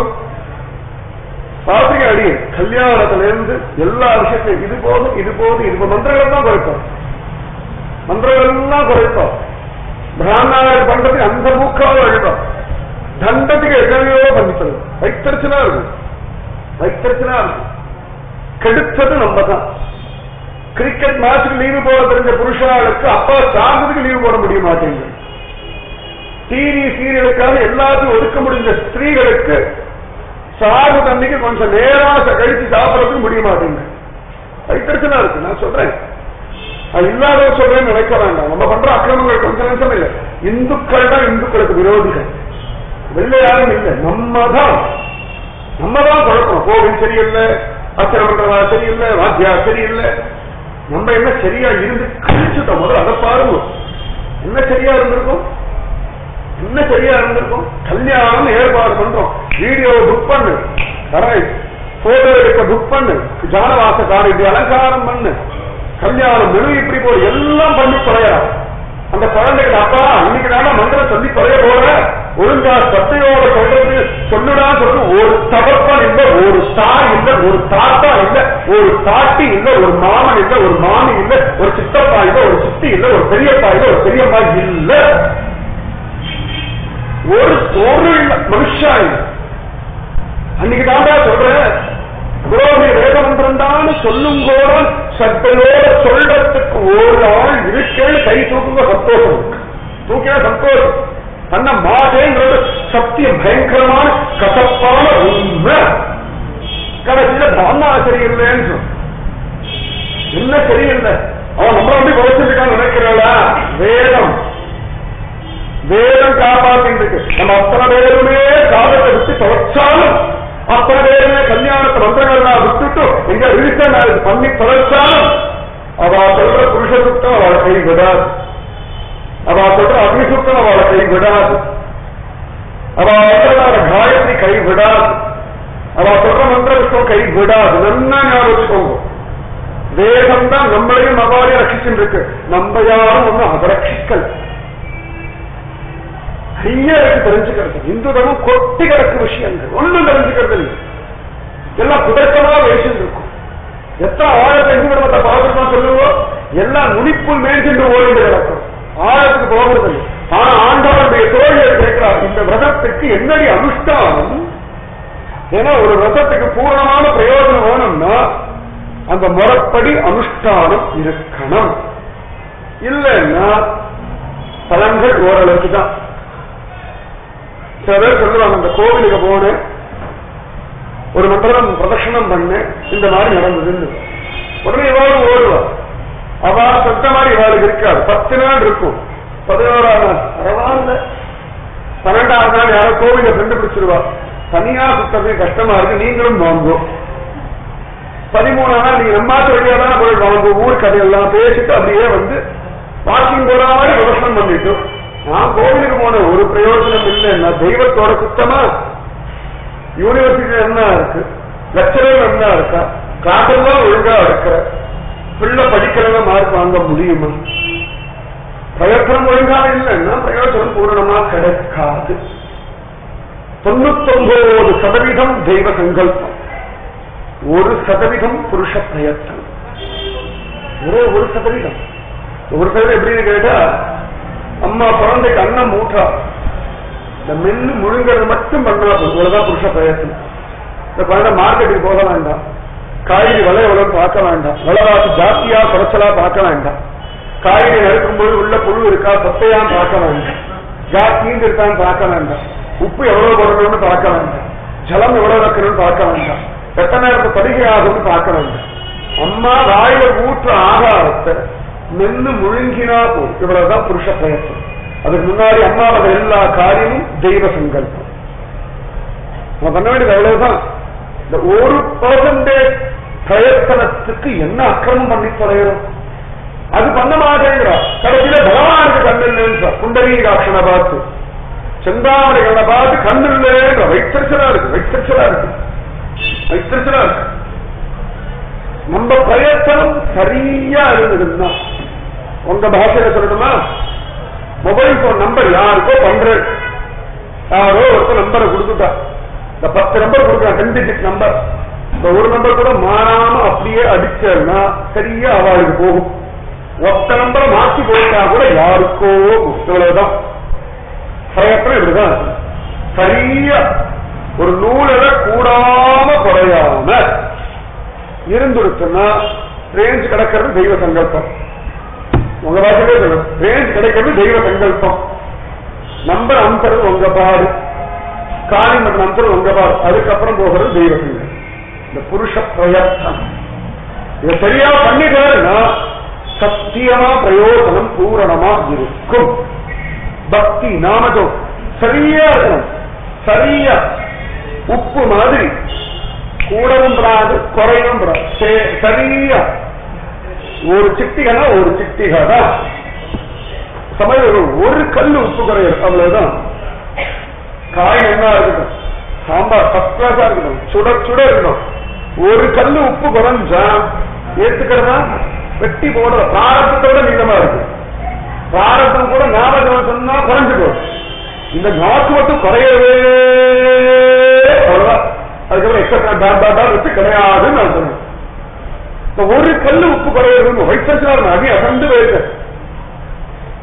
பாத்திரிகை அடி கல்யாணத்துல இருந்து எல்லா விஷயத்தையும் இது போதும் இது போதும் இது மந்திரங்கள் தான் குறைப்போம், மந்திரங்கள் எல்லாம் குறைப்போம். பிராமணாவில் பண்றது அந்த மூக்காவது அழிப்போம். தண்டத்துக்கு எங்கனையோ பண்ணித்தது. வைத்தறிச்சலா இருக்கும், வைத்தறிச்சலா இருக்கும். கெடுத்தது நம்ம தான். கிரிக்கெட் மேட்சுக்கு லீவு போட தெரிஞ்ச புருஷாளுக்கு அப்பா சார்ந்ததுக்கு லீவு போட முடிய மாட்டேங்குது. டிவி சீரியலுக்காக எல்லாத்தையும் ஒதுக்க முடிஞ்ச ஸ்திரீகளுக்கு சாகு தண்ணிக்கு கொஞ்சம் நேராக கழிச்சு சாப்பிடறதுக்கு முடிய மாட்டேங்குது. வைத்தறிச்சலா இருக்கு. நான் சொல்றேன், அது இல்லாத சொல்றேன்னு நினைக்க வேண்டாம். நம்ம பண்ற அக்கிரமங்கள் கொஞ்சம் நிமிஷம் இல்லை. இந்துக்கள் தான் இந்துக்களுக்கு விரோதிகள், வெளில யாரும் இல்லை. நம்ம தான் குழப்பம். கோவில் சரியில்லை, அச்சரமன்றவா சரியில்லை, வாத்தியா சரியில்லை. நம்ம என்ன சரியா இருந்து கழிச்சுட்டோம். முதல்ல அதை பாருங்க. என்ன சரியா இருந்திருக்கும், என்ன சரியா இருந்திருக்கும்? கல்யாணம் ஏற்பாடு பண்றோம், வீடியோ புக் பண்ணு, போட்டோ எடுக்க புக் பண்ணு, ஜானவாச காடு இப்படி அலங்காரம் பண்ணு, கல்யாணம் மெனு இப்படி போடு, எல்லாம் பண்ணி தொலையா. அந்த குழந்தைகள் அப்பா இன்னைக்கு நாள மந்திரம் சொல்லி தொலைய போற, ஒழுங்கா சத்தையோட சொல்றது சொல்லுடா சொல்லு. ஒரு தகப்பன் இல்ல, ஒரு தாய் இல்ல, ஒரு தாத்தா இல்ல, ஒரு பாட்டி இல்ல, ஒரு மாமன் இல்ல, ஒரு மாமி இல்ல, ஒரு சித்தப்பா இல்ல, ஒரு சித்தி இல்ல, ஒரு பெரியப்பா இல்ல, ஒரு பெரியம்மா இல்ல, ஒரு இல்ல, மனுஷா இல்ல. அன்னைக்கு தாண்டா சொல்ற புரோகிய வேதமந்திரம் தான் சொல்லும் கூட சட்டையோட சொல்றதுக்கு ஒரு ஆள் இருக்கேன்னு கை தூக்குங்க, சந்தோஷம். தூக்கினா சந்தோஷம். தன்னை மாட்டேங்கிறது சத்தியம், பயங்கரமான கசப்பான உண்மை. கடைசியில பிராமணா சரியில்லைன்னு என்ன சரியில்லை, அவன் நம்மள வந்து குறைச்சிருக்கான்னு நினைக்கிறாளா? வேதம் வேதம் காப்பாத்தின் இருக்கு. நம்ம அத்தனை பேருமே காலத்தை விட்டு தொலைச்சாலும், அத்தனை பேருமே கல்யாணத்தை மந்திரங்கள்லாம் விட்டுட்டு எங்க ரீசன் பண்ணி தொலைச்சாலும், அவ சொல்ற புருஷ சுத்தம் அவளை கை விடாது, அவ சொல்ற அக்னிசுத்தம் அவளை கை விடாது, அவ சொல்ற காயத்ரி கை விடாது, அவ சொல்ற மந்திரத்துவம் கை விடாது. நல்லா ஞாபகம். வேதம் தான் நம்மளையும் அவ்வாறு ரட்சிச்சுட்டு இருக்கு. நம்ம யாரும் ஒன்னும் அதை ரட்சிக்கல். ஐயருக்கு தெரிஞ்சுக்கிறது இந்து தர்மம் கொட்டி கிடக்கு விஷயங்கள் ஒன்னும் தெரிஞ்சுக்கிறது இல்லை. எல்லாம் புதற்கமா பேசிட்டு இருக்கும். எத்தனை ஆழத்தை இந்து தர்மத்தை பார்த்துருக்கோம் சொல்லுவோம். எல்லாம் நுனிப்புள் மேய்ச்சிட்டு ஓடிட்டு கிடக்கும், ஆழத்துக்கு போகிறது இல்லை. ஆனா ஆண்டவனுடைய தோழியர் கேட்கிறார், இந்த விரதத்துக்கு என்னடி அனுஷ்டானம்? ஏன்னா ஒரு விரதத்துக்கு பூர்ணமான பிரயோஜனம் வேணும்னா அந்த முறைப்படி அனுஷ்டானம் இருக்கணும். இல்லைன்னா பலன்கள் ஓரளவுக்கு தான். சில பேர் சொல்லுவாங்க, அந்த கோவிலுக்கு போனேன், ஒரு மந்திரம் பிரதட்சணம் பண்ணு, இந்த மாதிரி நடந்ததுன்னு. உடனே இவாளும் ஓடுவா. அவ சொத்த மாதிரி இவாளுக்கு இருக்காது. 10 நாள் இருக்கும், 11ஆம் நாள் பரவாயில்ல, 12ஆம் நாள் யாரோ கோவிலை கண்டுபிடிச்சிருவா. தனியா சுத்தமே கஷ்டமா இருக்கு, நீங்களும் வாங்குவோம். 13ஆம் நாள் நீங்க நம்மாத்து வழியாதான் போய் வாங்குவோம். ஊர் கதையெல்லாம் பேசிட்டு அப்படியே வந்து வாக்கிங் போற மாதிரி பிரதர்ஷனம் பண்ணிட்டு, நான் கோவிலுக்கு போன ஒரு பிரயோஜனம் இல்லைன்னா தெய்வத்தோட சுத்தமா யூனிவர்சிட்டி என்ன இருக்கு, லெக்சரர் என்ன இருக்கா, கிளாஸெல்லாம் ஒழுங்கா இருக்கிற பிள்ளை படிக்கிறத மார்க் வாங்க முடியுமா? பிரயோஜனம் ஒழுங்கா இல்லைன்னா பிரயோஜனம் பூரணமா கிடைக்காது. 99% தெய்வ சங்கல்பம், 1% புருஷ பிரயத்தனம். ஒரே 1%. 1% எப்படின்னு கேட்டா, அம்மா குழந்தைக்கு அன்னம் மூட்டா, இந்த மென்னு முழுங்கிறது மட்டும் பண்ணா இவ்வளவுதான் புருஷ பிரயத்தனம். இந்த குழந்தை மார்க்கெட்டுக்கு போக வேண்டாம், காய்கறி விலை எவ்வளவு பார்க்க வேண்டாம், விலைவாசி ஜாஸ்தியா குறைச்சலா பார்க்க வேண்டாம், காய்கறி நறுக்கும்போது உள்ள புழு இருக்கா சொத்தையான்னு பார்க்க வேண்டாம், ஜாஸ்தின்னு இருக்கான்னு பார்க்க வேண்டாம், உப்பு எவ்வளவு போடணும்னு பார்க்க வேண்டாம், ஜலம் எவ்வளவு வைக்கணும்னு பார்க்க வேண்டாம், எத்தனை நேரத்து படுகை ஆகும்னு பார்க்க வேண்டாம். அம்மா வாயில ஊற்ற ஆகாரத்தை மென்னு முழுங்கினா போதும், இவ்வளவுதான் புருஷ பிரயத்தனம். அதுக்கு முன்னாடி அம்மாவோட எல்லா காரியமும் தெய்வ சங்கல்பம். நம்ம பண்ண வேண்டியது அவ்வளவுதான். இந்த 1% பிரயத்தனத்துக்கு என்ன அக்கிரமம் பண்ணி தொலைகிறோம்? அது பண்ண மாட்டேங்கிறா. கடைசியில பகவானுக்கு கண்ணில்லைன்ற புண்டரீகாட்சனை பார்த்து செந்தாமரைகளை பார்த்து கண்ணில்லைன்ற வைத்தறிச்சலா இருக்கு, வைத்தறிச்சலா இருக்கு, வைத்தறிச்சலா இருக்கு. நம்ம பிரயத்தனம் சரியா இருந்ததுன்னா, உங்க பாஷையில சொல்லணுமா, மொபைல் போன் நம்பர் யாருக்கோ பண்ற, யாரோ ஒருத்தர் நம்பரை கொடுத்துட்டா, இந்த 10 நம்பர் கொடுக்குறான், 10 டிஜிட் நம்பர், இந்த ஒரு நம்பர் கூட மாறாம அப்படியே அடிச்சா சரியா அவளுக்கு போகும். ஒத்த நம்பரை மாற்றி போயிட்டா கூட யாருக்கோ இவ்வளவுதான். பிரயத்தனம் இப்படிதான் சரியா ஒரு நூலில கூடாம குறையாம இருந்துருச்சுன்னா ரேஞ்ச் கிடைக்கிறது தெய்வ சங்கல்பம். உங்க பாஷையே சொல்லணும், ரேஞ்ச் கிடைக்கிறது தெய்வ சங்கல்பம். நம்பர் அனுப்புறது உங்க பாடு, காலி மட்டும் அனுப்புறது உங்க பாடு, அதுக்கப்புறம் போகிறது தெய்வ சங்கல்பம். இந்த புருஷ பிரயத்தனம் இதை சரியா பண்ணிட்டாருன்னா சத்தியமா பிரயோஜனம் பூரணமா இருக்கும். பக்தி நாமஜம் சரியா இருக்கணும், சரியா உப்பு மாதிரி கூடவும் படாது குறையும் சரியா ஒரு சிட்டிகனா ஒரு சிட்டிகா சமையல் ஒரு கல்லு உப்பு குறையும் அவ்வளவுதான். காய் என்ன இருக்கட்டும், சாம்பார் ஃபர்ஸ்ட் கிளாஸா இருக்கட்டும், சுட சுட இருக்கணும், ஒரு கல்லு உப்பு குறைஞ்சா ஏத்துக்கிறதா வெட்டி போடுற பிராரத்தோட நீளமா இருக்கு. பிராரத்தம் கூட ஞாபகம் சொன்னா குறைஞ்சு போடும், இந்த நாக்கு மட்டும் குறையவே அவ்வளவுதான். அதுக்கப்புறம் எக்ஸ்ட்ரா வச்சு கிடையாதுன்னு நான் சொன்னேன். ஒரு கல்லு உப்பு குறையிறது வைத்தா அதி அசந்து போயிருக்கு.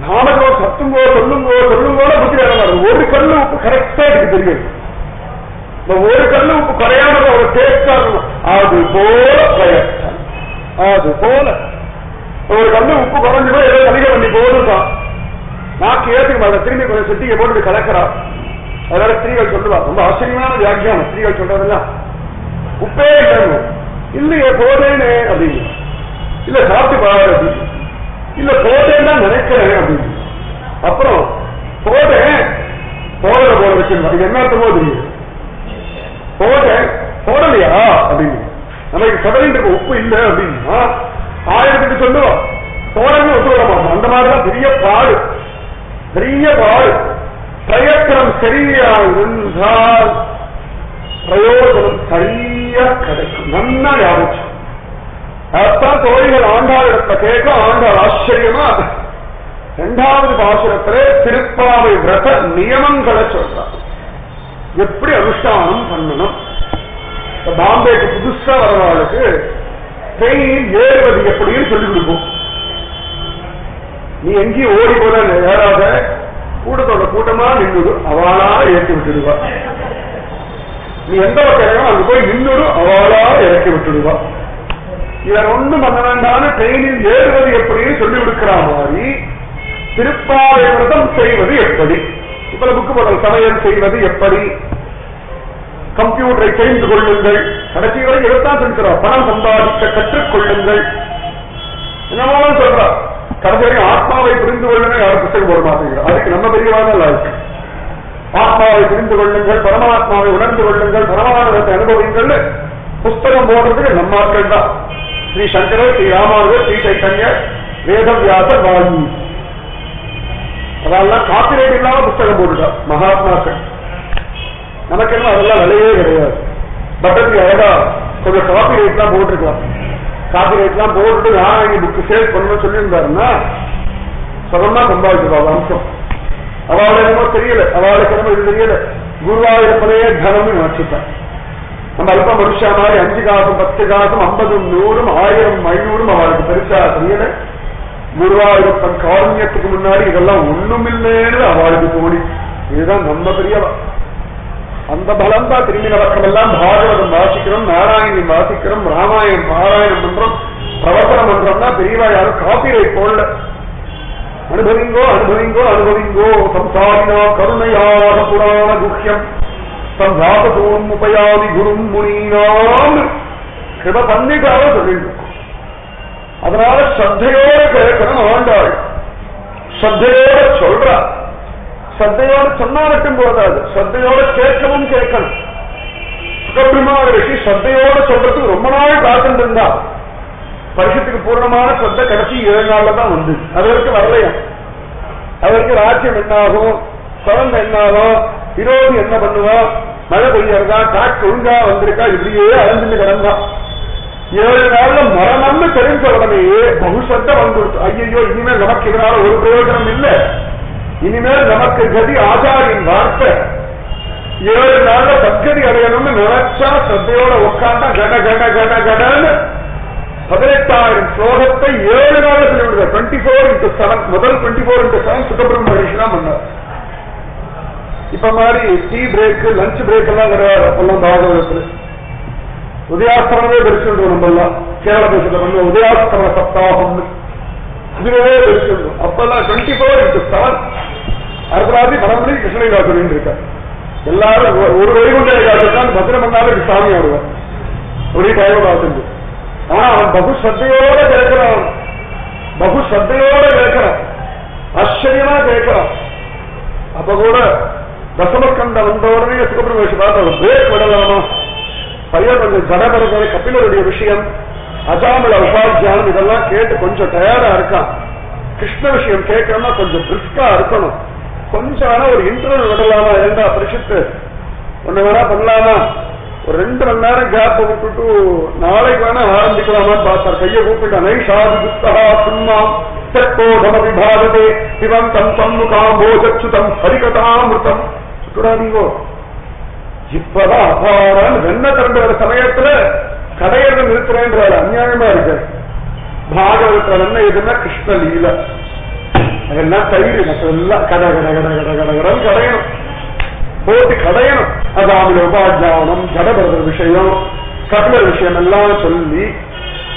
நாமக்கோ சத்துங்கோ சொல்லுங்கோ சொல்லுங்கோ புத்தி வேணும். ஒரு கல்லு உப்பு கரெக்டா எனக்கு தெரியும். ஒரு கல்லு உப்பு குறையாம ஒரு டேஸ்டா இருக்கும். அது போல பிரயத்தனம், அது போல ஒரு கல்லு உப்பு குறைஞ்சு போய் ஏதோ அதிக பண்ணி போதுதான் நாக்கு ஏற்றுக்க திரும்பி கொஞ்சம் சுத்தியை போட்டு கலக்கிறா. அதனால ஸ்திரீகள் சொல்லுவா, ரொம்ப ஆச்சரியமான வியாக்கியானம் ஸ்திரீகள் சொல்றதெல்லாம். உப்பே இல்லையே போதேனே அப்படின்னு, இல்ல சாப்பிட்டு பாரு அப்படின்னு, இல்ல போதேன்னு தான் நினைக்கிறேன் அப்படின்னு. அப்புறம் போதேன் போதல போட வச்சிருந்தோம், இது என்ன அர்த்தமோ தெரியும். போதேன் போடலையா அப்படின்னு, நமக்கு தொடர்ந்து இருக்க உப்பு இல்லை அப்படின்னா 1000க்கு சொல்லுவோம், போடன்னு ஒத்துவிட மாட்டோம். அந்த மாதிரிதான் பெரிய பாடு, பெரிய பாடு. பிரயத்தனம் சரியா இருந்தால் பிரயோஜனம் சரியா கிடைக்கும். நன்னா ஞாபகம். அதான் தோழிகள் ஆண்டாள் இடத்த கேட்க ஆண்டாள் ஆச்சரியமா 2வது பாசுரத்திலே திருப்பாவை விரத நியமங்களை சொல்றாங்க, எப்படி அனுஷ்டானம் பண்ணணும். பாம்பேக்கு புதுசா வரவாளுக்கு ட்ரெயின் ஏறுவது எப்படின்னு சொல்லிக் கொடுப்போம். நீ எங்கேயும் ஓடி போல ஏறாத, கூட்டத்தோட கூட்டமா நின்றுடு, அவளா ஏற்றி விட்டுடுவா. நீ எந்த பக்கம் அங்க போய் நின்றுடு, அவளா இறக்கி விட்டுடுவா. இதை ஒண்ணும் பண்ண வேண்டாம், ட்ரெயினில் ஏறுவது எப்படின்னு சொல்லி கொடுக்கிற மாதிரி திருப்பாவை விரதம் செய்வது எப்படி, இப்ப புக்கு போடல் சமையல் செய்வது எப்படி, கம்ப்யூட்டரை தெரிந்து கொள்ளுங்கள், கடைசி வரை இதைத்தான் சொல்லிக்கிறோம், பணம் சம்பாதிக்க கற்றுக் கொள்ளுங்கள் என்னமாலும் சொல்றா. கடைசி வரைக்கும் ஆத்மாவை புரிந்து கொள்ளுங்க யாரும் புத்தகம் போட மாட்டேங்கிறோம். அதுக்கு நம்ம பெரியவான இருக்கு. ஆத்மாவை புரிந்து கொள்ளுங்கள், பரமாத்மாவை உணர்ந்து கொள்ளுங்கள், பரமாத்மாவை அனுபவிங்கள் புஸ்தகம் போடுறதுக்கு நம்ம ஆட்கள் தான். ஸ்ரீ சங்கரர், ஸ்ரீ ராமானுஜர், ஸ்ரீ சைத்தன்யர், வேதவியாசர், வால்மீகி, அதெல்லாம் காப்பிரைட் இல்லாம புத்தகம் போட்டுட்டார் மகாத்மாக்கள். நமக்கு என்ன அதெல்லாம் விலையே கிடையாது. பட்டத்துக்கு அழகா கொஞ்சம் காப்பிரைட் எல்லாம் போட்டுருக்கலாம். காப்பிரைட் எல்லாம் போட்டுட்டு நான் புக்கு சேல் பண்ணணும்னு சொல்லியிருந்தாருன்னா சுகமா சம்பாதிச்சிருவாங்க அம்சம். அவளுக்கு என்னமோ தெரியல, அவளுக்கு என்னமோ இது தெரியல, குருவாயூரப்பனையே தனம்னு நினைச்சுட்டான். நம்ம அல்ப மனுஷா மாதிரி 5 காசும் 10 காசும் 50 100 1000 500 அவளுக்கு பெருசா தெரியல. குருவாயூரப்பன் காரண்யத்துக்கு முன்னாடி இதெல்லாம் ஒண்ணுமில்லைன்னு அவளுக்கு தோணி. இதுதான் நம்ம பெரியவா. அந்த பலம் தான் திரும்பின பக்கம் எல்லாம் பாகவதம் வாசிக்கிறோம், நாராயணன் வாசிக்கிறோம், ராமாயணம் பாராயணம் பண்றோம், பிரவர்த்தனம் பண்றோம்னா பெரியவா யாரும் காப்பிரைட் போடல. அனுபவிங்கோ அனுபவிங்கோ அனுபவிங்கோ சம்சாரினா கருணையாக புராண குஹ்யம் சம்சாதூம் உபயாதி குரும் முனீனாம் கிருப பண்ணிட்டாக சொல்லிருக்கோம். அதனால ஸ்ரத்தையோட கேட்கணும். ஆண்டாள் ஸ்ரத்தையோட சொல்றா. ஸ்ரத்தையோட சொன்னா மட்டும் போதாது, ஸ்ரத்தையோட கேட்கவும் கேட்கணும். சுகபிரம்மா ரிஷி ஸ்ரத்தையோட சொல்றதுக்கு ரொம்ப நாள் காத்துட்டு இருந்தா. வருஷத்துக்கு பூர்ணமான ஸ்ரத்த கடைசி 7 நாள்ல தான் வந்து. அது வரைக்கும் வரலையா. அவருக்கு ராஜ்யம் என்னாகும், குழந்தை என்னாகும், விரோதி என்ன பண்ணுவோம், மழை பெய்யறதா, காற்று ஒழுங்கா வந்திருக்கா, இப்படியே அலைஞ்சுட்டு கிடந்தான். 7 நாள்ல மரணம்னு தெரிஞ்ச உடனேயே பகுசத்த வந்துடுச்சு. ஐயோ, இனிமேல் நமக்கு இதனால ஒரு பிரயோஜனம் இல்லை, இனிமேல் நமக்கு கதி ஆச்சாரியின் வார்த்தை. 7 நாள்ல சத்கதி அடையணும்னு நினைச்சா ஸ்ரத்தையோட உட்காந்தா கட கட கட கடன்னு 18,000 ஸ்லோகத்தை 7 நாள்ல சொல்லி விடுற. 24x7 முதல் 24x7 சுகபிரம்ம மகரிஷி தான் பண்ணார். இப்ப மாதிரி டீ பிரேக், லஞ்ச் பிரேக் எல்லாம் கிடையாது. அப்பெல்லாம் பாகவதத்துல உதயாஸ்தமனமே தரிசிடுவோம். நம்ம எல்லாம் கேரள தேசத்துல வந்து உதயாஸ்தமன சப்தாகம் இதுவே தரிசிடுவோம். அப்பெல்லாம் 24x7 அடுத்த பரம்பரை கிருஷ்ணகிரா சொல்லிட்டு இருக்க. எல்லாரும் ஒரு வைகுண்ட ஏகாதசி பத்திரம் பண்ணாலும் சாமி ஆடுவார் ஒரே டைம் பார்த்துட்டு. ஆனா அவன் பகு ஸ்ரத்தையோட கேட்கிறான், பகு ஸ்ரத்தையோட கேட்கிறான், ஆச்சரியமா கேட்கிறான். அப்ப கூட தசமக்கண்ட வந்த உடனே சுகபிரமேஷ் பார்த்து பிரேக் விடலாமா, பையன் கொஞ்சம் ஜடபரத கபிலருடைய விஷயம், அஜாமல உபாத்தியானம் இதெல்லாம் கேட்டு கொஞ்சம் தயாரா இருக்கான். கிருஷ்ண விஷயம் கேட்கணும்னா கொஞ்சம் பிரிஸ்கா இருக்கணும். கொஞ்சம் வேணா ஒரு இன்டர்வல் விடலாமா, 2 பரிசுத்து ஒண்ணு வேணா பண்ணலாமா, ஒரு 2 மணி நேரம் கேப் விட்டுட்டு நாளைக்கு வேணா ஆரம்பிக்கலாமான்னு பார்த்தார். கையை கூப்பிட்டா நைஷாதி புஸ்தகா சும்மாம் சட்டோதம விபாததே சிவந்தம் சம்முகாம் போஜச்சுதம் ஹரிகதாமிருத்தம் சுட்டுடாதீங்கோ. இப்பதான் அபாரான் வெண்ண திரண்டு வர சமயத்துல கடையில நிறுத்துறேன்றாரு. அநியாயமா இருக்கு. பாகவத்துல வெண்ண எதுன்னா கிருஷ்ண லீல, அதெல்லாம் தயிர் மற்றெல்லாம் கட கட கட கட கட கடன் கடையணும், போட்டு கடையணும். அதாவது உபாத்தியானம், ஜடபரத விஷயம், கபிலர் விஷயம் எல்லாம் சொல்லி,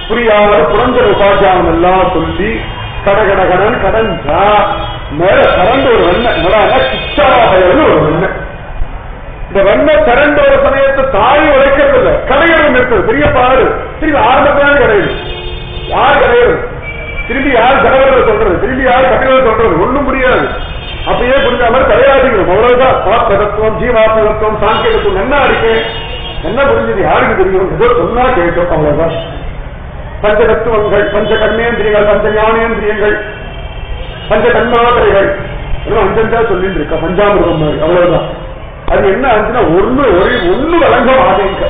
புரியாத புரஞ்சர உபாத்தியானம் எல்லாம் சொல்லி கட கட கடன் கடஞ்சா மேல திரண்டு ஒரு வெண்ண கிச்சாவாகைன்னு ஒரு வெண்ண. இந்த வெண்ண திரண்டு ஒரு சமயத்தை தாய் உழைக்கிறது இல்லை, கடையில நிறுத்தது பெரிய பாடு. திரும்பி ஆரம்பத்திலான கிடையாது. யார் கிடையாது, திரும்பி யார் ஜடபரத சொல்றது, திரும்பி யார் கபிலர் சொல்றது, ஒண்ணும் முடியாது. அப்பயே புரிஞ்ச மாதிரி தலையாடிக்கணும். அவ்வளவுதான். பாத்தகத்துவம், ஜீவாத்மகத்துவம், சாங்கியத்துவம் என்ன இருக்கு, என்ன புரிஞ்சது யாருக்கு தெரியும், ஏதோ சொன்னா கேட்டோம், அவ்வளவுதான். பஞ்சதத்துவங்கள், பஞ்ச கர்மேந்திரியங்கள், பஞ்ச ஞானேந்திரியங்கள், பஞ்ச தன்மாத்திரைகள் அஞ்சஞ்சா சொல்லிட்டு இருக்க பஞ்சாமிரதம் மாதிரி, அவ்வளவுதான். அது என்ன ஆச்சுன்னா ஒண்ணு வழங்க மாட்டேங்க.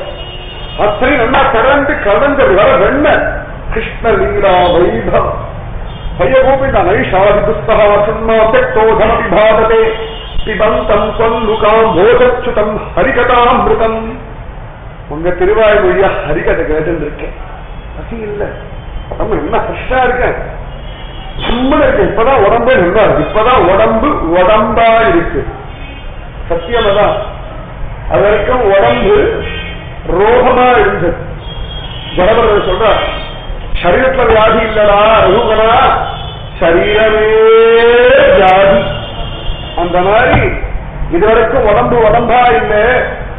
அத்தனை நல்லா கடந்து கடந்தது வர வெண்ண கிருஷ்ண லீலா வைபவம். பைய கூப்பிட்டா நைஷாதி புஸ்தகா சும்மா சட்டோதம விபாததே பிபந்தம் சொல்லுகாம் போஜச்சுதம் ஹரிகதாமிருதம். உங்க திருவாய்மொழியா ஹரிகதை கேட்டு இருக்கேன். பசி இல்ல, நம்ம என்ன ஃப்ரெஷ்ஷா இருக்கேன், சும்மா இருக்கு. இப்பதான் உடம்பே நல்லா இருக்கு. இப்பதான் உடம்பு உடம்பா இருக்கு. சத்தியமதான். அது வரைக்கும் உடம்பு ரோகமா இருந்தது. ஜனபரர் சொல்ற சரீரத்துல வியாதி இல்லடா ரகுகனா, சரீரமே வியாதி. அந்த மாதிரி இதுவரைக்கும் உடம்பு உடம்பா இல்லை,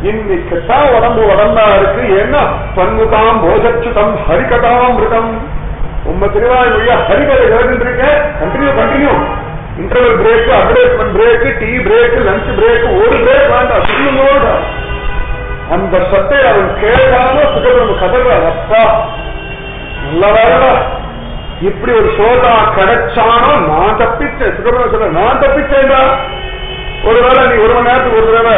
இன்னைக்குத்தான் உடம்பு உடம்பா இருக்கு. ஏன்னா பன்முதாம் போஜச்சுதம் ஹரிகதாமிருதம். உங்க திருவாய்மொழியா ஹரிகதை கேட்டுருக்க. Continue. Interval break, advertisement break, tea break, lunch break, ஒரு பிரேக் வேண்டாம். சொல்லுங்க. அந்த சத்தை அவன் கேட்காம சுகபிரம்ம கதறார். அப்பா நல்லவாடா, இப்படி ஒரு சோதா கிடைச்சானோ நான் தப்பிச்சேன். சுகபிரம்ம சொல்ல நான் தப்பிச்சேன்டா. ஒருவேளை நீ 1 மணி நேரத்துக்கு ஒரு தடவை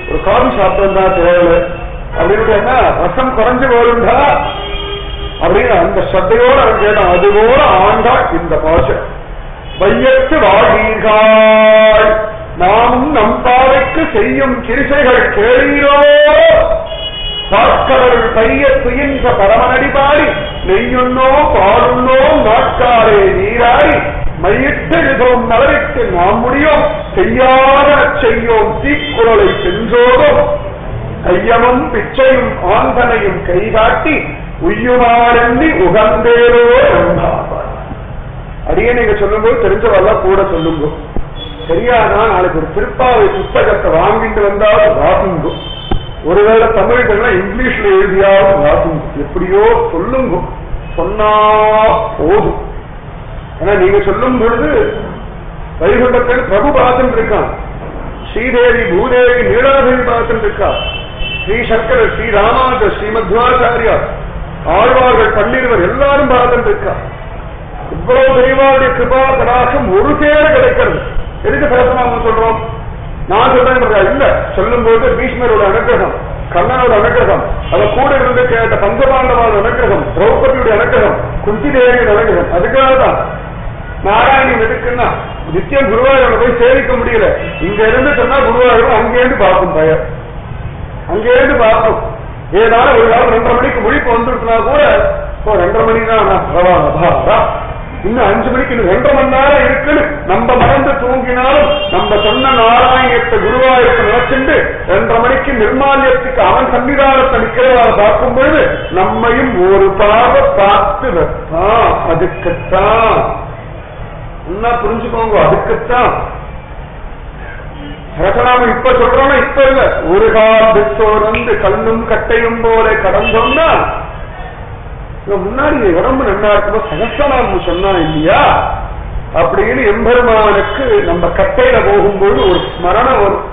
ஒரு காஃபி சாப்பிட்டா தேவை அப்படின்னு ரசம் குறைஞ்சு போருண்டா அப்படின்னு அந்த சத்தையோடு அவன் கேட்டான். அதுபோல ஆண்டா இந்த பாஷை. வையத்து வாழ்வீர்கள், நாமும் நம் பாவைக்கு செய்யும் கிரிசைகள் கேளீரோ. பார்க்கடல் பைய துயின்ற பரமனடி பாடி நெய்யுண்ணோ பாலுண்ணோ நாட்காரே நீராடி மையிட்டு எழுதோம் நலவிட்டு நாம் முடியும் செய்யாத செய்யோம் தீக்குறளை சென்றோடும் கையமும் பிச்சையும் ஆந்தனையும் கைகாட்டி உய்யுமாறெண்ணி உகந்தேரோ என்றார். அடியே நீங்க சொல்லும்போது தெரிஞ்சவெல்லாம் கூட சொல்லுங்க. சரியானா நாளைக்கு ஒரு திருப்பாவை புத்தகத்தை வாங்கிட்டு வந்தாலும் வாசிங்க. ஒருவேளை தமிழ்ல இங்கிலீஷ்ல எழுதியாலும் வாசிங்க. எப்படியோ சொல்லுங்க, சொன்னா போதும். ஏன்னா நீங்க சொல்லும் பொழுது வைகுண்டத்தில் பிரபு பார்த்துட்டு இருக்கான், ஸ்ரீதேவி பூதேவி நீலாதேவி பார்த்துட்டு இருக்கா. ஸ்ரீ சங்கரர், ஸ்ரீ ராமானுஜர், ஸ்ரீ மத்வாச்சாரியார், ஆழ்வார்கள், பன்னிருவர் எல்லாரும் பார்த்துட்டு இருக்கா. இவ்வளவு பெரியவாருடைய கிருபா கடாசம் ஒரு சேர கிடைக்கிறது. எதுக்கு சகசநாமம் சொல்றோம்? நான் சொல்றேன் இல்ல, சொல்லும் போது பீஷ்மரோட அனுகிரகம், கண்ணனோட அனுகிரகம், அதை கூட இருந்து கேட்ட பஞ்சபாண்டவோட அனுகிரகம், திரௌபதியுடைய அனுகிரகம், குந்தி தேவியோட அனுகிரகம். அதுக்காக தான் நாராயணன் எதுக்குன்னா நித்தியம் குருவாயூர் போய் சேவிக்க முடியல. இங்க இருந்து சொன்னா குருவாயூர் அங்கேருந்து பார்க்கும் பையன், அங்கேருந்து பார்க்கும். ஏதாவது ஒரு நாள் 2:30 மணிக்கு முழிப்பு வந்துருக்குனா கூட 2:30 மணி தான், இன்னும் 5 மணிக்கு இன்னும் 2.5 மணி நேரம் இருக்குன்னு நம்ம மறந்து தூங்கினாலும் நம்ம சொன்ன நாராயணத்தை குருவாயூருக்கு நினைச்சுட்டு 2:30 மணிக்கு நிர்மால்யத்துக்கு அவன் சன்னிதானத்தை நிக்கிறவாறு பார்க்கும் பொழுது நம்மையும் ஒரு பார்வை பார்த்து வைப்பான். அதுக்குத்தான் என்ன புரிஞ்சுக்கோங்க, அதுக்குத்தான் சகசநாமம் இப்ப சொல்றோம்னா இப்ப இல்ல, ஒரு காலத்தோர் வந்து கல்லும் கட்டையும் போல கடந்தோம்னா முன்னாடி உடம்பு நல்லா இருக்கும்போது சகசநாமம் சொன்னா இல்லையா அப்படின்னு எம்பெருமானுக்கு நம்ம கட்டையில போகும்போது ஒரு ஸ்மரணம் வரும்.